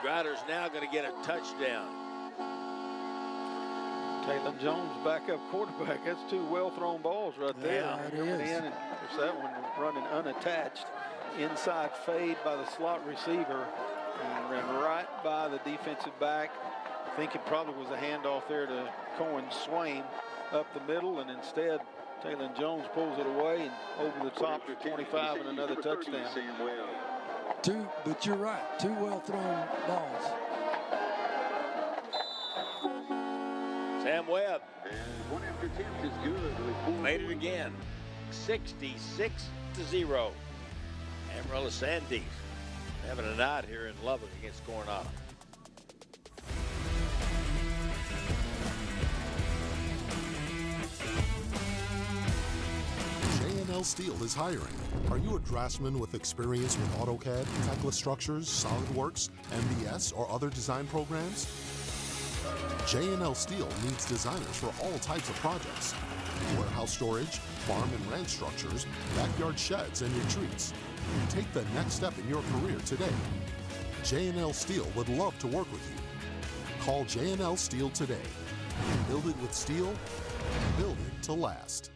Grider's now going to get a touchdown. Taylor Jones, backup quarterback. That's 2 well-thrown balls right there. Yeah, it is. And there's that one running unattached. Inside fade by the slot receiver and ran right by the defensive back. I think it probably was a handoff there to Cohen Swain up the middle, and instead Taylor Jones pulls it away and over the top for 25 and another touchdown. But you're right, 2 well-thrown balls. Sam Webb. And 1 after 10 is good. Made it again. 66-0. Amarillo Sandies having a night here in Lubbock against Coronado. J&L Steel is hiring. Are you a draftsman with experience with AutoCAD, Tekla Structures, SolidWorks, MBS, or other design programs? J&L Steel needs designers for all types of projects. Warehouse storage, farm and ranch structures, backyard sheds, and retreats. Take the next step in your career today. J&L Steel would love to work with you. Call J&L Steel today. Build it with steel, build it to last.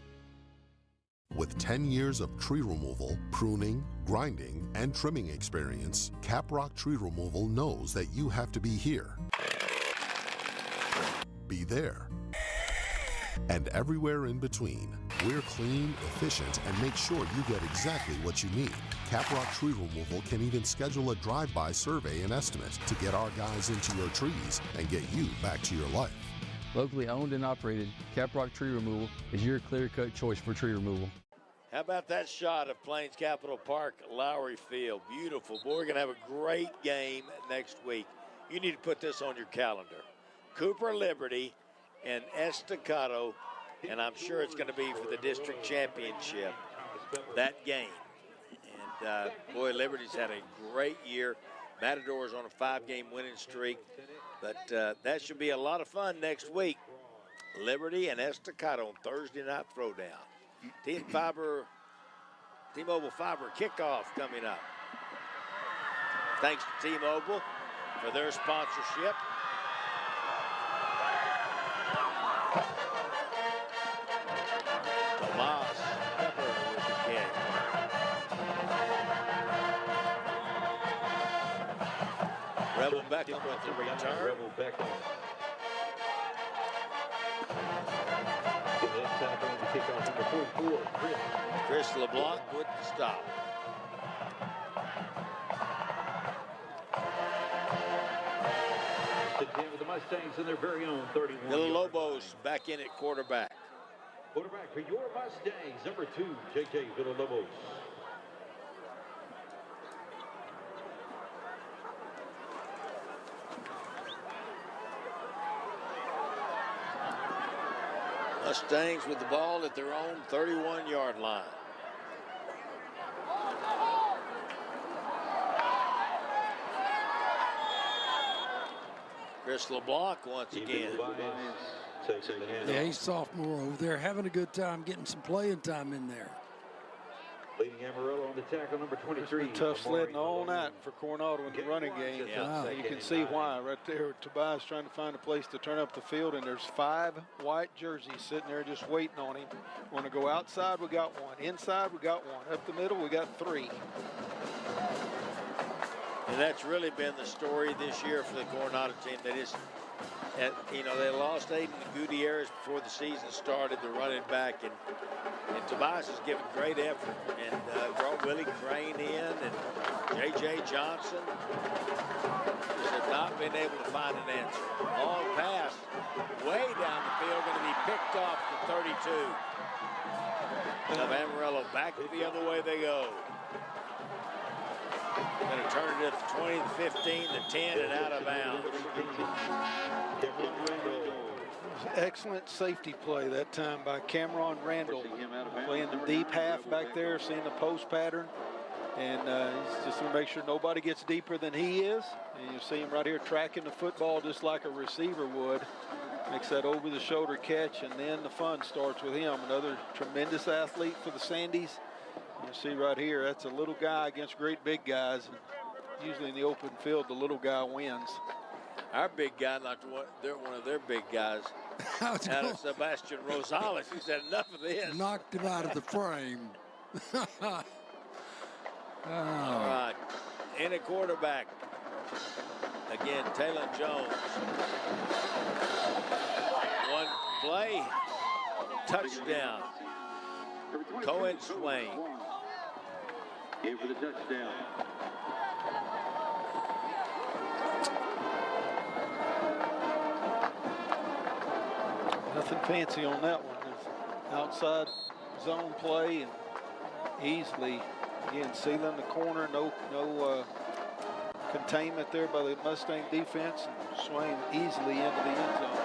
With 10 years of tree removal, pruning, grinding, and trimming experience, Caprock Tree Removal knows that you have to be here, be there, and everywhere in between. We're clean, efficient, and make sure you get exactly what you need. Caprock Tree Removal can even schedule a drive-by survey and estimate to get our guys into your trees and get you back to your life. Locally owned and operated, Caprock Tree Removal is your clear-cut choice for tree removal. How about that shot of Plains Capital Park, Lowry Field? Beautiful. Boy, we're going to have a great game next week. You need to put this on your calendar. Cooper Liberty and Estacado, and I'm sure it's going to be for the district championship, that game. And, boy, Liberty's had a great year. Matador's on a 5-game winning streak. But that should be a lot of fun next week. Liberty and Estacado on Thursday Night Throwdown. T-Mobile Fiber kickoff coming up. Thanks to T-Mobile for their sponsorship. Beckham with the return. Rebel Beckham. Kickoff number 44, Chris LeBlanc with the stop. With the Mustangs and their very own 31. Villalobos back in at quarterback. Quarterback for your Mustangs, number 2, J.J. Villalobos. Mustangs with the ball at their own 31-yard line. Chris LeBlanc once again. Yeah, he's sophomore over there, having a good time getting some playing time in there. Leading Amarillo on the tackle, number 23. Tough sledding all night for Coronado in the running game. Yeah. You can see why right there. Tobias trying to find a place to turn up the field, and there's 5 white jerseys sitting there just waiting on him. Want to go outside, we got 1. Inside, we got 1. Up the middle, we got 3. And that's really been the story this year for the Coronado team. They just, they lost Aiden Gutierrez before the season started, the running back, and Tobias has given great effort and brought Willie Crane in and J.J. Johnson. Just have not been able to find an answer. Long pass, way down the field, going to be picked off the 32 of Amarillo. Back the other way they go. Going to turn it at the 20, the 15, the 10, and out of bounds. Excellent safety play that time by Cameron Randall. Playing the deep half back there, seeing the post pattern. And he's just going to make sure nobody gets deeper than he is. And you see him right here tracking the football just like a receiver would. Makes that over-the-shoulder catch, and then the fun starts with him. Another tremendous athlete for the Sandies. You see right here, that's a little guy against great big guys. And usually in the open field, the little guy wins. Our big guy knocked one of their big guys out of Sebastian Rosales. He said, enough of this. Knocked him out of the frame. All right, in a quarterback. Again, Taylor Jones. One play, touchdown. Cohen Swain. In for the touchdown. Nothing fancy on that one. It's outside zone play and easily, again, sealing the corner. No containment there by the Mustang defense. And Swain easily into the end zone.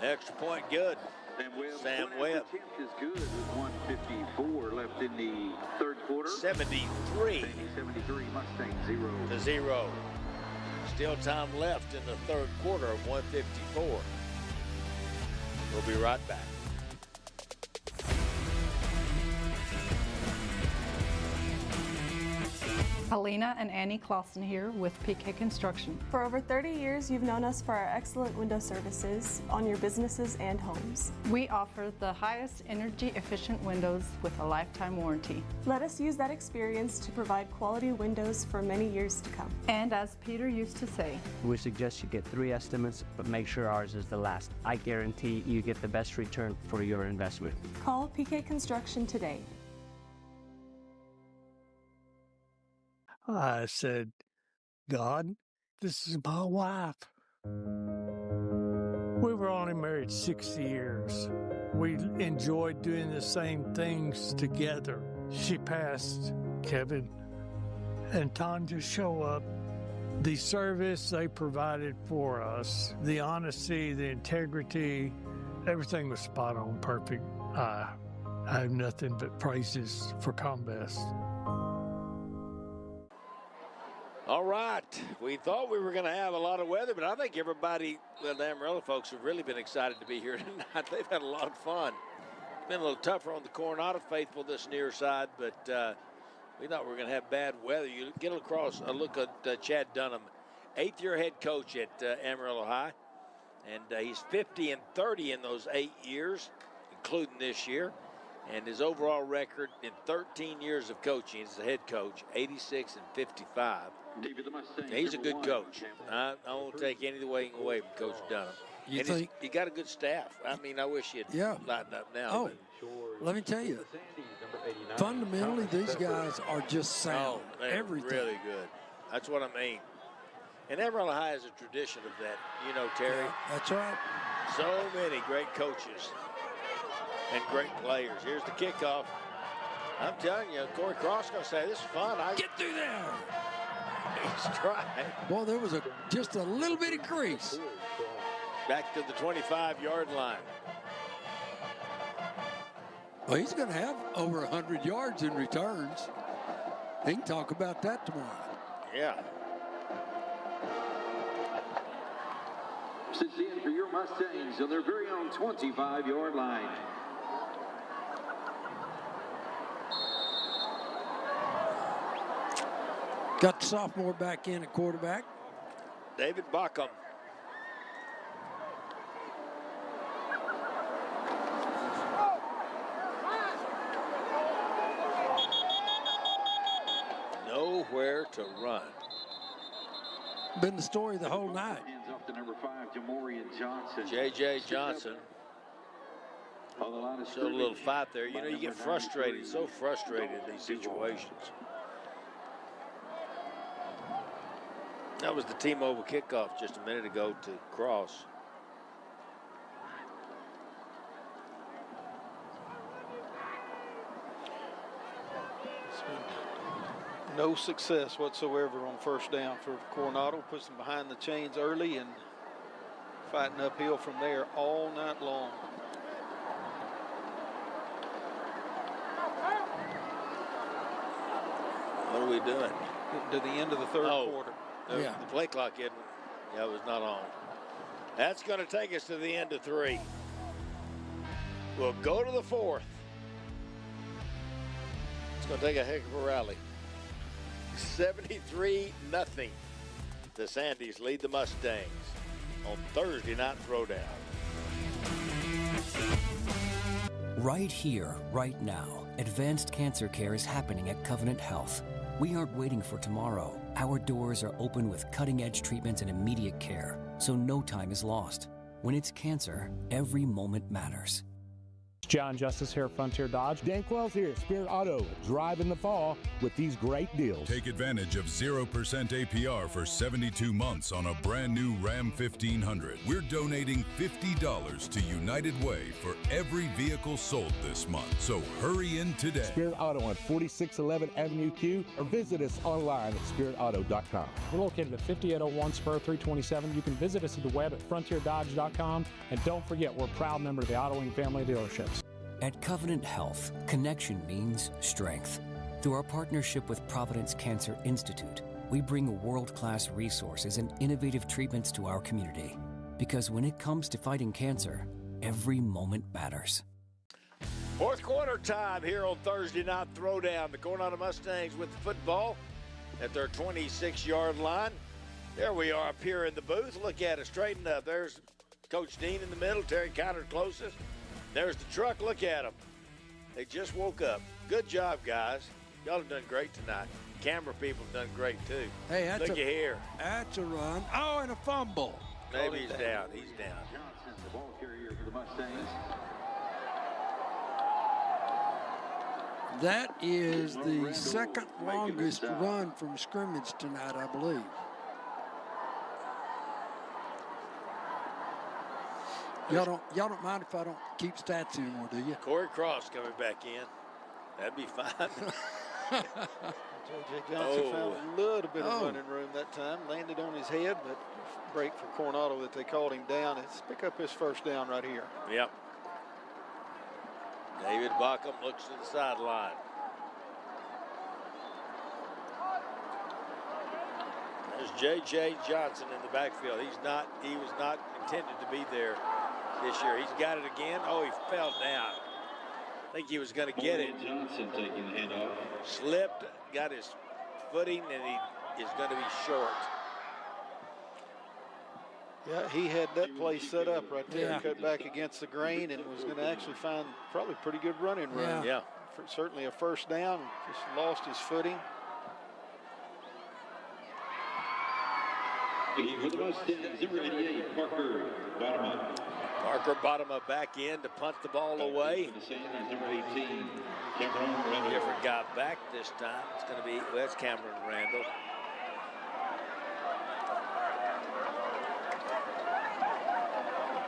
Extra point good. Sam Webb. Is good with 1:54 left in the third quarter. 73. 73 Mustang 0-0. Still time left in the third quarter of 1:54. We'll be right back. Alina and Annie Clausen here with PK Construction. For over 30 years, you've known us for our excellent window services on your businesses and homes. We offer the highest energy efficient windows with a lifetime warranty. Let us use that experience to provide quality windows for many years to come. And as Peter used to say, we suggest you get 3 estimates, but make sure ours is the last. I guarantee you get the best return for your investment. Call PK Construction today. I said, God, this is my wife. We were only married 60 years. We enjoyed doing the same things together. She passed, Kevin and Tanja show up. The service they provided for us, the honesty, the integrity, everything was spot on, perfect. I have nothing but praises for Combest. All right, we thought we were going to have a lot of weather, but I think everybody, well, the Amarillo folks have really been excited to be here tonight. They've had a lot of fun. It's been a little tougher on the Coronado faithful this near side, but we thought we were going to have bad weather. You get across a look at Chad Dunham, 8th-year head coach at Amarillo High, and he's 50-30 in those 8 years, including this year. And his overall record in 13 years of coaching as a head coach, 86 and 55. He's a good coach. I won't take anything away from Coach Dunham. You and think? he got a good staff. I mean, I wish he'd lighten up now. Oh, let me tell you, fundamentally, these guys are just sound. They're everything. really good. That's what I mean. And Amarillo High has a tradition of that, you know, Terry. Yeah, that's right. So many great coaches and great players. Here's the kickoff. I'm telling you, Corey Cross going to say, this is fun. Get through there. He's trying. Well, there was just a little bitty crease. Back to the 25-yard line. Well, he's going to have over 100 yards in returns. He can talk about that tomorrow. Yeah. Sits in for your Mustangs on their very own 25-yard line. Got the sophomore back in at quarterback. David Bockham. Nowhere to run. Been the story the whole night. Hands off to number 5, Jamorian Johnson. J.J. Johnson. Showed a little fight there. You know, you get frustrated, so frustrated in these situations. That was the T-Mobile kickoff just a minute ago to Cross. No success whatsoever on first down for Coronado. Puts them behind the chains early and fighting uphill from there all night long. What are we doing? Getting to the end of the third quarter. The play clock it was not on. That's going to take us to the end of 3. We'll go to the 4th. It's going to take a heck of a rally. 73-0. The Sandies lead the Mustangs on Thursday Night Throwdown. Right here, right now, advanced cancer care is happening at Covenant Health. We aren't waiting for tomorrow. Our doors are open with cutting-edge treatments and immediate care, so no time is lost. When it's cancer, every moment matters. John Justice here at Frontier Dodge. Dan Quells here at Spirit Auto. Drive in the fall with these great deals. Take advantage of 0% APR for 72 months on a brand new Ram 1500. We're donating $50 to United Way for every vehicle sold this month. So hurry in today. Spirit Auto on 4611 Avenue Q or visit us online at spiritauto.com. We're located at 5801 Spur 327. You can visit us at the web at frontierdodge.com. And don't forget, we're a proud member of the Auto Wing family dealerships. At Covenant Health, connection means strength. Through our partnership with Providence Cancer Institute, we bring world-class resources and innovative treatments to our community. Because when it comes to fighting cancer, every moment matters. Fourth quarter time here on Thursday Night Throwdown. The Coronado Mustangs with the football at their 26-yard line. There we are up here in the booth. Look at it, straighten up. There's Coach Dean in the middle, Terry Conner closest. There's the truck. Look at them. They just woke up. Good job, guys. Y'all have done great tonight. Camera people have done great, too. Hey, that's Look here. That's a run. Oh, and a fumble. Maybe he's down. He's down. Johnson, the ball carrier for the Mustangs. That is the second longest run from scrimmage tonight, I believe. Y'all don't mind if I don't keep stats anymore, do you? Corey Cross coming back in. That'd be fine. J.J. Johnson found a little bit of running room that time. Landed on his head, but break for Coronado that they called him down. Let's pick up his first down right here. Yep. David Bockham looks to the sideline. There's J.J. Johnson in the backfield. He was not intended to be there this year. He's got it again. Oh, he fell down. I think he was going to get it. Johnson taking the handoff. Slipped, got his footing, and he is going to be short. Yeah, he had that play set up right there, Yeah. cut back against the grain, and was going to actually find probably pretty good running room. Yeah. Certainly a first down, just lost his footing. For the Mustangs, number 88, Parker Bottom. Parker Bottom back in to punt the ball away. The Sandies, number 18, Cameron Randall. Different guy back this time. It's going to be, well, that's Cameron Randall.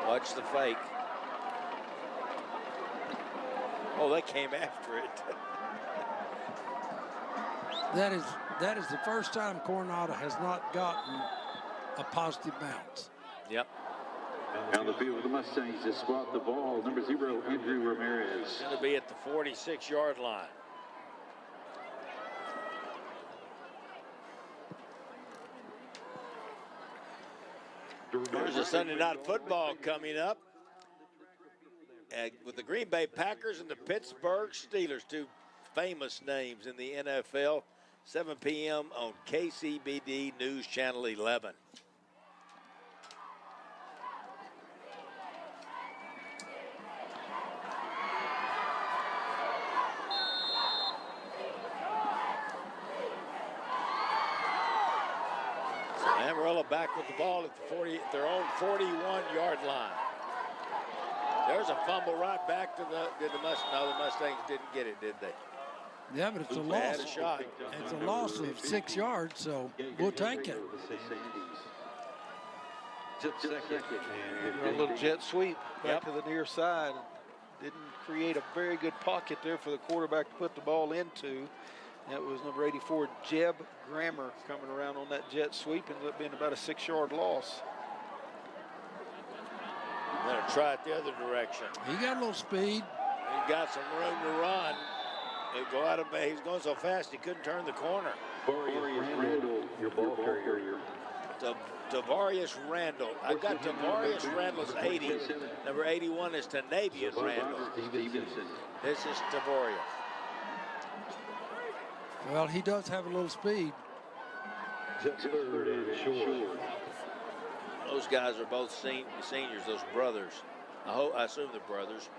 Watch the fake. Oh, they came after it. That is the first time Coronado has not gotten a positive bounce. Yep. Down the field for the Mustangs to spot the ball, number 0, Andrew Ramirez. It's going to be at the 46-yard line. There's a Sunday night football coming up with the Green Bay Packers and the Pittsburgh Steelers, two famous names in the NFL. 7 p.m. on KCBD News Channel 11. So Amarillo back with the ball at the their own 41-yard line. There's a fumble right back to the Mustangs. No, the Mustangs didn't get it, did they? Yeah, but it's a They had loss. a shot. It's a loss of 6 yards, so we'll take it. A little jet sweep back to the near side. Didn't create a very good pocket there for the quarterback to put the ball into. That was number 84, Jeb Grammer, coming around on that jet sweep. Ended up being about a 6-yard loss. I'm going to try it the other direction. He got a little speed. He got some room to run. He'll go out of base. He's going so fast he couldn't turn the corner. Randall, your ball carrier. Tavarius Randall. I've got Tavarius Randall's 80. Number 81 is Tanavian Randall. This is Tavarius. Well, he does have a little speed. Third and short. Those guys are both seniors, those brothers. I assume they're brothers.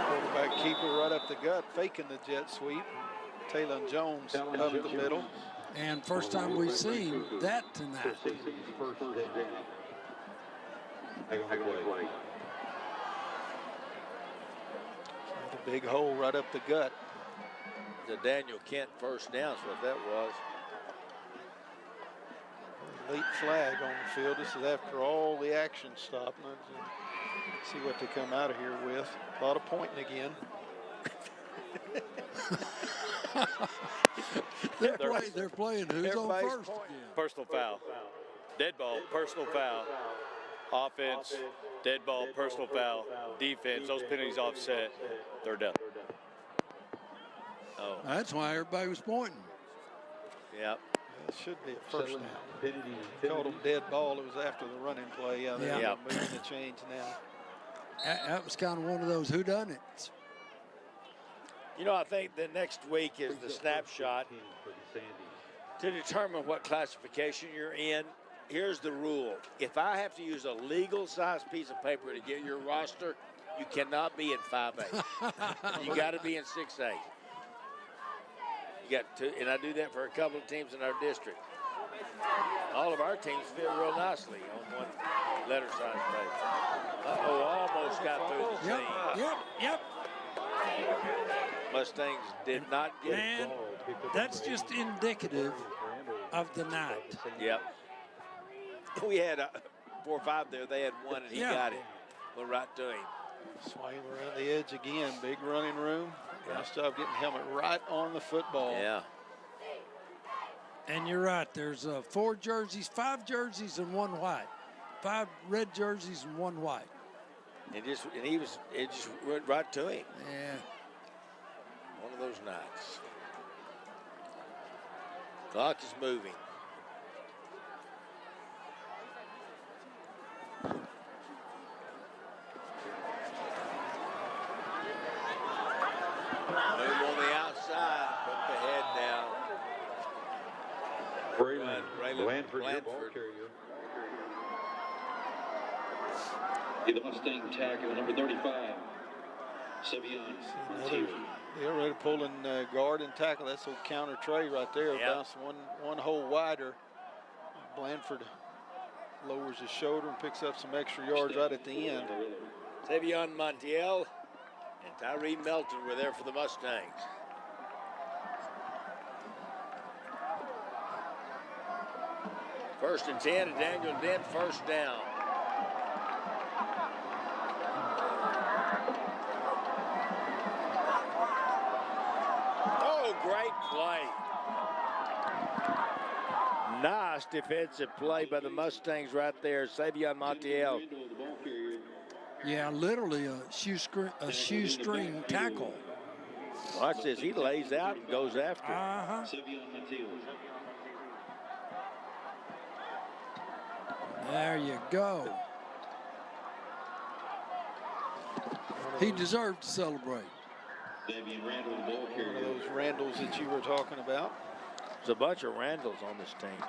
Quarterback keeper right up the gut, faking the jet sweep. Talon Jones up the middle. And first time we've seen that tonight. The big hole right up the gut. The Daniel Kent first down is what that was. Late flag on the field. This is after all the action stopped. Let's see what they come out of here with. A lot of pointing again. They're playing who's on first? Personal foul. Dead ball, personal foul. Offense, dead ball, personal foul. Defense, those penalties offset. They're done. Oh. That's why everybody was pointing. Yep. It should be a first down. Called them dead ball. It was after the running play. Yeah, they're moving the change now. That was kind of one of those whodunits. You know, I think the next week is the snapshot to determine what classification you're in. Here's the rule. If I have to use a legal size piece of paper to get your roster, you cannot be in 5A. You got to be in 6A. You got to, and I do that for a couple of teams in our district. All of our teams fit real nicely on one letter size page. Almost got through the team. Yep. Mustangs did not get it. That's just indicative of the night. Yep. We had 4 or 5 there. They had 1, and he got it. Went right to him. Swing around the edge again. Big running room. Nice job getting helmet right on the football. Yeah. And you're right. There's 4 jerseys, 5 jerseys, and 1 white. 5 red jerseys and 1 white. It just went right to him. Yeah. One of those nights. Clock is moving. Move on the outside. Put the head down. Blandford. Your ball carrier. The Mustang tackle, number 35, Savion. They're already pulling guard and tackle. That's a counter tray right there. Yep. Bounce one hole wider. Blandford lowers his shoulder and picks up some extra yards right at the end. Savion Montiel and Tyree Melton were there for the Mustangs. First and 10, and Daniel Dent, first down. Oh, great play. Nice defensive play by the Mustangs right there. Savion Montiel. Yeah, literally a shoestring tackle. Watch this. He lays out and goes after. There you go. He deserved to celebrate. One of those Randalls that you were talking about. There's a bunch of Randalls on this team,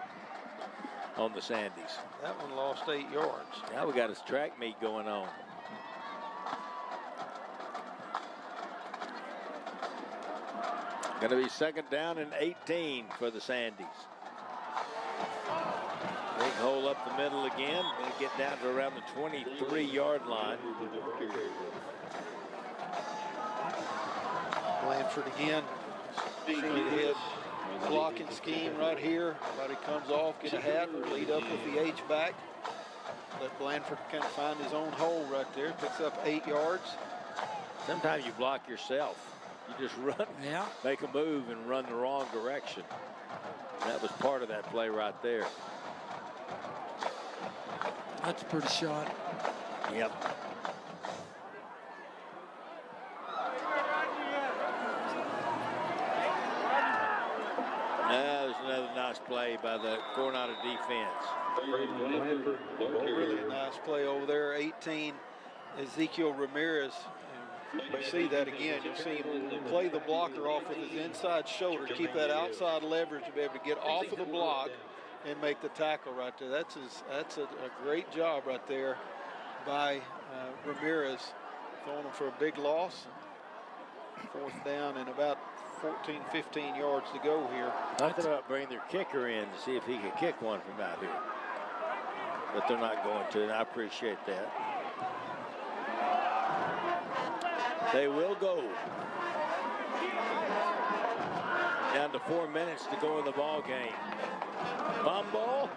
on the Sandies. That one lost 8 yards. Now we got a track meet going on. Going to be second down and 18 for the Sandies. Big hole up the middle again. Going to get down to around the 23-yard line. Blandford again. Straight ahead blocking scheme right here. Everybody comes off, get a hat, lead up with the H-back. Let Blandford kind of find his own hole right there. Picks up 8 yards. Sometimes you block yourself. You just run, make a move and run the wrong direction. And that was part of that play right there. That's a pretty shot. Yep. That was another nice play by the Coronado defense. Really a nice play over there. 18, Ezekiel Ramirez. You see that again. You'll see him play the blocker off with his inside shoulder, keep that outside leverage to be able to get off of the block and make the tackle right there. That's a great job right there by Ramirez, throwing him for a big loss. Fourth down and about 14, 15 yards to go here. I thought about bringing their kicker in to see if he could kick one from out here. But they're not going to, and I appreciate that. They will go. Down to 4 minutes to go in the ball game. Fumble.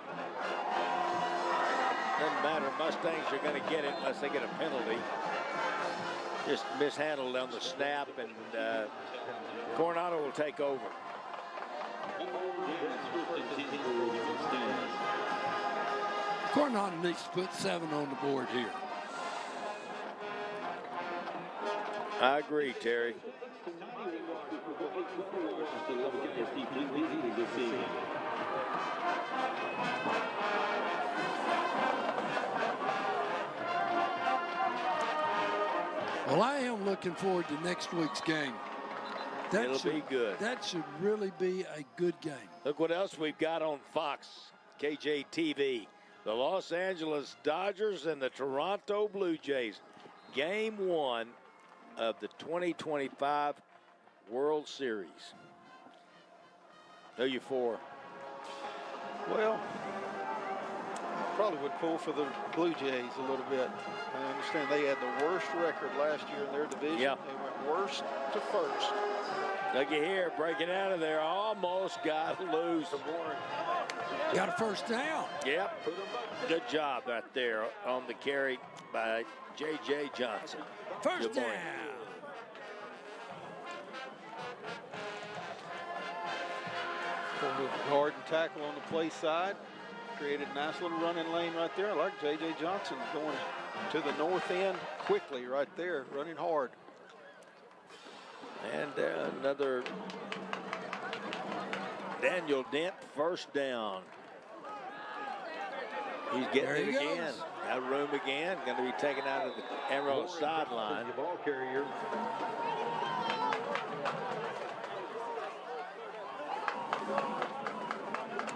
Doesn't matter. Mustangs are going to get it unless they get a penalty. Just mishandled on the snap, and Coronado will take over. Coronado needs to put 7 on the board here. I agree, Terry. Well, I am looking forward to next week's game. It'll be good. That should really be a good game. Look what else we've got on Fox, KJTV. The Los Angeles Dodgers and the Toronto Blue Jays. Game 1 of the 2025 World Series. Who you for? Well, probably would pull for the Blue Jays a little bit. I understand they had the worst record last year in their division. Yep. They went worst to first. Looky here, breaking out of there, almost got loose. Got a first down. Yep, good job right there on the carry by J.J. Johnson. First down. Hard and tackle on the play side. Created a nice little running lane right there. I like J.J. Johnson going to the north end quickly right there, running hard. And another Daniel Dent first down. He's getting it again. Got room again. Going to be taken out of the Amarillo sideline. Ball carrier.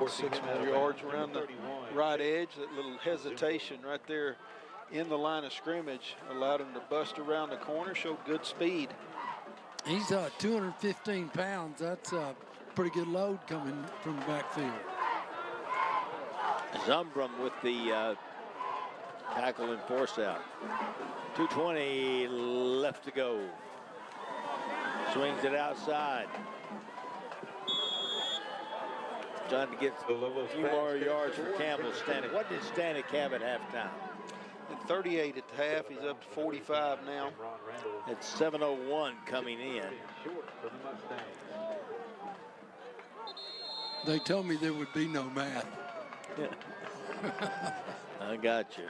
6 more yards around the right edge. That little hesitation right there in the line of scrimmage allowed him to bust around the corner, showed good speed. He's 215 pounds. That's a pretty good load coming from the backfield. Zumbrum with the tackle and force out. 2:20 left to go. Swings it outside. Trying to get a few more yards for Campbell Stanek. What did Stanek have at halftime? At 38 at the half, he's up to 45 now. It's 7:01 coming in. They told me there would be no math. I got you.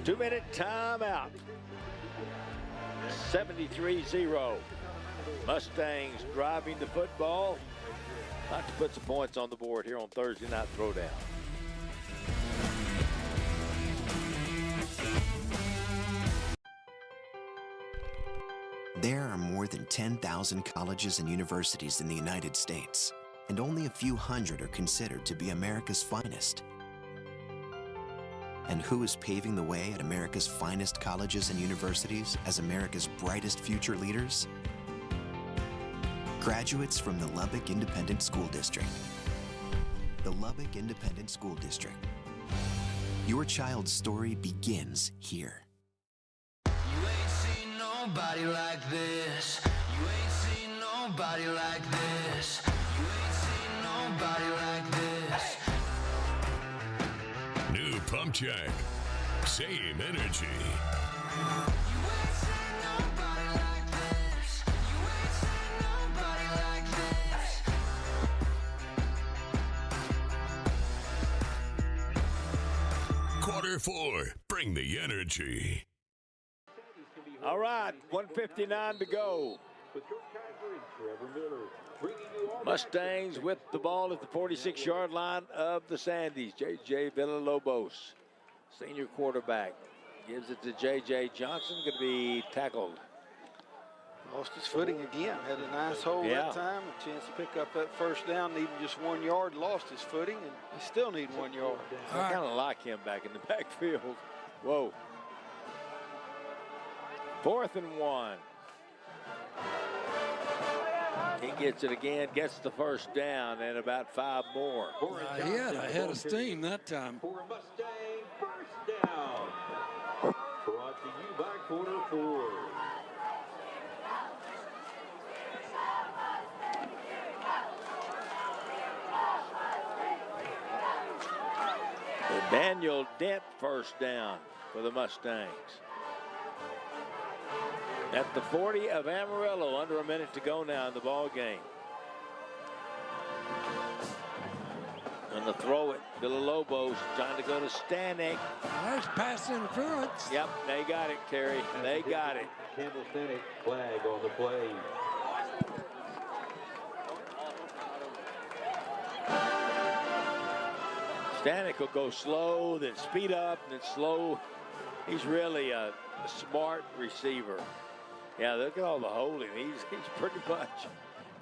2-minute timeout. 73-0. Mustangs driving the football. Like to put some points on the board here on Thursday Night Throwdown. There are more than 10,000 colleges and universities in the United States, and only a few hundred are considered to be America's finest. And who is paving the way at America's finest colleges and universities as America's brightest future leaders? Graduates from the Lubbock Independent School District. The Lubbock Independent School District. Your child's story begins here. Nobody like this. You ain't seen nobody like this. You ain't seen nobody like this. New Pump Jack. Same energy. You ain't seen nobody like this. You ain't seen nobody like this. Quarter 4. Bring the energy. All right, 1:59 to go. Mustangs with the ball at the 46-yard line of the Sandies. J.J. Villalobos, senior quarterback, gives it to J.J. Johnson, going to be tackled. Lost his footing again. Had a nice hole that time. A chance to pick up that first down, needing just 1 yard. Lost his footing, and he still need 1 yard. I kind of like him back in the backfield. Whoa. 4th and 1. He gets it again, gets the first down, and about 5 more. He had a head of steam that time. For a Mustang first down. Brought to you by Quarter 4. The Daniel Dent first down for the Mustangs. At the 40 of Amarillo, under a minute to go now in the ball game. And the throw it, Villalobos trying to go to Stanek. There's pass interference. Yep, they got it, Terry. They got it. Campbell Stanek flag on the play. Stanek will go slow, then speed up, then slow. He's really a smart receiver. Yeah, look at all the holding. He's pretty much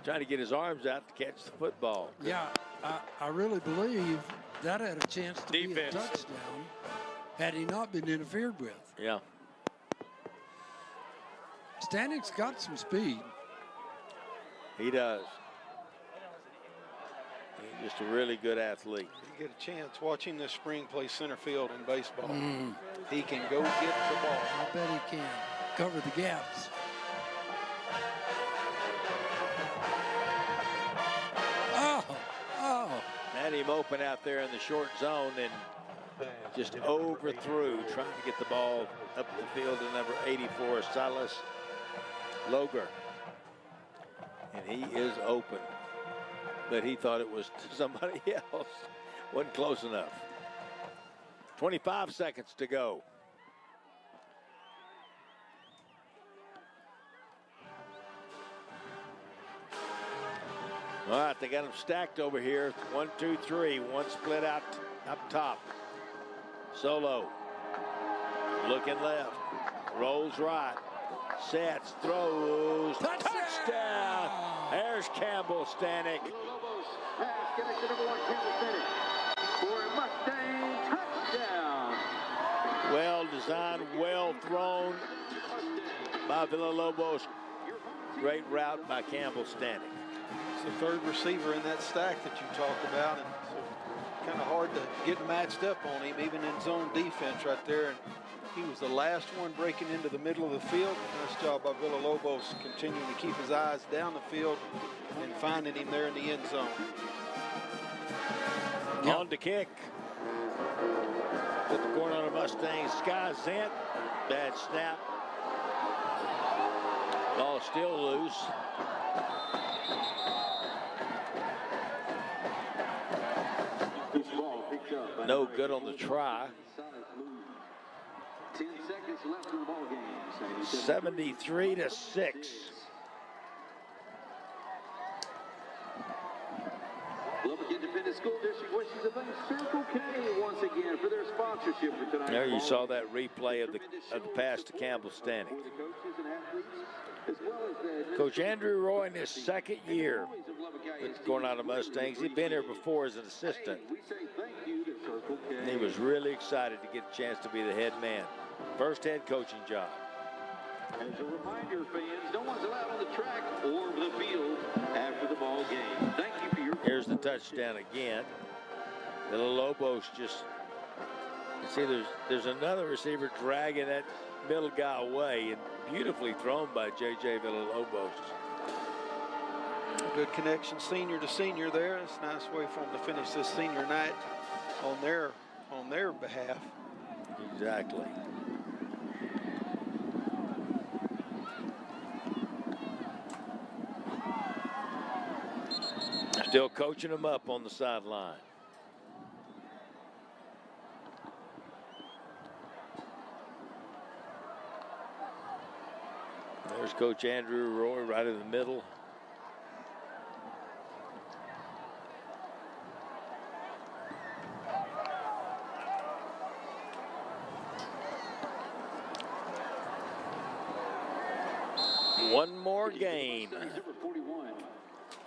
trying to get his arms out to catch the football. Yeah, I really believe that had a chance to be a touchdown had he not been interfered with. Yeah. Stanek's got some speed. He does. He's just a really good athlete. You get a chance watching this spring play center field in baseball. He can go get the ball. I bet he can cover the gaps. Had him open out there in the short zone and just overthrew, trying to get the ball up the field to number 84, Silas Loger. And he is open, but he thought it was somebody else. Wasn't close enough. 25 seconds to go. All right, they got them stacked over here. 1, 2, 3. One split out up top. Solo. Looking left. Rolls right. sets, throws, touchdown. There's Campbell Stanek. Pass connected to number 1, Campbell Stanek. For a Mustang touchdown. Well designed, well thrown by Villalobos. Great route by Campbell Stanek. It's the third receiver in that stack that you talked about, and so kind of hard to get matched up on him, even in zone defense right there. And he was the last one breaking into the middle of the field. Nice job by Villalobos continuing to keep his eyes down the field and finding him there in the end zone. On to kick. With the Coronado Mustangs, Sky Zent. Bad snap. Ball still loose. No good on the try. 10 seconds left in the ball game. 73-6. Lubbock Independent School District wishes to thank Circle K once again for their sponsorship for tonight. There you saw that replay of the pass to Campbell Stanek. Coach Andrew Roy in his second year with the Coronado Mustangs. He'd been here before as an assistant. And he was really excited to get a chance to be the head man. First head coaching job. As a reminder, fans, no one's allowed on the track or the field after the ball game. Thank you for your... Here's the touchdown again. Villalobos just, you see there's another receiver dragging that middle guy away, and beautifully thrown by J.J. Villalobos. Good connection, senior to senior there. It's a nice way for them to finish this senior night on their behalf. Exactly. Still coaching them up on the sideline. There's Coach Andrew Roy right in the middle. One more game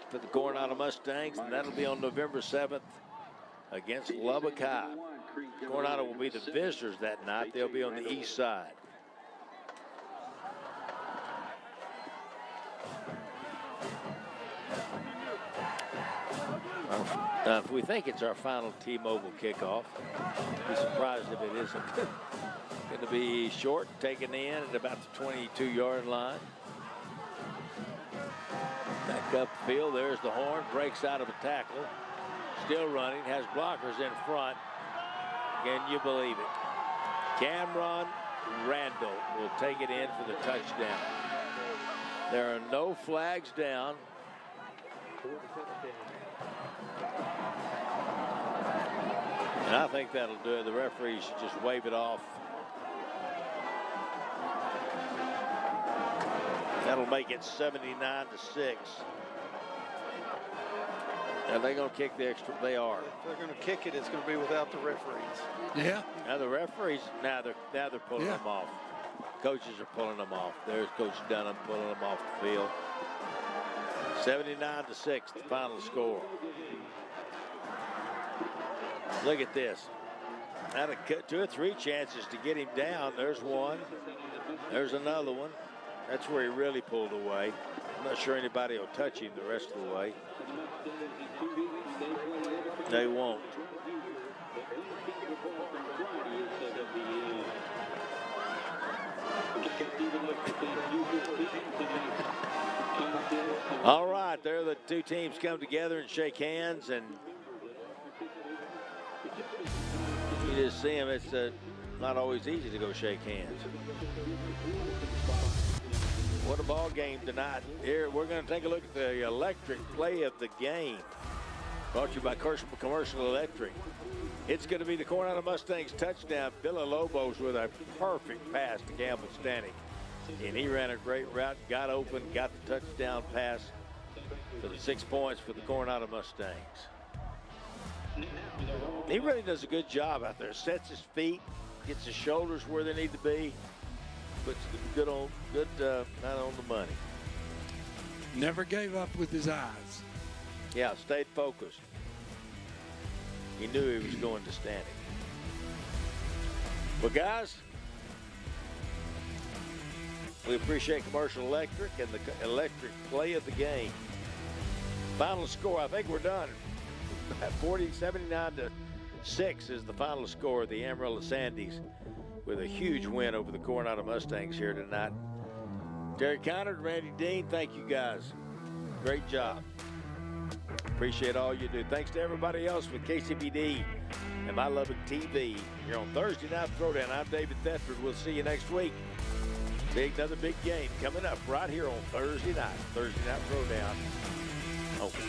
for the Coronado Mustangs, and that'll be on November 7th against Lubbock High. Coronado will be the visitors that night. They'll be on the east side. If we think it's our final T-Mobile kickoff, I'd be surprised if it isn't. Going to be short, taken in at about the 22-yard line. Back upfield, there's the horn, breaks out of a tackle. Still running, has blockers in front. Can you believe it? Cameron Randall will take it in for the touchdown. There are no flags down. And I think that'll do it. The referee should just wave it off. That'll make it 79-6. Are they going to kick the extra? They are. If they're going to kick it, it's going to be without the referees. Yeah. Now the referees, now they're pulling them off. Coaches are pulling them off. There's Coach Dunham pulling them off the field. 79-6, the final score. Look at this. Had a 2 or 3 chances to get him down. There's one. There's another one. That's where he really pulled away. I'm not sure anybody will touch him the rest of the way. They won't. All right, there the two teams come together and shake hands, and you just see them. It's not always easy to go shake hands. What a ball game tonight. Here, we're going to take a look at the electric play of the game. Brought to you by Commercial Electric. It's going to be the Coronado Mustangs touchdown. Villalobos with a perfect pass to Campbell Stanek. And he ran a great route, got open, got the touchdown pass for the 6 points for the Coronado Mustangs. He really does a good job out there. Sets his feet, gets his shoulders where they need to be. but good not on the money. Never gave up with his eyes. Yeah, stayed focused. He knew he was going to standing. Well, guys, we appreciate Commercial Electric and the electric play of the game. Final score, I think we're done. 79-6 is the final score of the Amarillo Sandies with a huge win over the Coronado Mustangs here tonight. Terry Conner, Randy Dean, thank you guys. Great job. Appreciate all you do. Thanks to everybody else with KCBD and My Lubbock TV. You're on Thursday Night Throwdown. I'm David Thetford. We'll see you next week. Another big game coming up right here on Thursday night. Thursday Night Throwdown. Okay.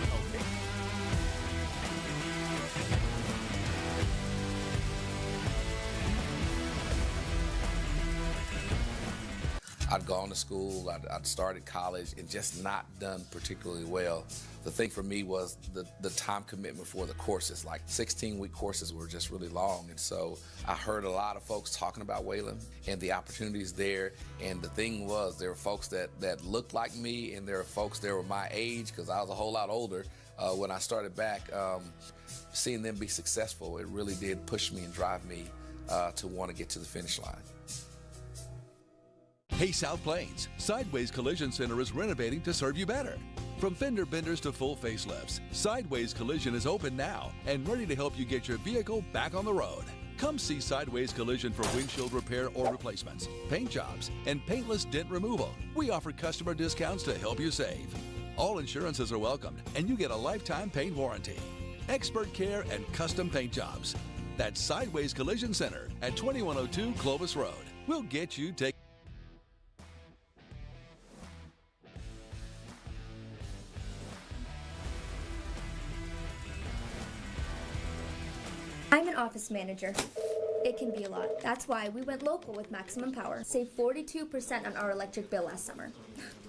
I'd gone to school, I'd started college and just not done particularly well. The thing for me was the time commitment for the courses, like 16-week courses were just really long. And so I heard a lot of folks talking about Wayland and the opportunities there. And the thing was, there were folks that looked like me and there were folks that were my age, because I was a whole lot older when I started back. Seeing them be successful, it really did push me and drive me to want to get to the finish line. Hey South Plains, Sideways Collision Center is renovating to serve you better. From fender benders to full facelifts, Sideways Collision is open now and ready to help you get your vehicle back on the road. Come see Sideways Collision for windshield repair or replacements, paint jobs, and paintless dent removal. We offer customer discounts to help you save. All insurances are welcomed and you get a lifetime paint warranty. Expert care and custom paint jobs. That's Sideways Collision Center at 2102 Clovis Road. We'll get you taken. I'm an office manager. It can be a lot. That's why we went local with Maximum Power. Saved 42% on our electric bill last summer.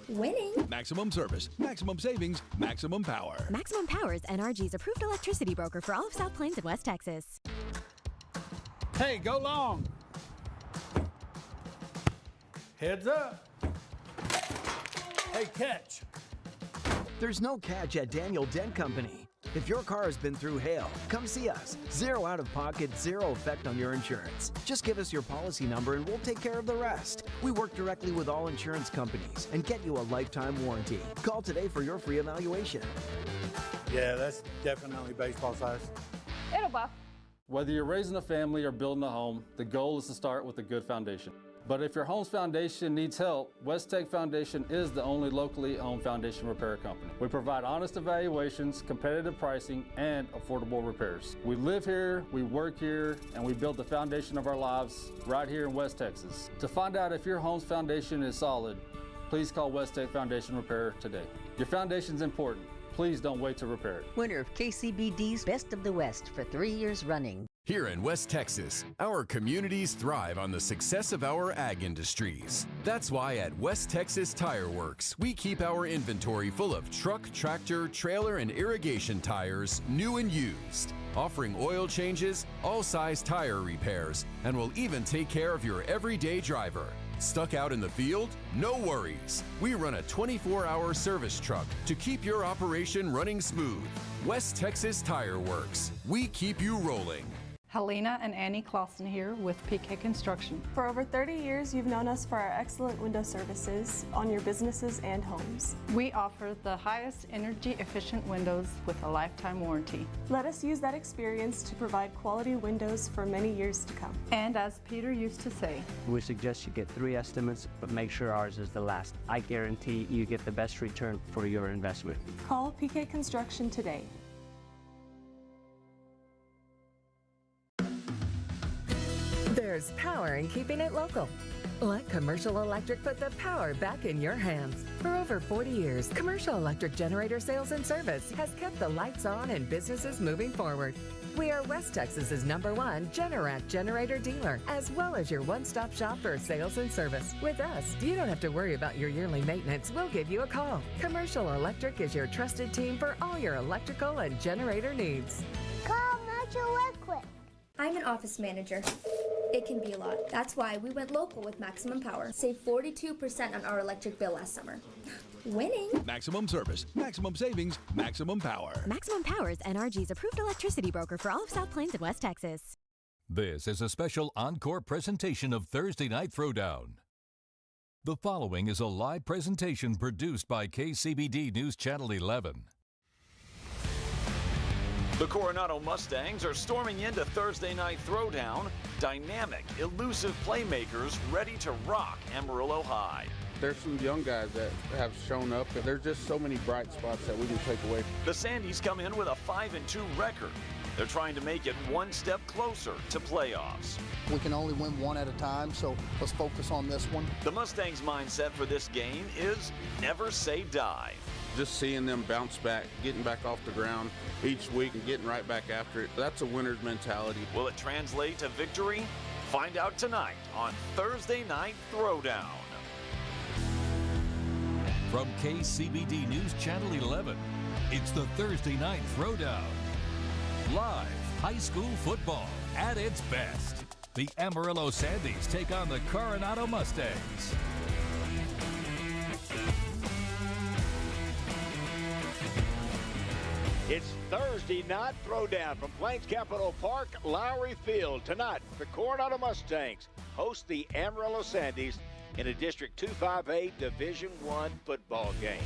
Winning. Maximum service, maximum savings, maximum power. Maximum Power is NRG's approved electricity broker for all of South Plains and West Texas. Hey, go long. Heads up. Hey, catch. There's no catch at Daniel Dent Company. If your car has been through hail, come see us. Zero out of pocket, zero effect on your insurance. Just give us your policy number and we'll take care of the rest. We work directly with all insurance companies and get you a lifetime warranty. Call today for your free evaluation. Yeah, that's definitely baseball size. It'll buff. Whether you're raising a family or building a home, the goal is to start with a good foundation. But if your home's foundation needs help, West Tech Foundation is the only locally owned foundation repair company. We provide honest evaluations, competitive pricing, and affordable repairs. We live here, we work here, and we build the foundation of our lives right here in West Texas. To find out if your home's foundation is solid, please call West Tech Foundation Repair today. Your foundation's important. Please don't wait to repair it. Winner of KCBD's Best of the West for 3 years running. Here in West Texas, our communities thrive on the success of our ag industries. That's why at West Texas Tire Works, we keep our inventory full of truck, tractor, trailer, and irrigation tires, new and used, offering oil changes, all size tire repairs, and will even take care of your everyday driver. Stuck out in the field? No worries. We run a 24-hour service truck to keep your operation running smooth. West Texas Tire Works. We keep you rolling. Helena and Annie Clausen here with PK Construction. For over 30 years, you've known us for our excellent window services on your businesses and homes. We offer the highest energy efficient windows with a lifetime warranty. Let us use that experience to provide quality windows for many years to come. And as Peter used to say, We suggest you get 3 estimates, but make sure ours is the last. I guarantee you get the best return for your investment. Call PK Construction today. There's power in keeping it local. Let Commercial Electric put the power back in your hands. For over 40 years, Commercial Electric Generator Sales and Service has kept the lights on and businesses moving forward. We are West Texas's #1 Generac generator dealer, as well as your one-stop shop for sales and service. With us, you don't have to worry about your yearly maintenance. We'll give you a call. Commercial Electric is your trusted team for all your electrical and generator needs. Call Commercial Electric. I'm an office manager. It can be a lot. That's why we went local with Maximum Power. Save 42% on our electric bill last summer. Winning. Maximum service, maximum savings, maximum power. Maximum Power is NRG's approved electricity broker for all of South Plains and West Texas. This is a special encore presentation of Thursday Night Throwdown. The following is a live presentation produced by KCBD News Channel 11. The Coronado Mustangs are storming into Thursday Night Throwdown. Dynamic, elusive playmakers ready to rock Amarillo High. There's some young guys that have shown up, and there's just so many bright spots that we can take away. The Sandies come in with a 5-2 record. They're trying to make it one step closer to playoffs. We can only win one at a time, so let's focus on this one. The Mustangs' mindset for this game is never say die. Just seeing them bounce back, getting back off the ground each week and getting right back after it, that's a winner's mentality. Will it translate to victory? Find out tonight on Thursday Night Throwdown. From KCBD News Channel 11, it's the Thursday Night Throwdown. Live high school football at its best. The Amarillo Sandies take on the Coronado Mustangs. It's Thursday Night Throwdown from Plains Capital Park, Lowry Field. Tonight, the Coronado Mustangs host the Amarillo Sandies in a District 258 Division I football game.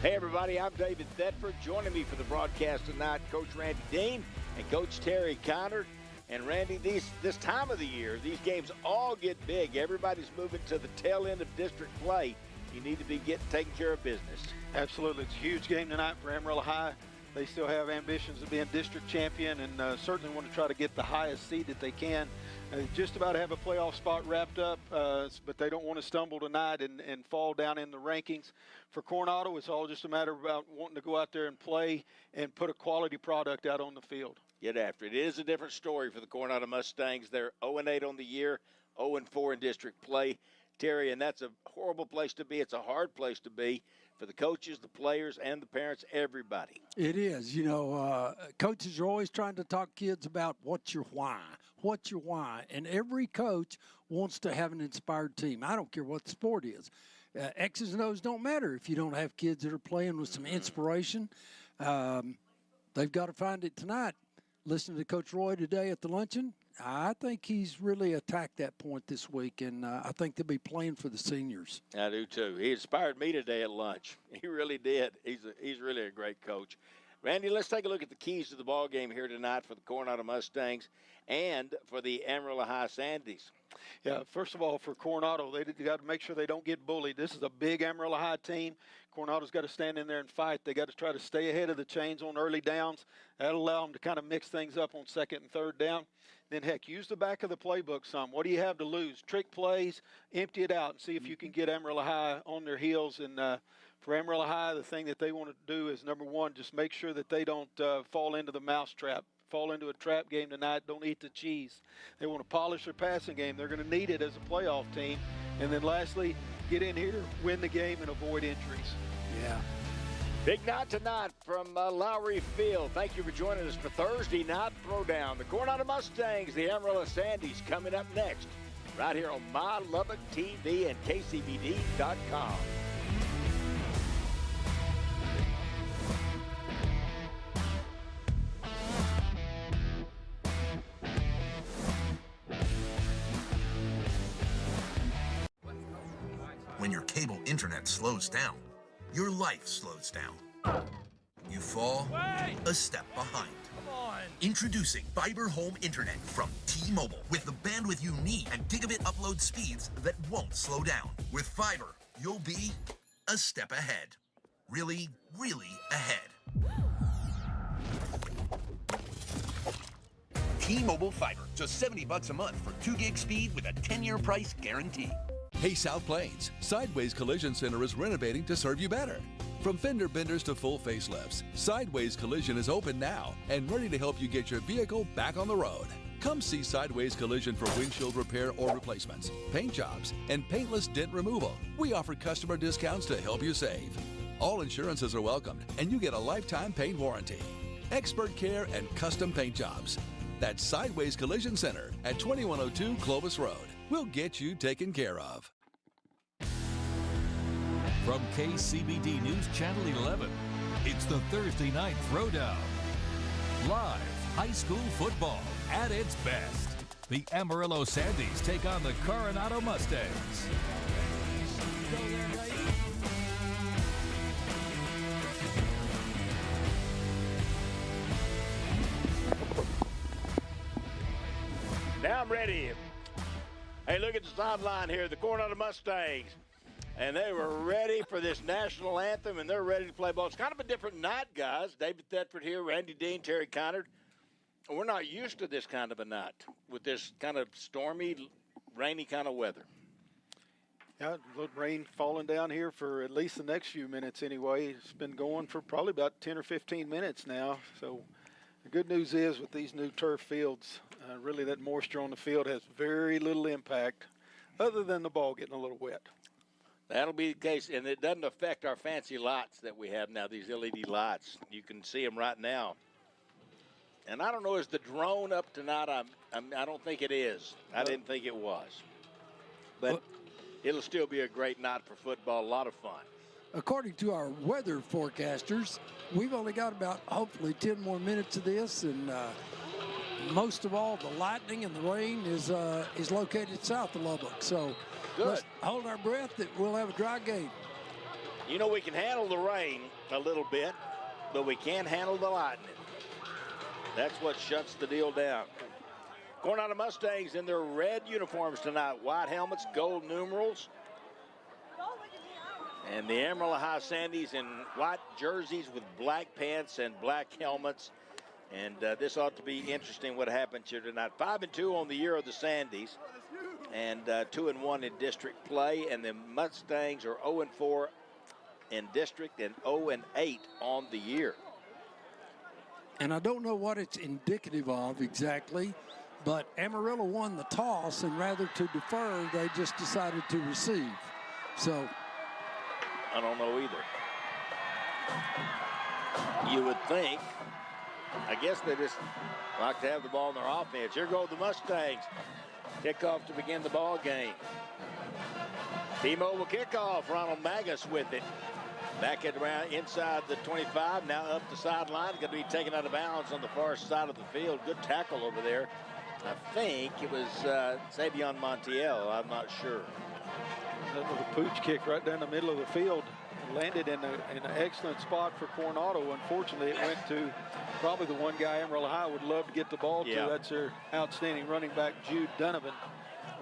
Hey everybody, I'm David Thetford. Joining me for the broadcast tonight, Coach Randy Dean and Coach Terry Connor. And Randy, this time of the year, these games all get big. Everybody's moving to the tail end of district play. You need to be taking care of business. Absolutely. It's a huge game tonight for Amarillo High. They still have ambitions of being district champion and certainly want to try to get the highest seed that they can. Just about to have a playoff spot wrapped up, but they don't want to stumble tonight and fall down in the rankings. For Coronado, it's all just a matter about wanting to go out there and play and put a quality product out on the field. Get after it. It is a different story for the Coronado Mustangs. They're 0-8 on the year, 0-4 in district play. Terry, and that's a horrible place to be. It's a hard place to be for the coaches, the players, and the parents, everybody. It is. You know, coaches are always trying to talk kids about what's your why. What's your why? And every coach wants to have an inspired team. I don't care what the sport is. X's and O's don't matter if you don't have kids that are playing with some inspiration. They've got to find it tonight. Listening to Coach Roy today at the luncheon, I think he's really attacked that point this week, and I think they'll be playing for the seniors. I do too. He inspired me today at lunch. He really did. He's really a great coach. Randy, let's take a look at the keys to the ball game here tonight for the Coronado Mustangs and for the Amarillo High Sandies. Yeah, first of all, for Coronado, they got to make sure they don't get bullied. This is a big Amarillo High team. Coronado's got to stand in there and fight. They got to try to stay ahead of the chains on early downs. That'll allow them to kind of mix things up on second and third down. Then, heck, use the back of the playbook some. What do you have to lose? Trick plays, empty it out, and see if you can get Amarillo High on their heels. And for Amarillo High, the thing that they want to do is, number one, just make sure that they don't fall into the mousetrap. Fall into a trap game tonight, don't eat the cheese. They want to polish their passing game. They're going to need it as a playoff team. And then lastly, get in here, win the game, and avoid injuries. Yeah. Big night tonight from Lowry Field. Thank you for joining us for Thursday Night Throwdown. The Coronado Mustangs, the Amarillo Sandies coming up next, right here on My Lubbock TV and KCBD.com. When your cable internet slows down, your life slows down. You fall a step behind. Introducing Fiber Home Internet from T-Mobile with the bandwidth you need and gigabit upload speeds that won't slow down. With fiber, you'll be a step ahead. Really, really ahead. T-Mobile Fiber, just $70 a month for 2 gig speed with a 10-year price guarantee. Hey South Plains, Sideways Collision Center is renovating to serve you better. From fender benders to full facelifts, Sideways Collision is open now and ready to help you get your vehicle back on the road. Come see Sideways Collision for windshield repair or replacements, paint jobs, and paintless dent removal. We offer customer discounts to help you save. All insurances are welcomed and you get a lifetime paint warranty, expert care, and custom paint jobs. That's Sideways Collision Center at 2102 Clovis Road. We'll get you taken care of. From KCBD News Channel 11, it's the Thursday Night Throwdown. Live high school football at its best. The Amarillo Sandies take on the Coronado Mustangs. Now I'm ready. Hey, look at the sideline here, the Coronado Mustangs. And they were ready for this national anthem, and they're ready to play ball. It's kind of a different night, guys. David Thetford here, Randy Dean, Terry Conard. We're not used to this kind of a night with this kind of stormy, rainy kind of weather. Yeah, a little rain falling down here for at least the next few minutes anyway. It's been going for probably about 10 or 15 minutes now. So the good news is with these new turf fields, really that moisture on the field has very little impact other than the ball getting a little wet. That'll be the case, and it doesn't affect our fancy lights that we have now, these LED lights. You can see them right now. And I don't know, is the drone up tonight? I don't think it is. I didn't think it was. But it'll still be a great night for football, a lot of fun. According to our weather forecasters, we've only got about, hopefully, 10 more minutes of this, and most of all, the lightning and the rain is located south of Lubbock. So let's hold our breath that we'll have a dry game. You know, we can handle the rain a little bit, but we can't handle the lightning. That's what shuts the deal down. Coronado Mustangs in their red uniforms tonight. White helmets, gold numerals. And the Amarillo High Sandies in white jerseys with black pants and black helmets. And this ought to be interesting what happens here tonight. 5-2 on the year of the Sandies. And 2-1 in district play. And the Mustangs are 0-4 in district and 0-8 on the year. And I don't know what it's indicative of exactly, but Amarillo won the toss, and rather to defer, they just decided to receive. So I don't know either. You would think, I guess they just like to have the ball in their offense. Here go the Mustangs. Kickoff to begin the ball game. T-Mobile kickoff. Ronald Magus with it. Back at around inside the 25, now up the sideline. Going to be taken out of bounds on the far side of the field. Good tackle over there. I think it was Savion Montiel. I'm not sure. That was a pooch kick right down the middle of the field. Landed in an excellent spot for Coronado. Unfortunately, it went to probably the one guy Amarillo High would love to get the ball to. That's their outstanding running back, Jude Donovan.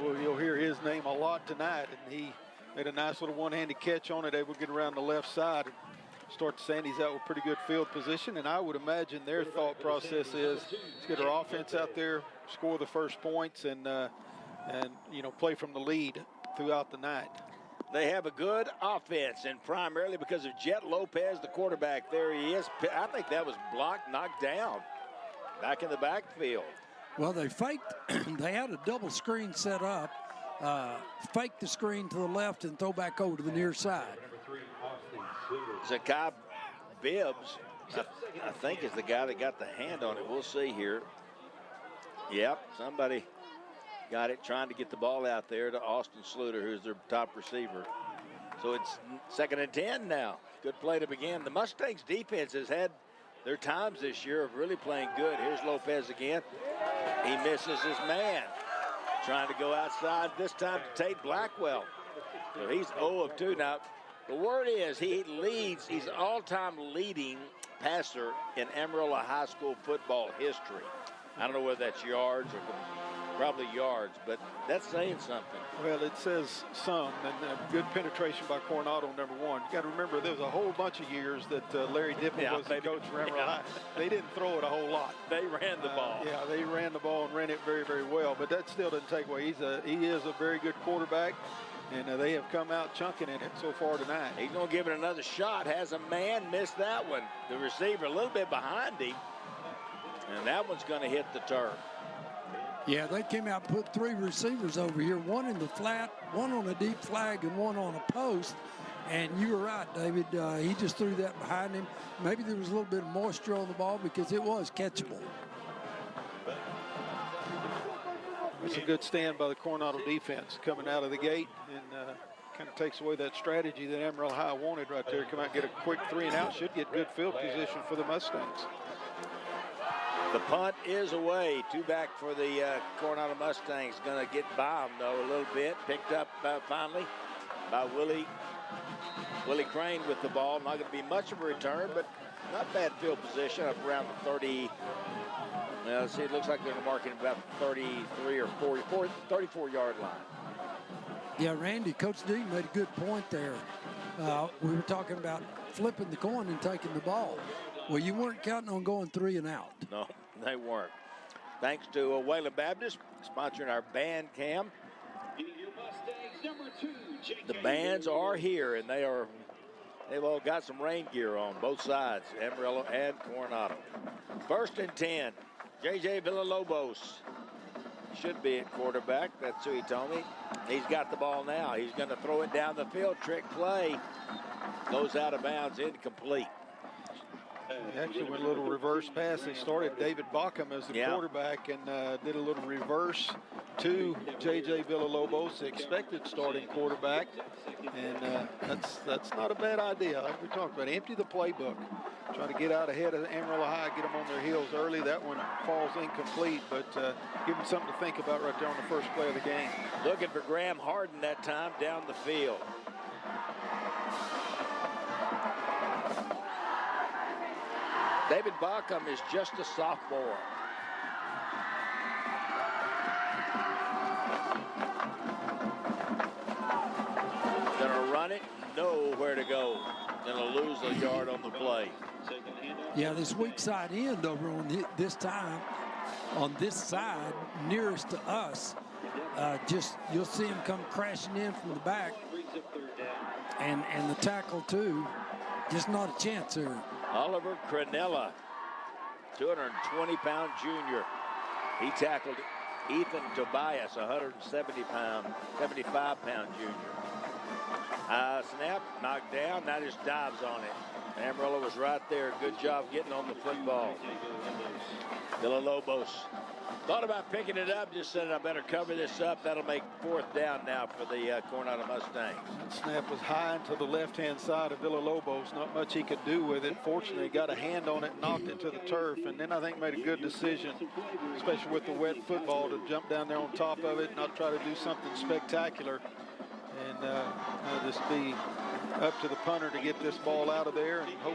Well, you'll hear his name a lot tonight, and he made a nice little one-handed catch on it, able to get around the left side and start the Sandies out with pretty good field position. And I would imagine their thought process is let's get our offense out there, score the first points, and you know, play from the lead throughout the night. They have a good offense, and primarily because of Jet Lopez, the quarterback. There he is. I think that was blocked, knocked down, back in the backfield. Well, they faked. They had a double screen set up. Fake the screen to the left and throw back over to the near side. Zakai Bibbs, I think, is the guy that got the hand on it. We'll see here. Yep, somebody got it, trying to get the ball out there to Austin Sluter, who's their top receiver. So it's 2nd and 10 now. Good play to begin. The Mustangs defense has had their times this year of really playing good. Here's Lopez again. He misses his man. Trying to go outside this time to Tate Blackwell. So he's 0 of 2. Now, the word is he leads, he's all-time leading passer in Amarillo High School football history. I don't know whether that's yards or probably yards, but that's saying something. Well, it says some, and good penetration by Coronado, number one. You got to remember, there was a whole bunch of years that Larry Dippel was the coach for Amarillo High. They didn't throw it a whole lot. They ran the ball. Yeah, they ran the ball and ran it very, very well, but that still doesn't take away. He is a very good quarterback, and they have come out chunking in it so far tonight. He's going to give it another shot. Has a man, missed that one. The receiver a little bit behind him, and that one's going to hit the turf. Yeah, they came out and put 3 receivers over here, one in the flat, one on a deep flag, and one on a post. And you were right, David. He just threw that behind him. Maybe there was a little bit of moisture on the ball because it was catchable. That's a good stand by the Coronado defense coming out of the gate, and kind of takes away that strategy that Amarillo High wanted right there. Come out and get a quick 3-and-out. Should get good field position for the Mustangs. The punt is away. 2 back for the Coronado Mustangs. Going to get by them, though, a little bit. Picked up finally by Willie Crane with the ball. Not going to be much of a return, but not bad field position up around the 30. Well, let's see, it looks like they're marking about 33 or 34-yard line. Yeah, Randy, Coach D made a good point there. We were talking about flipping the coin and taking the ball. Well, you weren't counting on going 3-and-out. No, they weren't. Thanks to Wayland Baptist sponsoring our band cam. The bands are here, and they've all got some rain gear on both sides, Amarillo and Coronado. 1st and 10. J.J. Villalobos should be at quarterback. That's who he told me. He's got the ball now. He's going to throw it down the field. Trick play. Goes out of bounds, incomplete. He actually went a little reverse pass. They started David Bockham as the quarterback and did a little reverse to J.J. Villalobos, the expected starting quarterback. And that's not a bad idea. Like we talked about, empty the playbook. Try to get out ahead of Amarillo High, get them on their heels early. That one falls incomplete, but give them something to think about right there on the first play of the game. Looking for Graham Harden that time down the field. David Bockham is just a sophomore. Gonna run it, nowhere to go. Gonna lose a yard on the play. Yeah, this weak side end over on this time, on this side nearest to us, you'll see him come crashing in from the back, and the tackle too. Just not a chance here. Oliver Cranella, 220-pound junior. He tackled Ethan Tobias, 75-pound junior. Snap, knocked down, now just dives on it. Amarillo was right there. Good job getting on the football. Villalobos thought about picking it up, just said, I better cover this up. That'll make 4th down now for the Coronado Mustangs. That snap was high to the left-hand side of Villalobos. Not much he could do with it. Fortunately, got a hand on it, knocked it to the turf, and then I think made a good decision, especially with the wet football, to jump down there on top of it, not try to do something spectacular, and just be up to the punter to get this ball out of there and hope